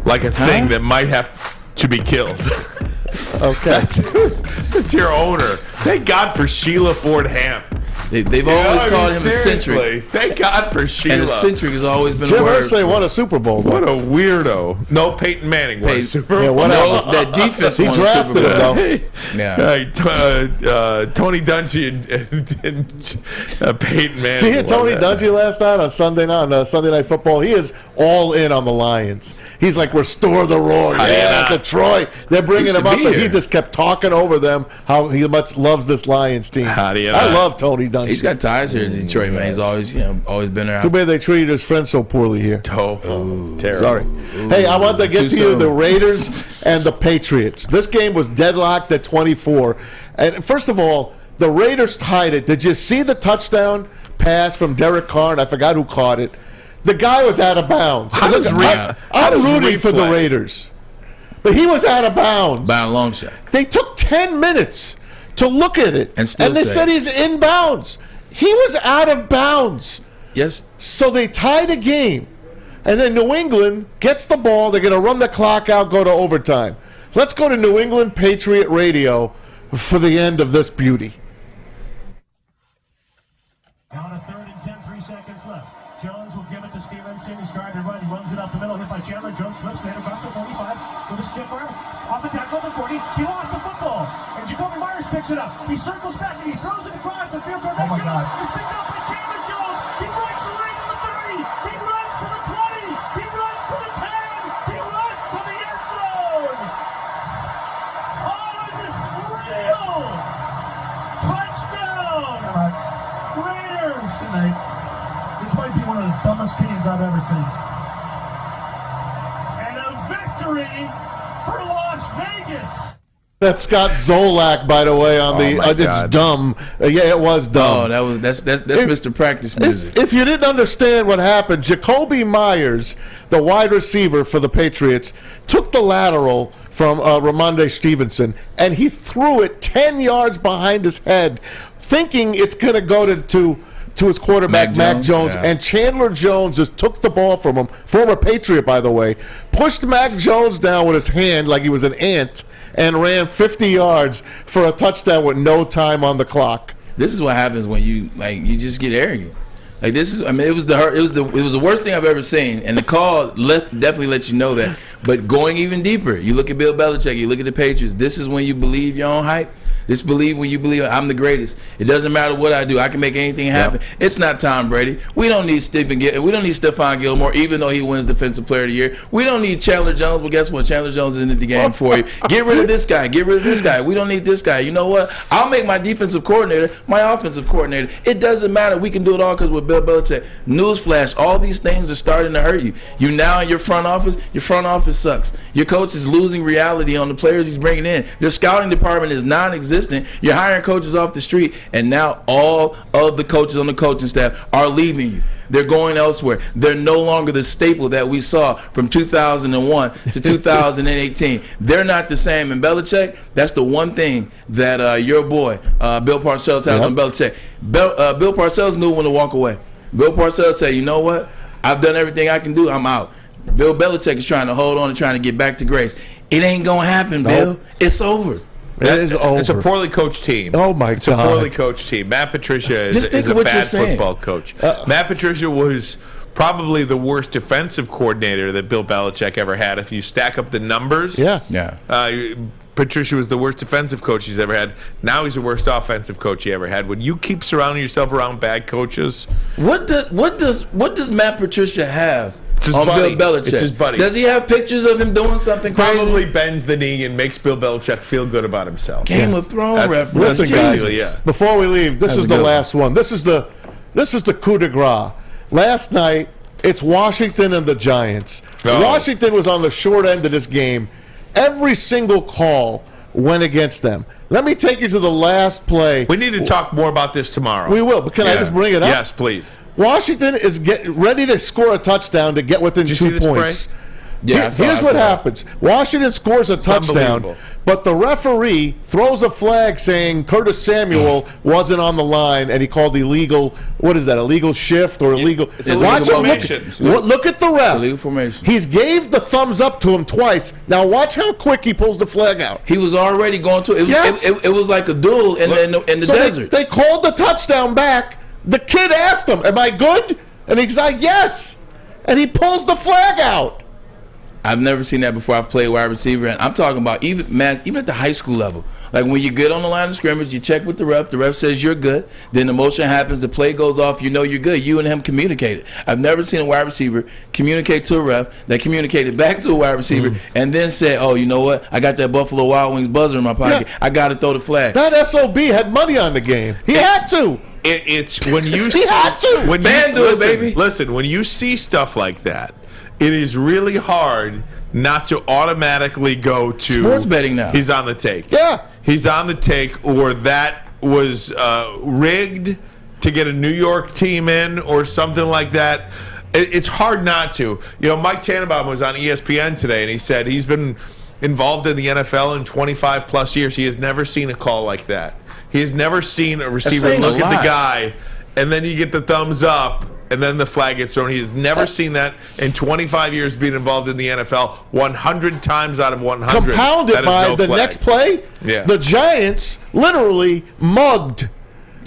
Like a thing that might have to be killed. Okay. It's your owner. Thank God for Sheila Ford Hamp. They've always called him eccentric. Thank God for Sheila. And eccentric has always been Jim a word. Irsay won a Super Bowl, though. What a weirdo. No, Peyton Manning won a Super Bowl. Yeah, whatever. No, that defense he won drafted the Super Bowl. him, Yeah. Tony Dungy and Peyton Manning. Did you hear Tony Dungy last night on Sunday Night Football? He is all in on the Lions. He's like, restore the roar. Yeah, Detroit. They're bringing him up, and he just kept talking over them how he much loves this Lions team. How do you know? I love Tony Dungy. He's got ties here in Detroit, man. He's always been there. Too bad they treated his friend so poorly here. Terrible. Sorry. Hey, I want to get to you the Raiders and the Patriots. This game was deadlocked at 24. And first of all, the Raiders tied it. Did you see the touchdown pass from Derek Carr? And I forgot who caught it. The guy was out of bounds. I'm rooting for the Raiders. But he was out of bounds. By a long shot. They took 10 minutes to look at it. And they said he's in bounds. He was out of bounds. Yes. So they tie the game. And then New England gets the ball. They're going to run the clock out, go to overtime. Let's go to New England Patriot Radio for the end of this beauty. On a 3rd and 10, 3 seconds left. Jones will give it to Stevenson. He's trying to run. He runs it up the middle. Hit by Chandler. Jones slips. They hit across the 45 with a stiff arm. Off the tackle, the 40. He lost the football. And Jacoby Myers picks it up. He circles back and he throws it across the field. Oh, my God. It's picked up by Chandler Jones. He breaks away to the 30. He runs to the 20. He runs to the 10. He runs to the end zone. Unreal. Touchdown. Raiders. This might be one of the dumbest teams I've ever seen. And a victory for Las Vegas. That's Scott Zolak, by the way, on the. It's dumb. Yeah, it was dumb. Oh, that's Mr. Practice music. If you didn't understand what happened, Jacoby Myers, the wide receiver for the Patriots, took the lateral from Ramondre Stevenson, and he threw it 10 yards behind his head, thinking it's going to go to his quarterback, Mac Jones, yeah. and Chandler Jones just took the ball from him, former Patriot, by the way, pushed Mac Jones down with his hand like he was an ant, and ran 50 yards for a touchdown with no time on the clock. This is what happens when you just get arrogant. Like this is, I mean, it was the worst thing I've ever seen, and the call definitely lets you know that. But going even deeper, you look at Bill Belichick, you look at the Patriots. This is when you believe your own hype. This believe when you believe I'm the greatest. It doesn't matter what I do. I can make anything happen. Yep. It's not Tom Brady. We don't need Stephon Gilmore, even though he wins Defensive Player of the Year. We don't need Chandler Jones. Well, guess what? Chandler Jones is in the game for you. Get rid of this guy. Get rid of this guy. We don't need this guy. You know what? I'll make my defensive coordinator my offensive coordinator. It doesn't matter. We can do it all because with Bill Belichick. Newsflash, all these things are starting to hurt you. You now in your front office sucks. Your coach is losing reality on the players he's bringing in. Their scouting department is non-existent. You're hiring coaches off the street, and now all of the coaches on the coaching staff are leaving you. They're going elsewhere. They're no longer the staple that we saw from 2001 to 2018. They're not the same. And Belichick, that's the one thing that your boy, Bill Parcells, has on Belichick. Bill Parcells knew when to walk away. Bill Parcells said, you know what? I've done everything I can do. I'm out. Bill Belichick is trying to hold on and trying to get back to grace. It ain't going to happen, Bill. It's over. It's a poorly coached team. Oh, my God. It's a poorly coached team. Matt Patricia is a bad football coach. Matt Patricia was probably the worst defensive coordinator that Bill Belichick ever had. If you stack up the numbers, Patricia was the worst defensive coach he's ever had. Now he's the worst offensive coach he ever had. When you keep surrounding yourself around bad coaches, what does Matt Patricia have? On buddy. Bill Belichick. It's his buddy. Does he have pictures of him doing something crazy? Probably bends the knee and makes Bill Belichick feel good about himself. Game of Thrones reference. Listen, guys, before we leave, this is the last one. This is the coup de grace. Last night, it's Washington and the Giants. Washington was on the short end of this game. Every single call went against them. Let me take you to the last play. We need to talk more about this tomorrow. We will, but can I just bring it up? Yes, please. Washington is ready to score a touchdown to get within 2 points. Yeah, here's what happens. Washington scores a touchdown, but the referee throws a flag saying Curtis Samuel wasn't on the line, and he called illegal. What is that? Illegal shift or illegal? It's illegal formation. Look at the ref. Illegal formation. He's gave the thumbs up to him twice. Now watch how quick he pulls the flag out. He was already going to. It was like a duel in the desert. They called the touchdown back. The kid asked him, "Am I good?" And he's like, "Yes." And he pulls the flag out. I've never seen that before. I've played wide receiver, and I'm talking about even at the high school level. Like when you get on the line of scrimmage, you check with the ref. The ref says you're good. Then the motion happens. The play goes off. You know you're good. You and him communicated. I've never seen a wide receiver communicate to a ref that communicated back to a wide receiver and then said, "Oh, you know what? I got that Buffalo Wild Wings buzzer in my pocket. Yeah. I got to throw the flag." That SOB had money on the game. He had to. It's when you he had to. When FanDuel, baby. Listen, when you see stuff like that, it is really hard not to automatically go to sports betting now. He's on the take. Yeah. He's on the take, or that was rigged to get a New York team in or something like that. It's hard not to. You know, Mike Tannenbaum was on ESPN today, and he said he's been involved in the NFL in 25 plus years. He has never seen a call like that. He has never seen a receiver look at the guy, and then you get the thumbs up, and then the flag gets thrown. He has never seen that in 25 years being involved in the NFL. 100 times out of 100. Compounded by the next play, the Giants literally mugged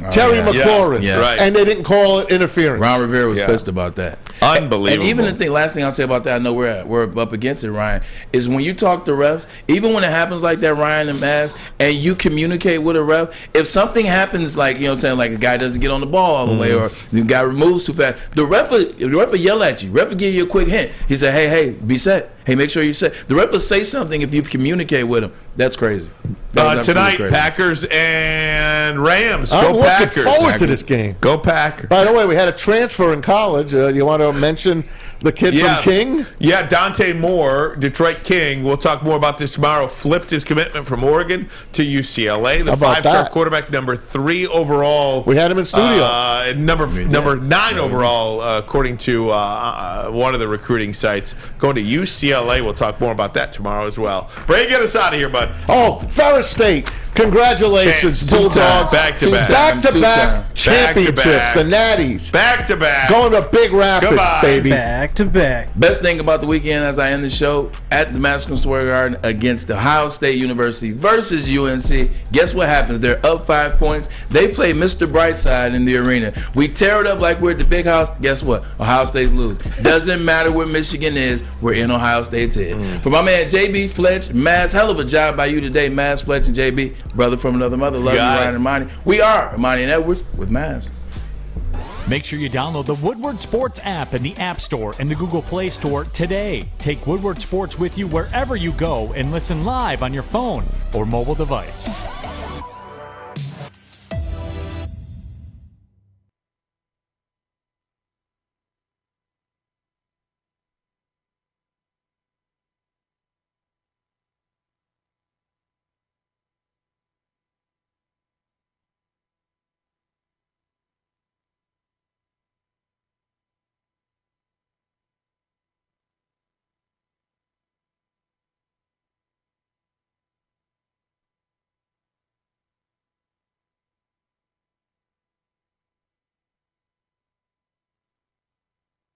Terry McLaurin, and they didn't call it interference. Ron Rivera was pissed about that. Unbelievable. And even the last thing I'll say about that, I know we're up against it, Ryan, is when you talk to refs, even when it happens like that, Ryan and Maz, and you communicate with a ref, if something happens like, you know what I'm saying, like a guy doesn't get on the ball all the way, or the guy removes too fast, the ref will yell at you. Ref will give you a quick hint. He said, hey, be set. Hey, make sure you're set. The ref will say something if you communicate with him. That's crazy. Tonight, crazy. Packers and Rams. I'm Go Packers. looking forward to this game. Go Packers. By the way, we had a transfer in college. You want to to mention the kid from King? Yeah, Dante Moore, Detroit King. We'll talk more about this tomorrow. Flipped his commitment from Oregon to UCLA. The 5-star quarterback, number 3 overall. We had him in studio. Number 9 overall, according to one of the recruiting sites. Going to UCLA. We'll talk more about that tomorrow as well. Bray, get us out of here, bud. Oh, Ferris State. Congratulations, Bulldogs. Back-to-back championships, the Natties. Back-to-back. Going to Big Rapids, baby. Back-to-back. Best thing about the weekend as I end the show, at the Madison Square Garden against Ohio State University versus UNC. Guess what happens? They're up 5 points. They play Mr. Brightside in the arena. We tear it up like we're at the big house. Guess what? Ohio State's lose. Doesn't matter where Michigan is. We're in Ohio State's head. For my man JB Fletch, Maz, hell of a job by you today, Maz, Fletch, and JB. Brother from another mother. Love you, Ryan and Ermanni. We are Ermanni and Edwards with Maz. Make sure you download the Woodward Sports app in the App Store and the Google Play Store today. Take Woodward Sports with you wherever you go and listen live on your phone or mobile device.